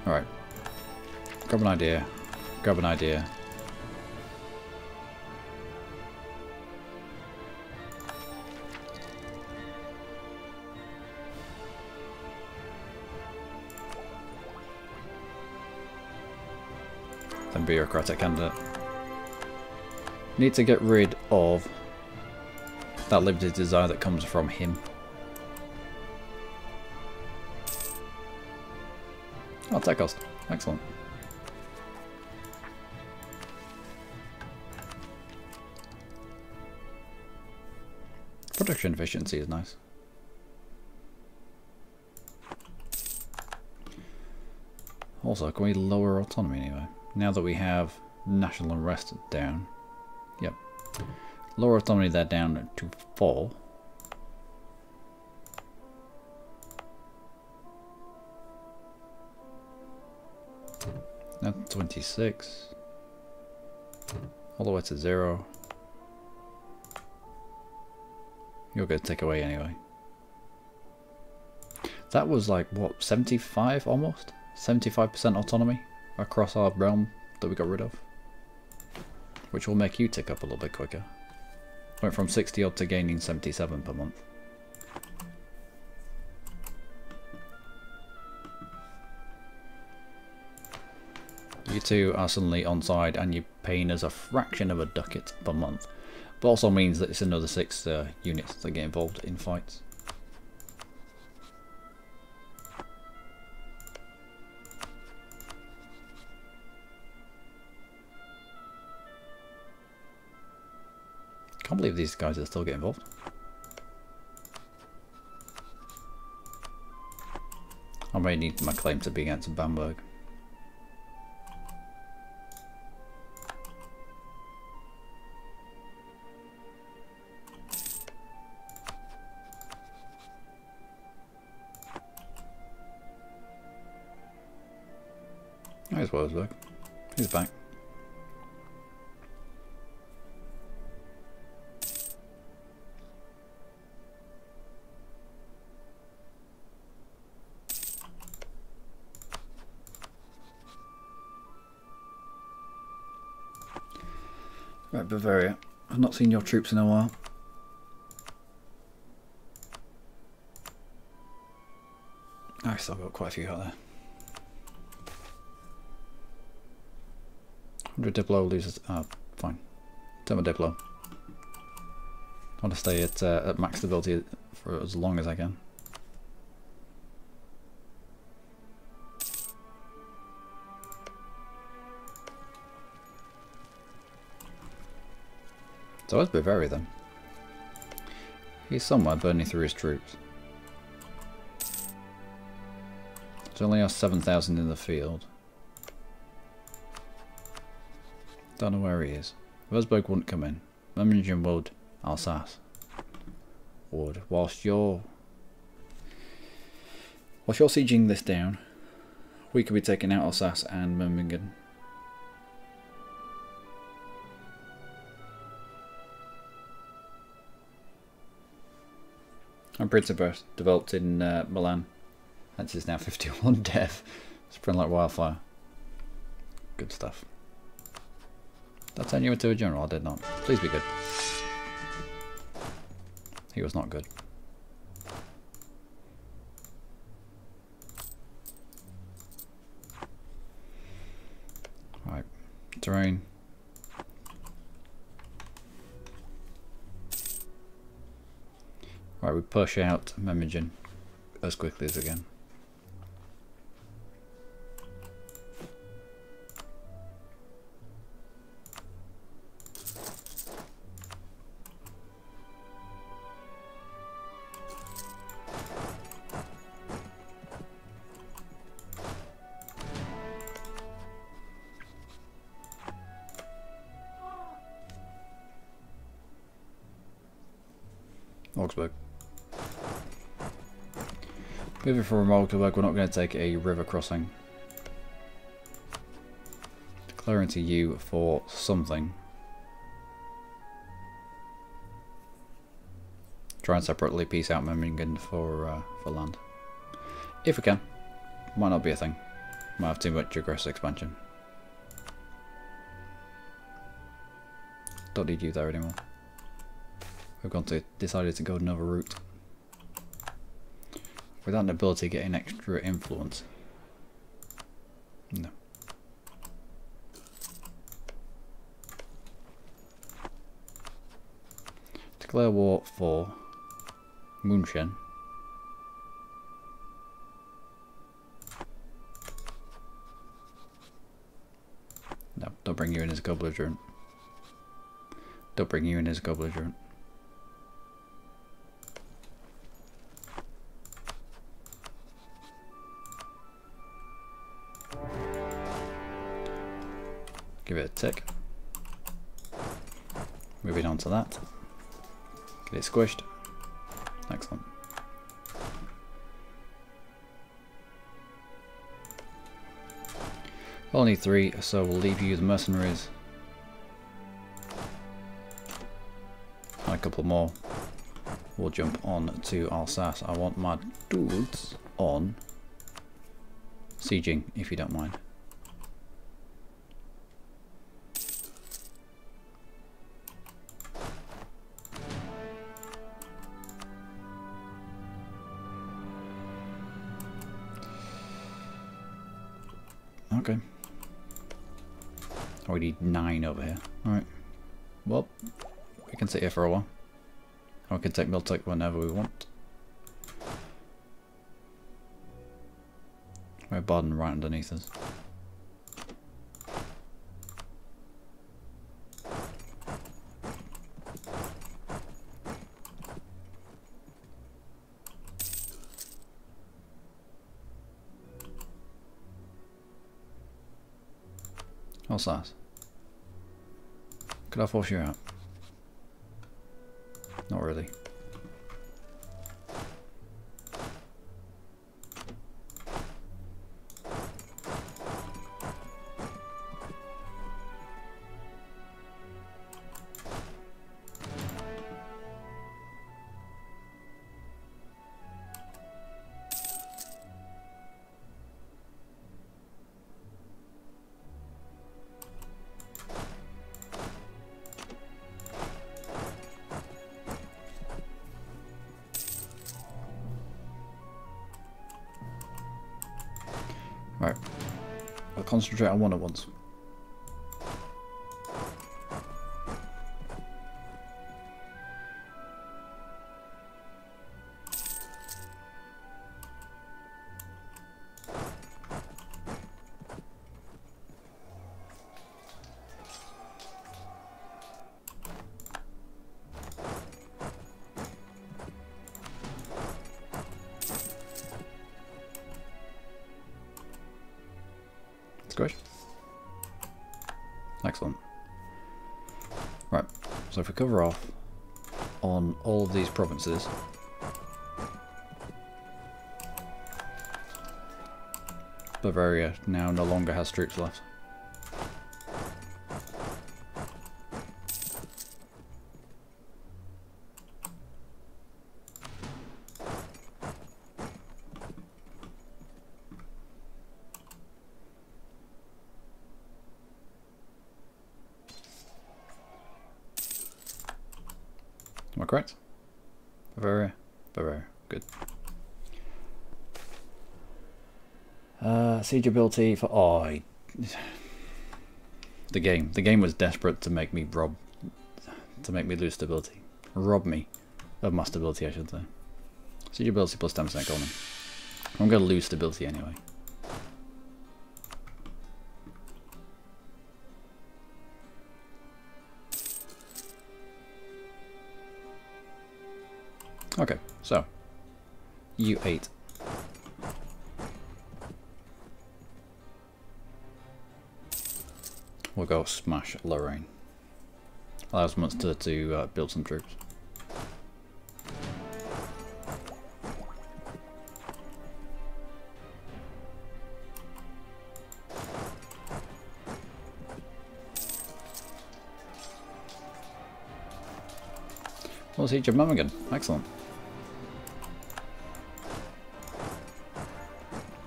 Alright. Grab an idea. Grab an idea. Then bureaucratic candidate. Need to get rid of that limited desire that comes from him. Oh, attack cost. Excellent. Production efficiency is nice. Also, can we lower autonomy anyway? Now that we have national unrest down. Yep. Lower autonomy there down to 4. Now 26. All the way to 0. You're going to take away anyway. That was like, what, 75 almost? 75% autonomy across our realm that we got rid of. Which will make you tick up a little bit quicker. Went from 60 odd to gaining 77 per month. You two are suddenly on side and you're paying us a fraction of a ducat per month. But also means that it's another 6 units that get involved in fights. Can't believe these guys are still getting involved. I may need my claim to be against Bamberg. There's Wolfsburg. He's back. Right, Bavaria. I've not seen your troops in a while. I've still got quite a few out there. 100 Diplo loses. Fine. Take my Diplo. I want to stay at max stability for as long as I can. So where's Bavaria then? He's somewhere burning through his troops. There's only 7,000 in the field. Don't know where he is. Wolfsburg wouldn't come in. Memmingen would. Alsace would. Whilst you're sieging this down, we could be taking out Alsace and Memmingen. And Principe developed in Milan. Hence is now 51 death. Spreading like wildfire. Good stuff. Did I turn you into a general? I did not. Please be good. He was not good. Right. Terrain. Right, we push out Memmingen as quickly as we can. Augsburg. Moving from Augsburg, we're not going to take a river crossing. Declaring to you for something. Try and separately piece out Memmingen for land. If we can. Might not be a thing. Might have too much aggressive expansion. Don't need you there anymore. We've decided to go another route. Without an ability to get an extra influence. No. Declare war for München. No, don't bring you in as a belligerent. Don't bring you in as a belligerent. Give it a tick. Moving on to that. Get it squished. Excellent. I'll need 3, so we'll leave you the mercenaries. And a couple more. We'll jump on to Alsace. I want my dudes on sieging, if you don't mind. Okay. Oh, we need 9 over here. Alright. Well, we can sit here for a while. Or we can take Miltech whenever we want. We have Baden right underneath us. What's that? Could I force you out? Not really. Right, I'll concentrate on one at once. Squish. Excellent. Right, so if we cover off on all of these provinces, Bavaria now no longer has troops left. Am I correct? Bavaria? Bavaria. Good. Siege ability for... Oh, the game was desperate to make me lose stability. Rob me of my stability, I should say. Siege ability plus 10% golden. I'm going to lose stability anyway. Okay, so U8. We'll go smash Lorraine. Allows Munster to build some troops. Well, Siege of Memmingen. Excellent.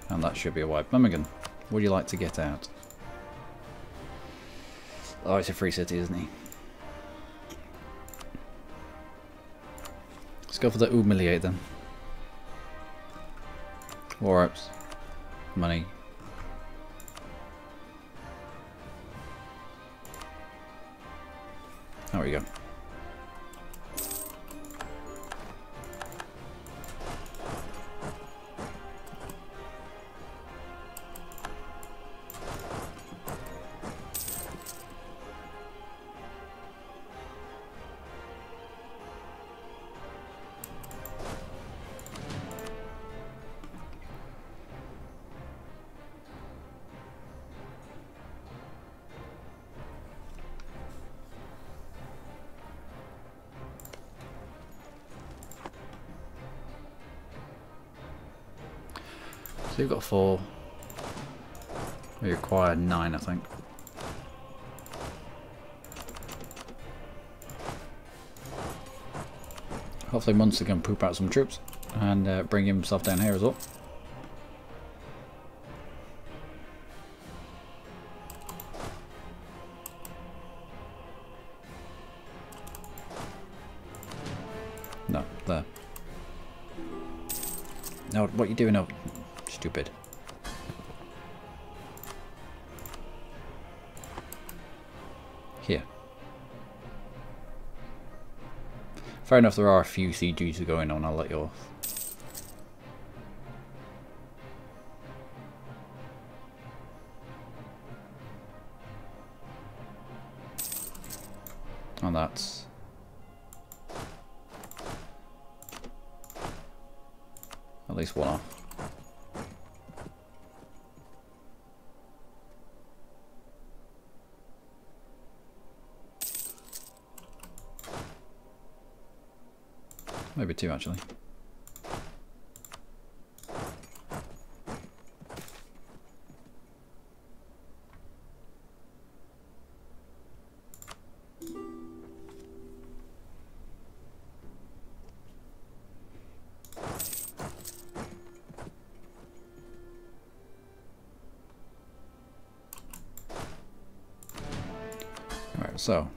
And that should be a wipe. Memmingen, would you like to get out? Oh, it's a free city, isn't he? Let's go for the humiliate then. War ups. Money. There we go. So you've got 4. We require 9, I think. Hopefully Munster can poop out some troops and bring himself down here as well. No, there. No, what are you doing? Oh, stupid. Here. Fair enough, there are a few CGs going on, I'll let you off. And that's... at least one off. Maybe 2 actually. Alright, so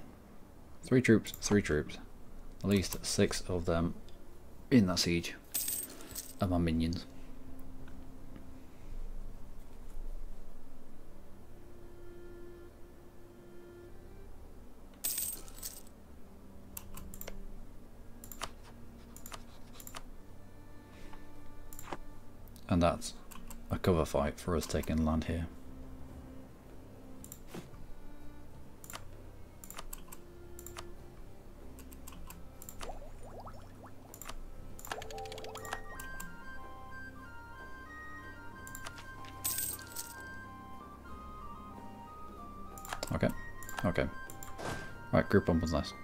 3 troops, 3 troops. At least 6 of them in that siege are my minions. And that's a cover fight for us taking land here. Okay, okay. Right, group bump was nice.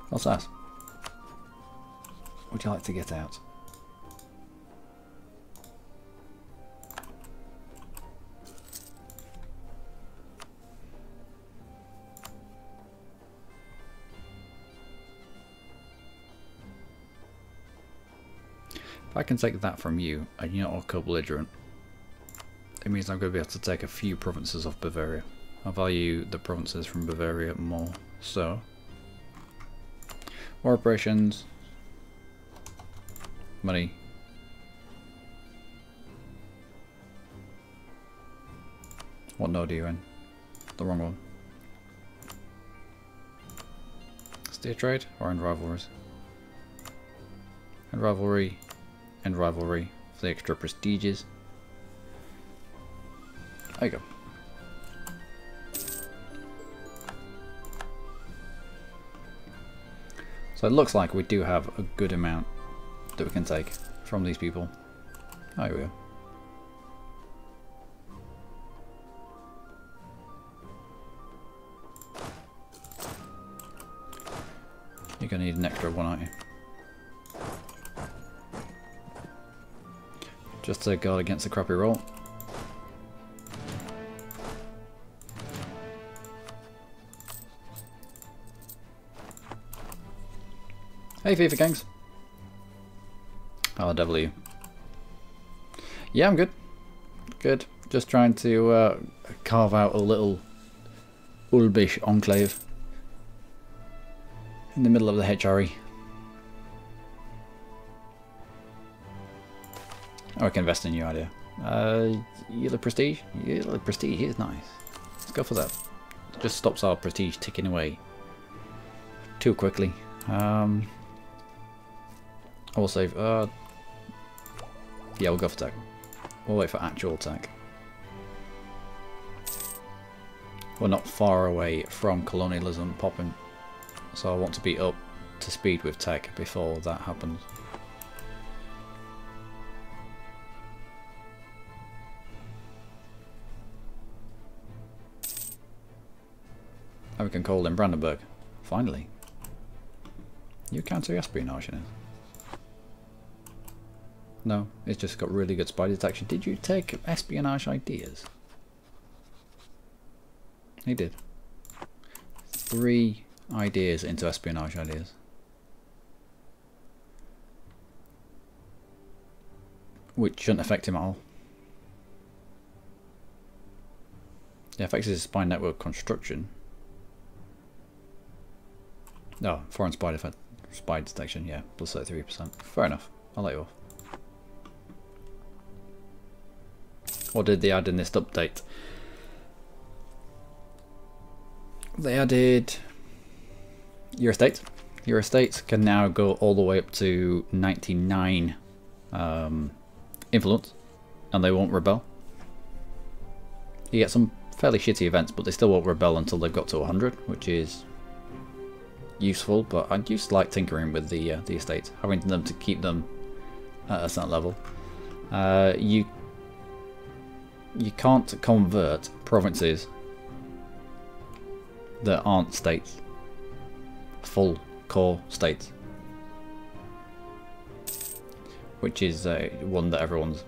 What's that? Would you like to get out? If I can take that from you, and you're not co-belligerent, it means I'm going to be able to take a few provinces off Bavaria. I value the provinces from Bavaria more, so... War operations... Money. What node are you in? The wrong one. Steer trade or end rivalries? End rivalry. End rivalry for the extra prestiges. There you go. So it looks like we do have a good amount that we can take from these people. Oh, here we go. You're gonna need an extra one, aren't you? Just to guard against the crappy roll. Hey FIFA gangs. How the devil are you? Yeah, I'm good. Good. Just trying to carve out a little Ulbish enclave in the middle of the HRE. Oh, I can invest in your idea. Yield prestige? Yield prestige is nice. Let's go for that. It just stops our prestige ticking away too quickly. I will save. Yeah, we'll go for tech. We'll wait for actual tech. We're not far away from colonialism popping, so I want to be up to speed with tech before that happens. we can call in Brandenburg. Finally. You counter-espionage in it. No, it's just got really good spy detection. Did you take espionage ideas? He did. 3 ideas into espionage ideas. Which shouldn't affect him at all. It affects his spy network construction. No, foreign spy detection, yeah, plus 33%. Fair enough, I'll let you off. What did they add in this update? They added Eurostates. Eurostates can now go all the way up to 99 influence, and they won't rebel. You get some fairly shitty events, but they still won't rebel until they've got to 100, which is useful. But I used to like tinkering with the estates, having them to keep them at a certain level. You can't convert provinces that aren't states, full core states, which is one that everyone's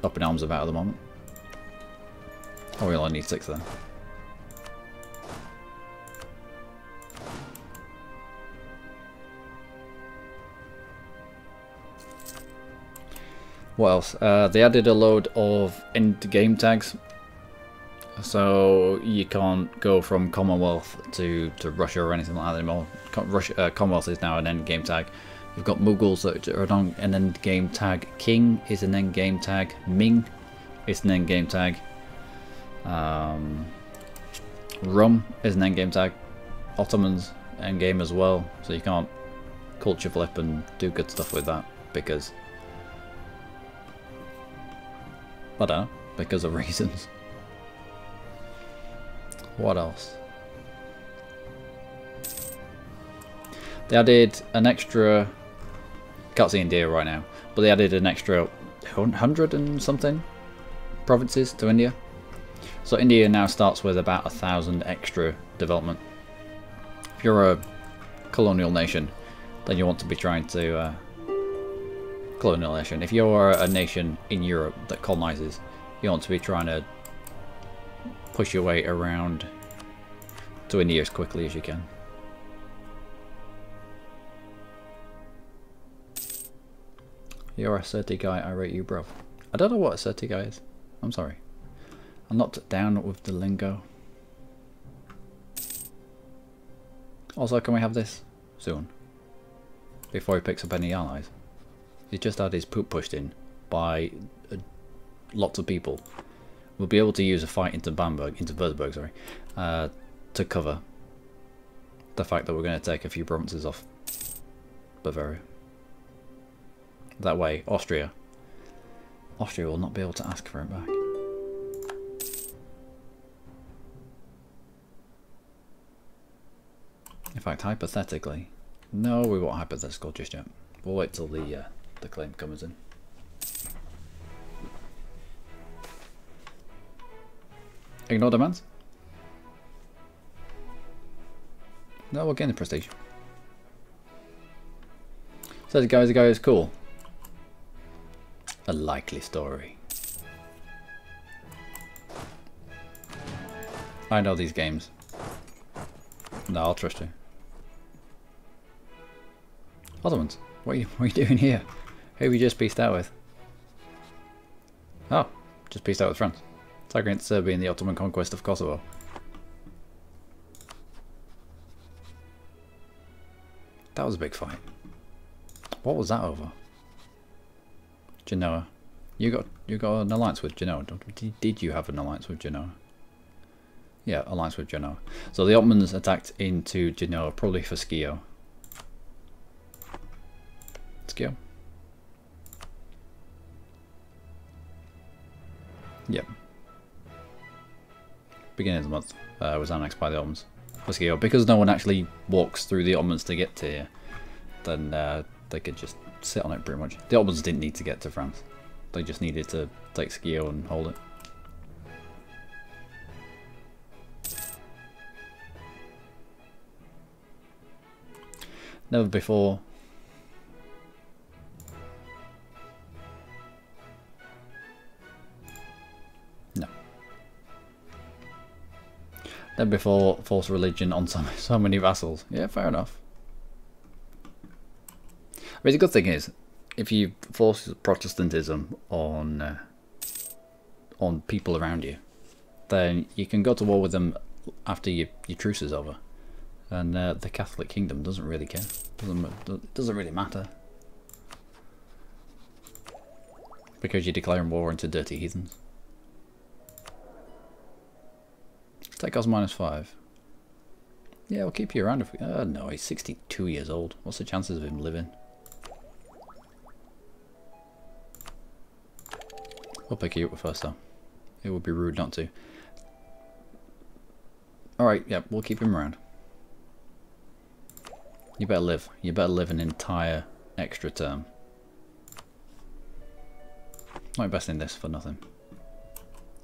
up in arms about at the moment. Oh, we only need 6 then. What else? They added a load of end game tags, so you can't go from Commonwealth to Russia or anything like that anymore. Commonwealth is now an end game tag. You've got Mughals that are on an end game tag. King is an end game tag. Ming is an end game tag. Rum is an end game tag. Ottomans end game as well, so you can't culture flip and do good stuff with that because I don't know, because of reasons. What else? They added an extra, can't see India right now, but they added an extra 100 and something provinces to India. So India now starts with about 1,000 extra development. If you're a colonial nation, then you want to be trying to colonial nation. If you're a nation in Europe that colonizes, you want to be trying to push your way around to India as quickly as you can. You're a certy guy, I rate you, bro. I don't know what a certy guy is. I'm sorry. I'm not down with the lingo. Also, can we have this soon? Before he picks up any allies. He's just had his poop pushed in by lots of people. We'll be able to use a fight into Würzburg, sorry, to cover the fact that we're going to take a few provinces off Bavaria. That way, Austria will not be able to ask for it back. In fact, hypothetically, no, we won't hypothetical just yet. We'll wait till the claim comes in. Ignore demands. No, we'll gain the prestige. So the guy is cool. A likely story. I know these games. No, I'll trust you. Ottomans, what are you doing here? Who have you just peaced out with? Oh, just peaced out with France. It's against Serbia in the Ottoman conquest of Kosovo. That was a big fight. What was that over? Genoa. You got an alliance with Genoa. Did you have an alliance with Genoa? Yeah, alliance with Genoa. So the Ottomans attacked into Genoa, probably for Schio. Schio? Yep. Beginning of the month was annexed by the Ottomans for Schio. Because no one actually walks through the Ottomans to get to here, then they could just sit on it pretty much. The Ottomans didn't need to get to France. They just needed to take Schio and hold it. Never before. No. Never before force religion on so many vassals. Yeah, fair enough. I mean, the good thing is, if you force Protestantism on people around you, then you can go to war with them after your truce is over, and the Catholic Kingdom doesn't really care. Doesn't really matter, because you're declaring war into dirty heathens. Take cost -5. Yeah, we'll keep you around if we. No, he's 62 years old. What's the chances of him living? We'll pick you up first, though. It would be rude not to. Alright, yeah, we'll keep him around. You better live. You better live an entire extra term. Not investing this for nothing.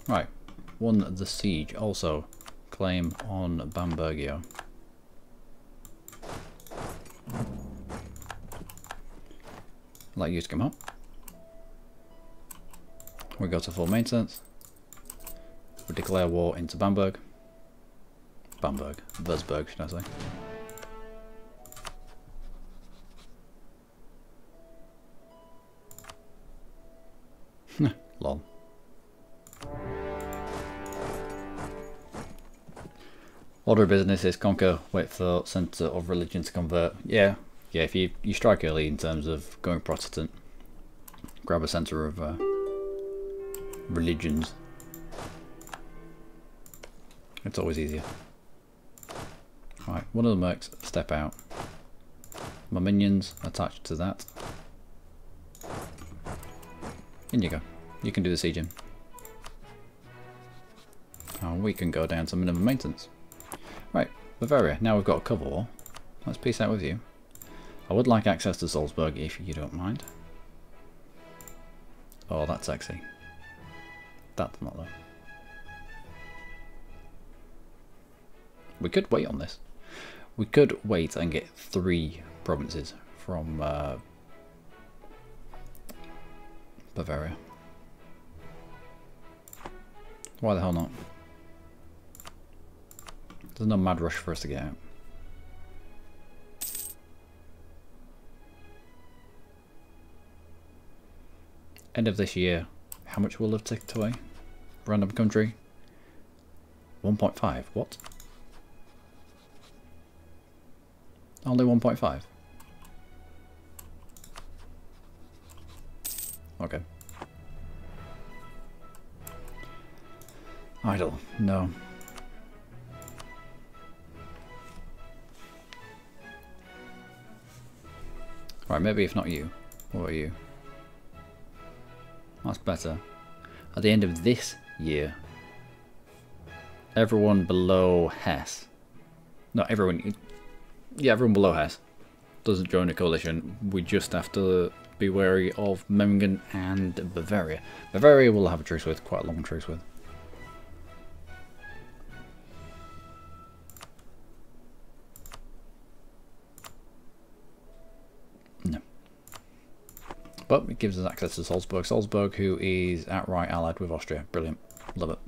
Right. Won the siege. Also, claim on Bambergio. I'd like you to come up. We go to full maintenance. We declare war into Bamberg. Würzburg, should I say. Lol. Order of business is conquer, wait for centre of religion to convert. Yeah, if you strike early in terms of going Protestant, grab a centre of religions. It's always easier. Right, one of the mercs step out. My minions attached to that. In you go. You can do the sieging. And we can go down to minimum maintenance. Right, Bavaria. Now we've got a cover war. Let's peace out with you. I would like access to Salzburg if you don't mind. Oh, that's sexy. That's not though. We could wait on this. We could wait and get 3 provinces from Bavaria. Why the hell not? There's no mad rush for us to get out. End of this year, how much will have ticked away? Random country. 1.5. What? Only 1.5. Okay. Idle. No. Right, maybe if not you. What about you? That's better. At the end of this year, everyone below Hesse. Not everyone. Yeah, everyone below Hesse doesn't join a coalition. We just have to be wary of Memmingen and Bavaria. Bavaria we'll have a truce with, quite a long truce with. No. But it gives us access to Salzburg. Salzburg, who is outright allied with Austria. Brilliant. Love it.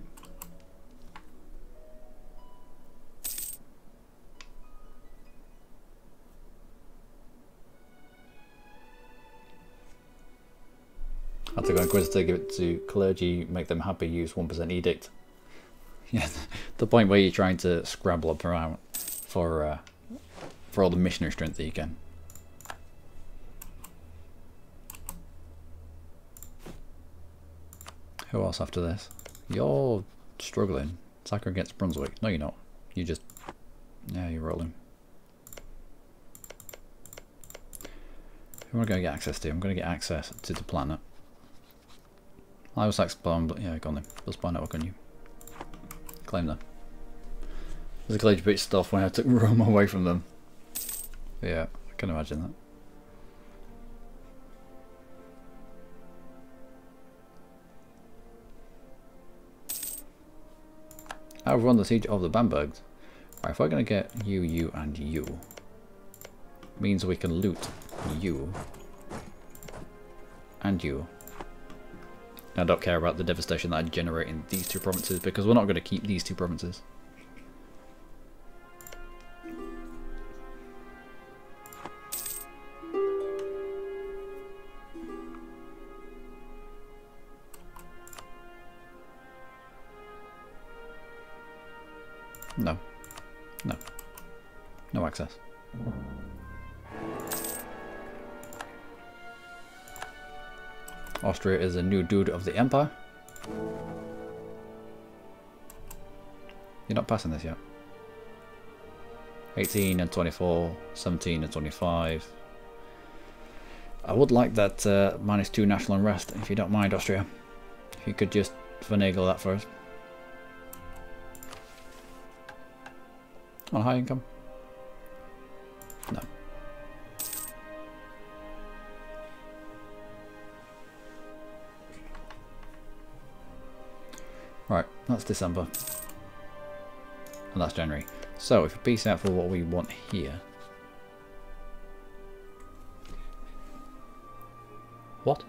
Had to go Inquisitor, give it to clergy, make them happy, use 1% edict. Yeah, the point where you're trying to scrabble up around for all the missionary strength that you can. Who else after this? You're struggling. Attacker against Brunswick. No, you're not. You just... yeah, you're rolling. Who am I going to get access to? I'm going to get access to the planet. I was spawn, but yeah, go on then. We'll spawn network on you. Claim them. There's a glitch bit stuff when I took Rome away from them. Yeah, I can imagine that. I've won the siege of the Bambergs. Right, if we're going to get you, and you. means we can loot you and you. I don't care about the devastation that I generate in these two provinces because we're not going to keep these two provinces. No. No. No access. Austria is a new dude of the Empire. You're not passing this yet. 18 and 24, 17 and 25. I would like that -2 national unrest, if you don't mind, Austria. If you could just finagle that for us. On high income? No. Right, that's December. And that's January. So if we piece out for what we want here. What?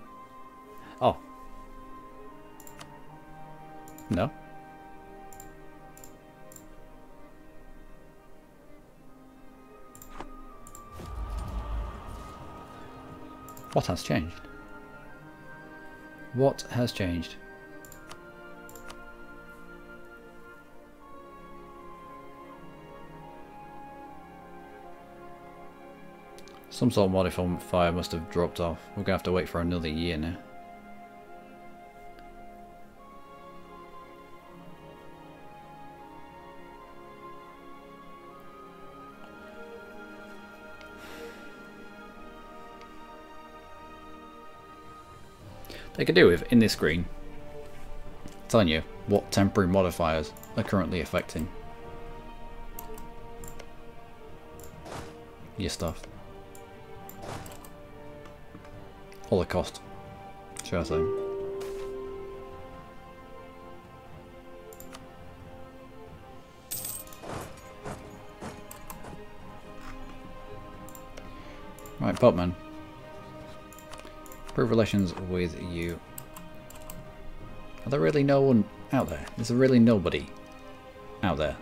Oh. No. What has changed? What has changed? Some sort of modifier must have dropped off. We're going to have to wait for another year now. They could do with, in this screen, telling you what temporary modifiers are currently affecting your stuff. Holocaust, shall I say. Right, Popman. Improve relations with you. Are there really no one out there? Is there really nobody out there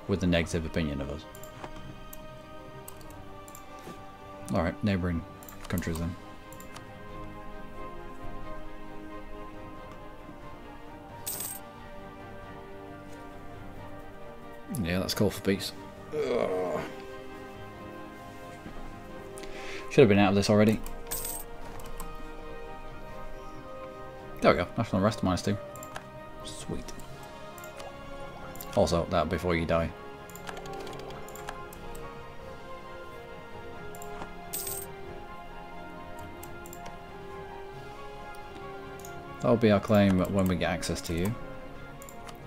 with a negative opinion of us? Alright, neighbouring countries then. Yeah, that's call for peace. Ugh. Should have been out of this already. There we go. National Unrest -2. Sweet. Also, that before you die. That'll be our claim when we get access to you.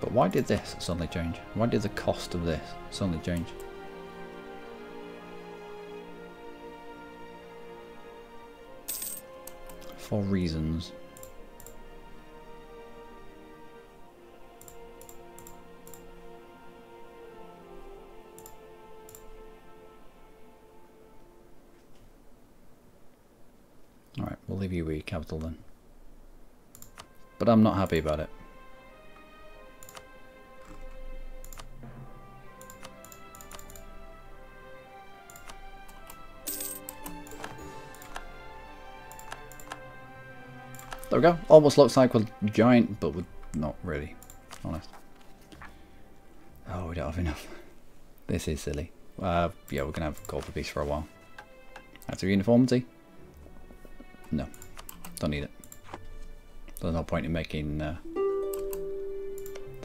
But why did this suddenly change? Why did the cost of this suddenly change? For reasons. Alright, we'll leave you with your capital then. But I'm not happy about it. There we go. Almost looks like we're giant, but we're not really, honest. Oh, we don't have enough. This is silly. Yeah, we're going to have call for peace for a while. Active uniformity? No. Don't need it. There's no point in making that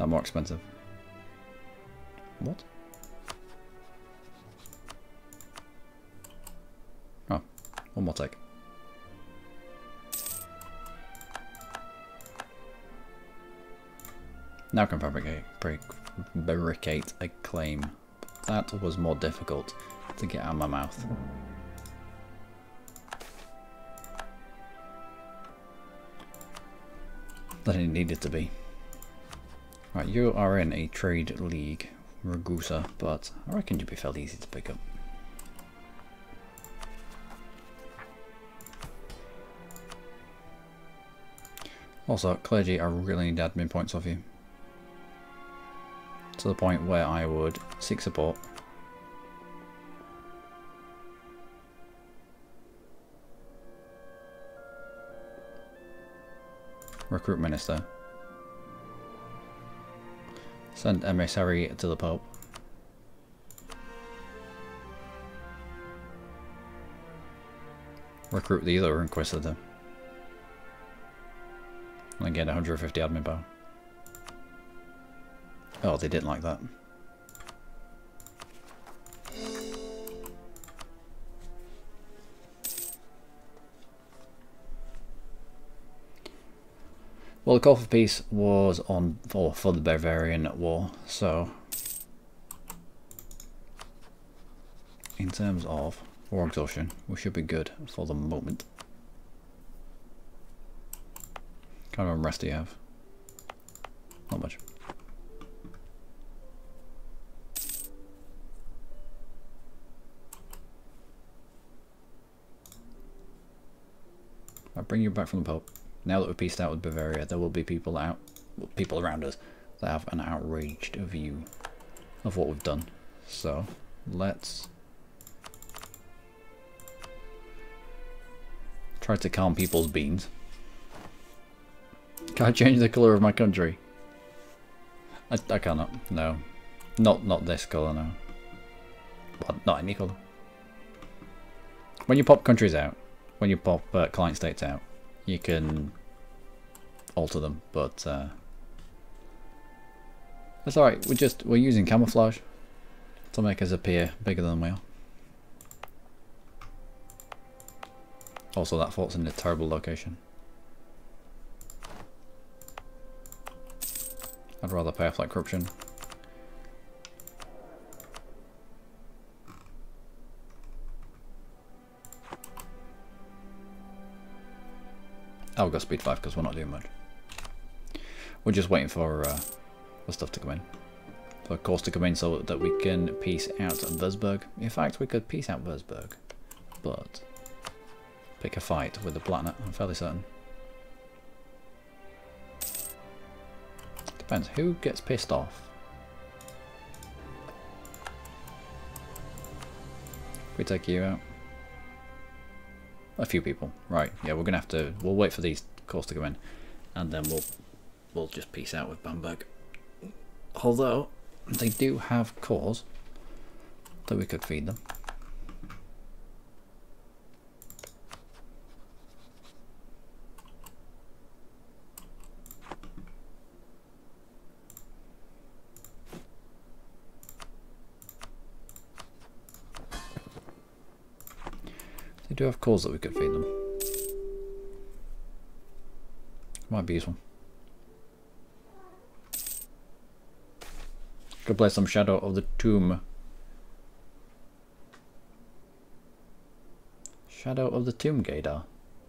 more expensive. What? Oh, one more take. Now I can fabricate a claim. That was more difficult to get out of my mouth. Than it needed to be. Right, you are in a trade league, Ragusa, but I reckon you'd be fairly easy to pick up. Also, clergy, I really need admin points off you. To the point where I would seek support. Recruit minister. Send emissary to the Pope. Recruit the other Inquisitor. And get 150 admin power. Oh, they didn't like that. Well, the call for peace was on for the Bavarian War, so in terms of war exhaustion, we should be good for the moment. What kind of unrest do you have? Not much. I'll bring you back from the Pope. Now that we've peaced out with Bavaria, there will be people around us that have an outraged view of what we've done. So let's try to calm people's beans. Can I change the colour of my country? I cannot. No, not this colour. No, well, not any colour. When you pop countries out, when you pop client states out, you can alter them, but that's alright. We're using camouflage to make us appear bigger than we are. Also, that fort's in a terrible location. I'd rather pay off that corruption. I'll go speed 5 because we're not doing much. We're just waiting for stuff to come in. For a course to come in so that we can peace out Würzburg. In fact, we could peace out Würzburg, but pick a fight with the Platinate, I'm fairly certain. Depends, who gets pissed off? We take you out. A few people, right? Yeah, we're gonna have to. We'll wait for these cores to come in, and then we'll just peace out with Bamberg. Although they do have cores that we could feed them. They do have cores that we could feed them. Might be useful. Could play some Shadow of the Tomb. Shadow of the Tomb Gaydar.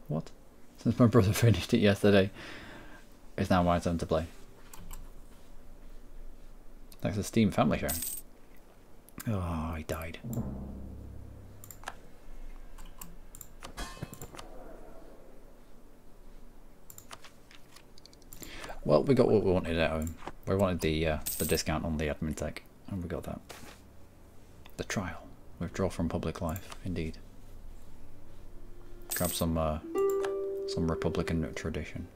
What? Since my brother finished it yesterday, it's now my turn to play. Thanks to Steam Family Share. Oh, he died. Well, we got what we wanted out of him. We wanted the discount on the admin tech, and we got that. The trial. Withdraw from public life, indeed. Grab some Republican tradition.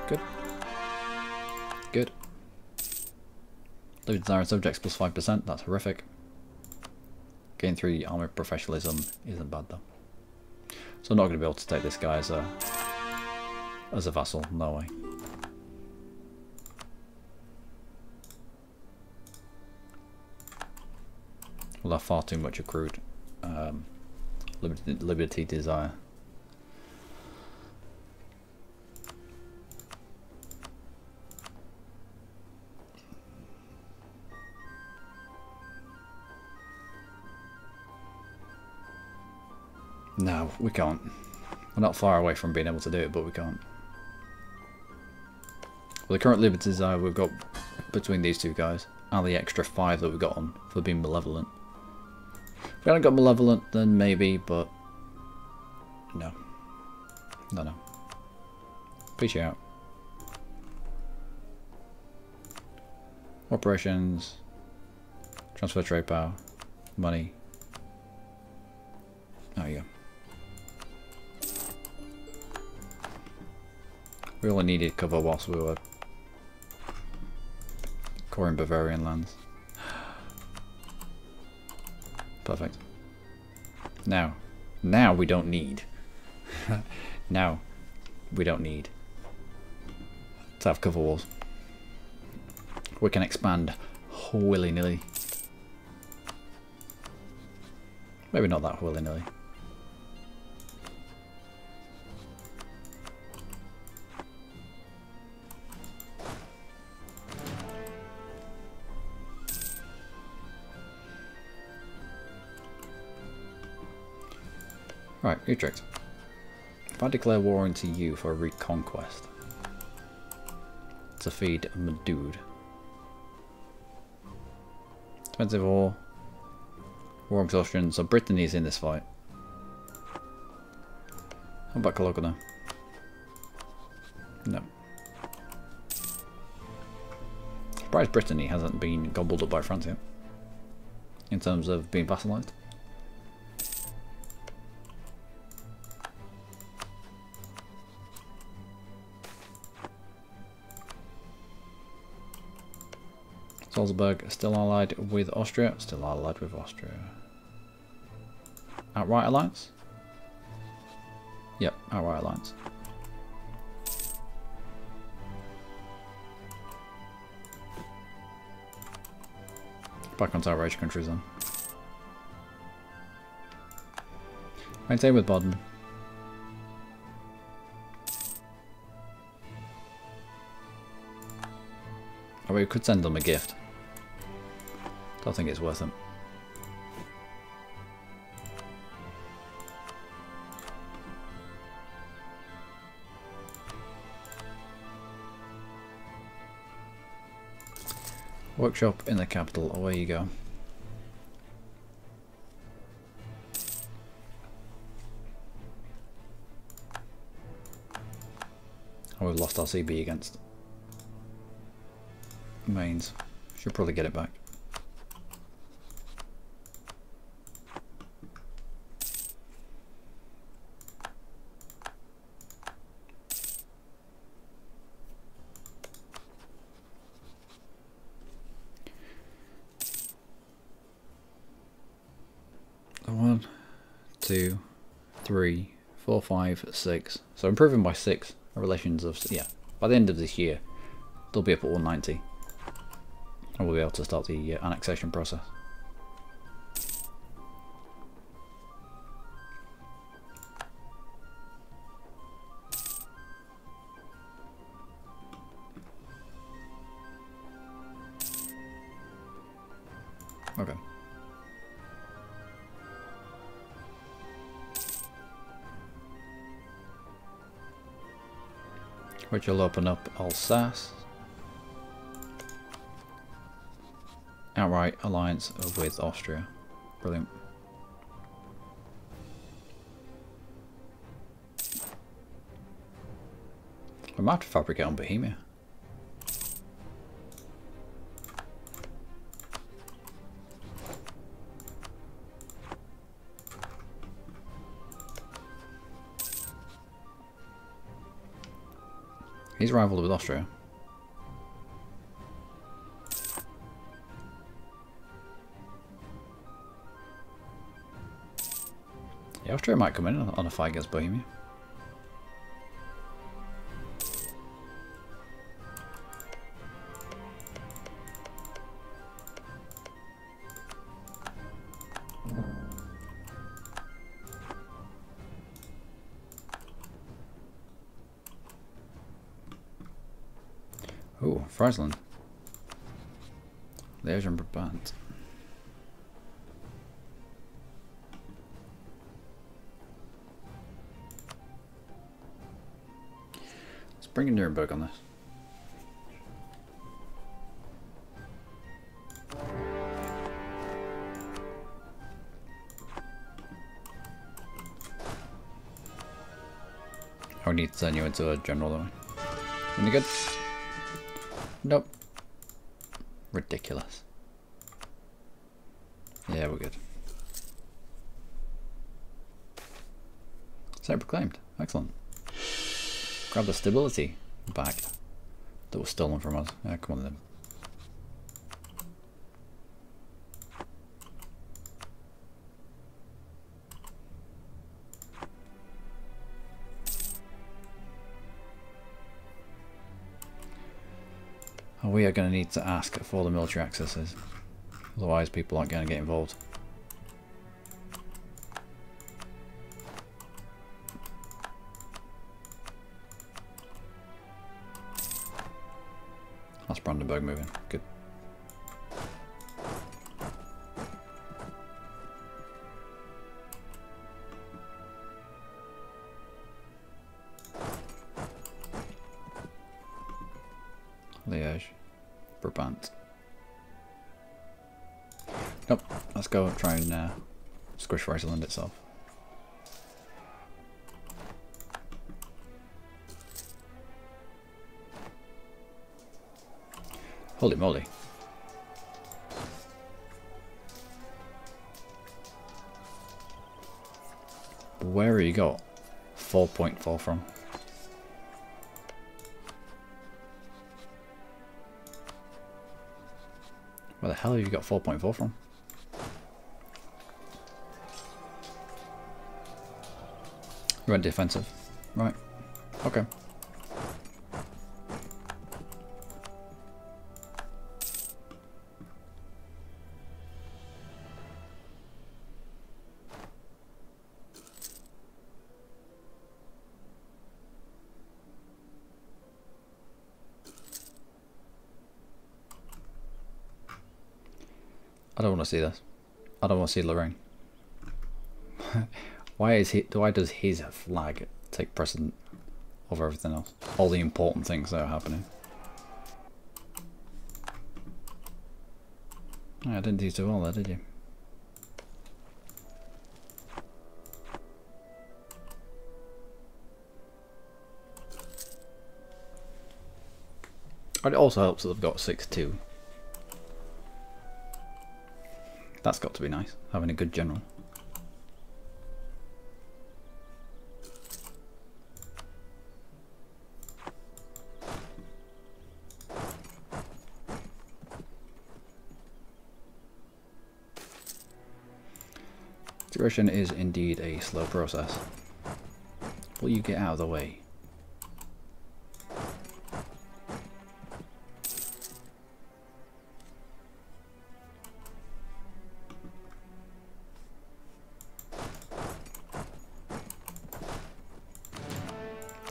Good. Good. Lose desire subjects plus 5%, that's horrific. Gain 3 armor professionalism isn't bad though. So I'm not going to be able to take this guy as a vassal, no way. We'll have far too much accrued liberty desire. No, we can't. We're not far away from being able to do it, but we can't. Well, the current liberty desire we've got between these two guys, and the extra 5 that we got on for being malevolent. If we hadn't got Malevolent, then maybe, but no. No. Peace out. Operations. Transfer trade power. Money. There you go. We only needed cover whilst we were coring Bavarian lands. Perfect. Now we don't need. Now we don't need to have cover walls. We can expand willy-nilly. Maybe not that willy-nilly. Right, Utrecht. If I declare war into you for a reconquest to feed my dude. Defensive war. War exhaustion. So Brittany's in this fight. How about Cologna? No. Surprised Brittany hasn't been gobbled up by France yet. In terms of being vassalized. Salzburg still allied with Austria. Still allied with Austria. Outright alliance? Yep, outright alliance. Back onto outrage countries then. Maintain with Baden. Or we could send them a gift. Don't think it's worth it. Workshop in the capital, away you go. Oh, we've lost our CB against Mainz. Should probably get it back. One, two, 3, 4, 5, 6. So improving by 6 relations of, yeah, by the end of this year they'll be up at 190 and we'll be able to start the annexation process. Okay. Which will open up Alsace. Outright alliance with Austria. Brilliant. We might have to fabricate on Bohemia. He's rivaled with Austria. Yeah, Austria might come in on a fight against Bohemia. Oh, Friesland. There's in Brabant. Let's bring in Nuremberg on this. I need to turn you into a general, don't we? Any good? Nope. Ridiculous. Yeah, we're good. Site proclaimed. Excellent. Grab the stability back that was stolen from us. Yeah, come on then. We are going to need to ask for the military accesses, otherwise people aren't going to get involved. That's Brandenburg moving. Good. Liège. Brabant. Nope. Let's go try and squish Friesland itself. Holy moly. Where are you got 4.4 from? Where the hell have you got 4.4 from? You went defensive. Right. Okay. I don't want to see this. I don't want to see Lorraine. Why does his flag take precedent over everything else? All the important things that are happening. I didn't do too well there, did you? It also helps that they've got 6-2. That's got to be nice, having a good general. Integration is indeed a slow process. Will you get out of the way?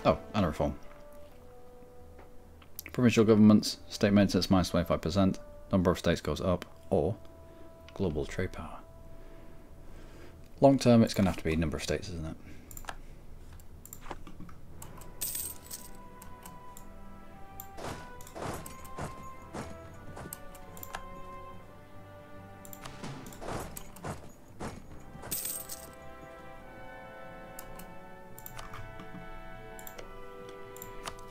Oh, and a reform. Provincial governments, state maintenance minus 25%, number of states goes up, or global trade power. Long term, it's going to have to be number of states, isn't it?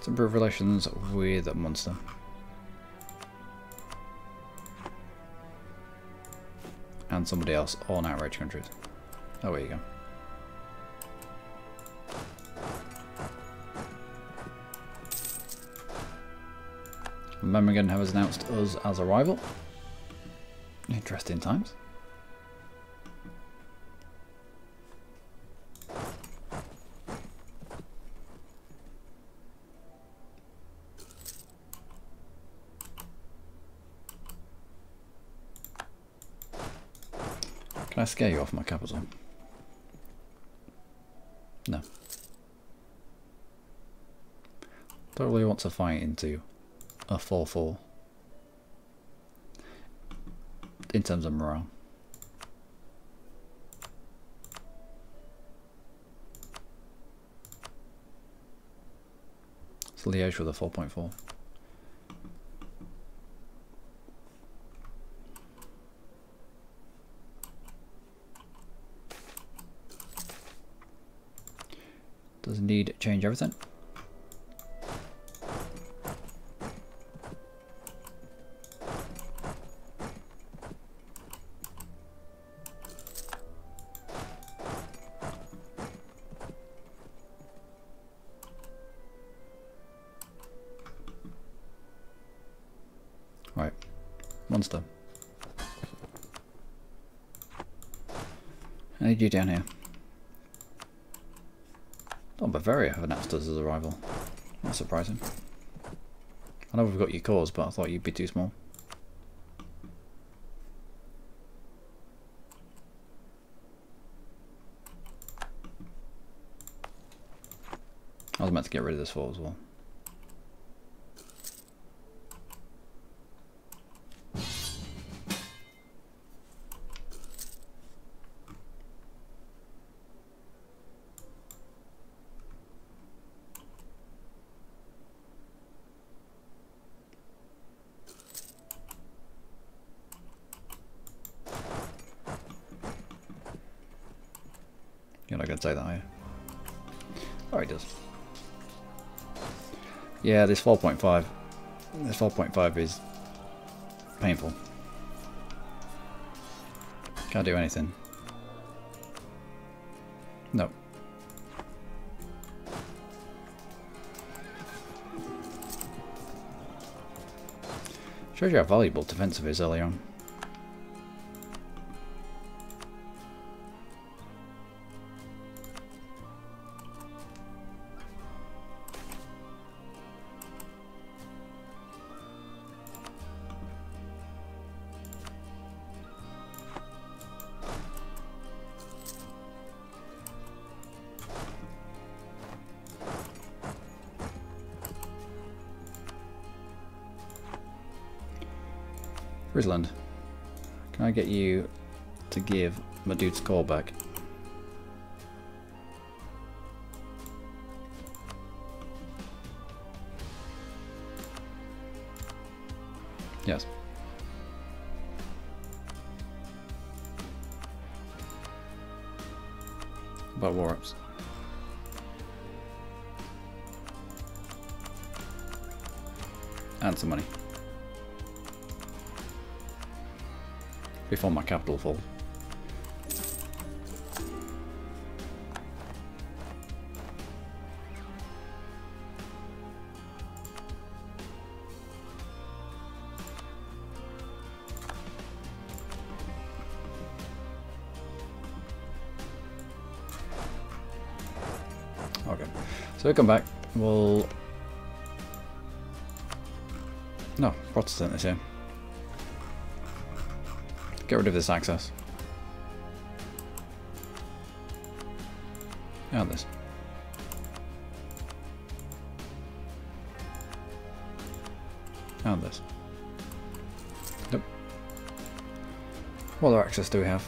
To improve relations with Munster. And somebody else on outrage countries. Oh, there you go. Memmingen has announced us as a rival. Interesting times. Can I scare you off my capital? No. Don't really want to fight into a 4-4 in terms of morale. It's Liège with a 4.4. Does indeed change everything. Right, monster. I need you down here. Oh, Bavaria have announced us as a rival. That's surprising. I know we've got your cores, but I thought you'd be too small. I was meant to get rid of this fort as well. You're not going to say that, are you? Oh, he does. Yeah, this 4.5. This 4.5 is painful. Can't do anything. No. Shows you how valuable defensive is early on. Friesland, can I get you to give my dude's call back? Yes. About war ups. And some money. Before my capital falls. Okay, so we come back. We'll no Protestant this year. Get rid of this access. And this. And this. Nope. What other access do we have?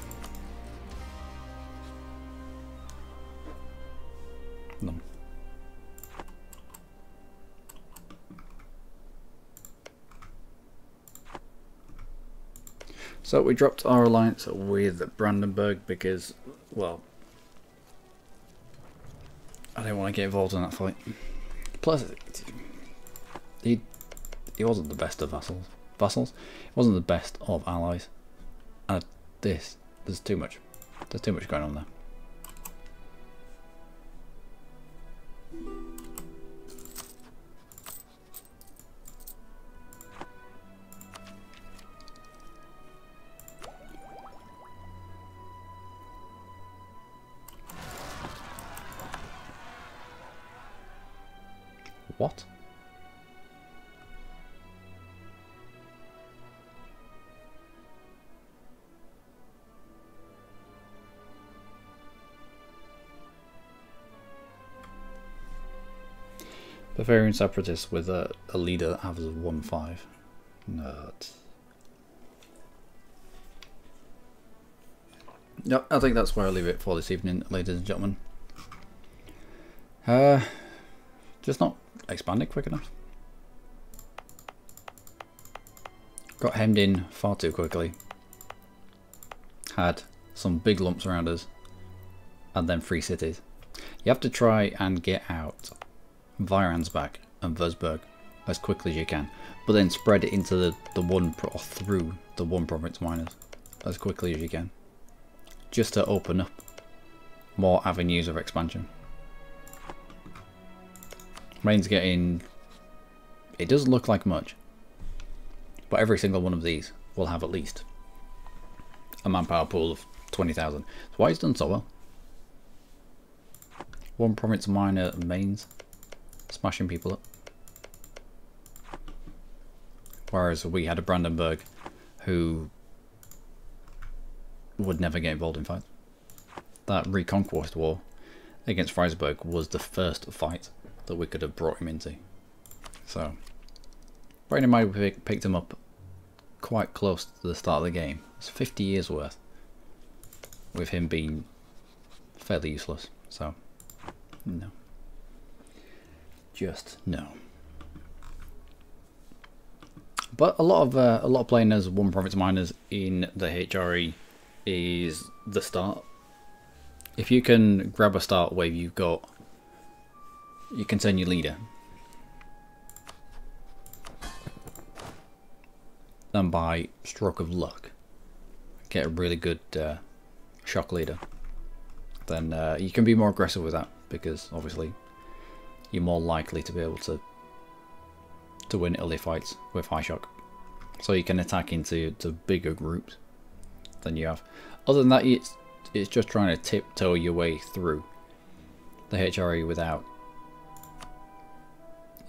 None. So we dropped our alliance with Brandenburg because, well, I didn't want to get involved in that fight. Plus, he wasn't the best of vassals. He wasn't the best of allies. And there's too much. There's too much going on there. What? Bavarian separatists with a leader that has 1-5. Nerd. Yep, I think that's where I'll leave it for this evening, ladies and gentlemen. Just not expanding quick enough. Got hemmed in far too quickly. Had some big lumps around us. And then 3 cities. You have to try and get out Viransbach and Würzburg as quickly as you can, but then spread it into the one or through the one province miners as quickly as you can, just to open up more avenues of expansion. Maine's getting, it doesn't look like much, but every single one of these will have at least a manpower pool of 20,000. That's why it's done so well. One province miner mains, smashing people up. Whereas we had a Brandenburg who would never get involved in fights. That Reconquest war against Freisberg was the first fight that we could have brought him into. So, bearing in mind we picked him up quite close to the start of the game. It's 50 years worth, with him being fairly useless. So, no. Just no. But a lot of playing as one province miners in the HRE is the start. If you can grab a start where you've got, you can turn your leader, and by stroke of luck get a really good shock leader, then you can be more aggressive with that, because obviously you're more likely to be able to win early fights with high shock. So you can attack into bigger groups than you have. Other than that, it's just trying to tiptoe your way through the HRE without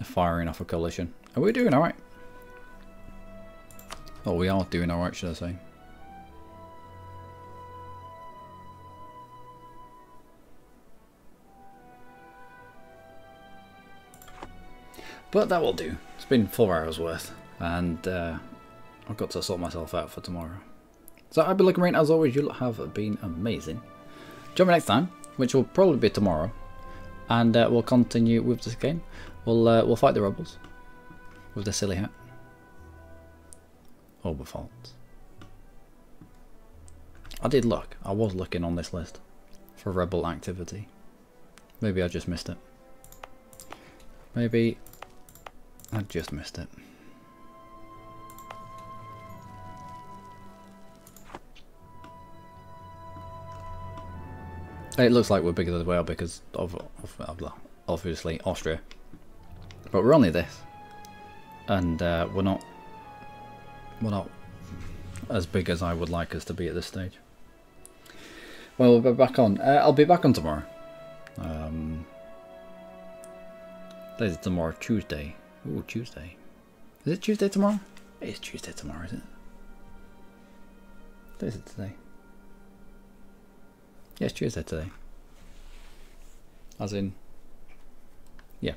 firing off a coalition. And we're doing alright. Well, we are doing alright, should I say. But that will do. It's been 4 hours worth, and I've got to sort myself out for tomorrow. So I've been looking right, as always. You have been amazing. Join me next time, which will probably be tomorrow, and we'll continue with this game. We'll fight the rebels with the silly hat. Oberpfalz. I did look. I was looking on this list for rebel activity. Maybe I just missed it. Maybe I just missed it. It looks like we're bigger than we are because of obviously Austria, but we're only this, and we're not as big as I would like us to be at this stage. Well, we'll be back on. I'll be back on tomorrow. Today's tomorrow, Tuesday. Ooh, Tuesday. Is it Tuesday tomorrow? It is Tuesday tomorrow, isn't it? What is it today? Yeah, it's Tuesday today. As in, yeah.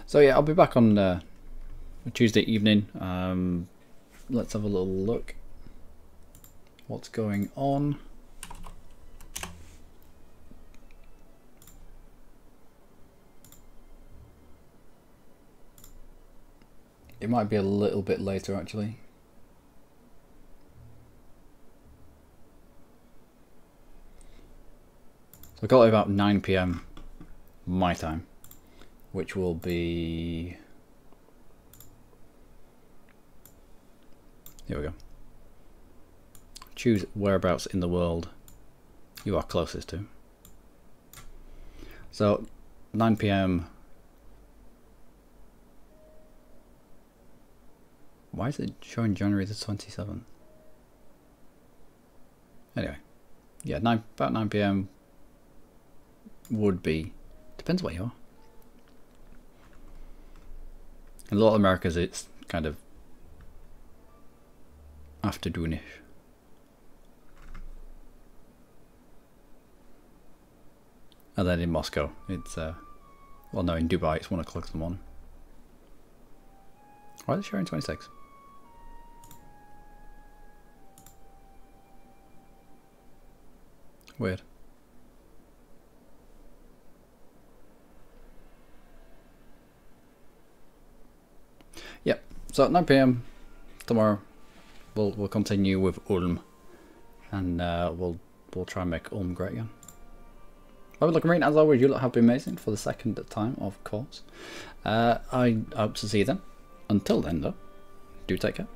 So yeah, I'll be back on Tuesday evening. Let's have a little look. What's going on? It might be a little bit later actually. So I got it about 9 PM my time, which will be, here we go. Choose whereabouts in the world you are closest to. So 9 PM. Why is it showing January the 27th? Anyway, yeah, about 9 PM would be, depends where you are. In a lot of Americas it's kind of afternoonish. And then in Moscow it's well, no, in Dubai it's 1 o'clock in the morning. Why are they showing 26? Weird. Yep. So at 9 PM tomorrow, we'll continue with Ulm, and we'll try and make Ulm great again. Well, look, Marine, as always, you lot have been amazing for the second time, of course. I hope to see you then. Until then, though, do take care.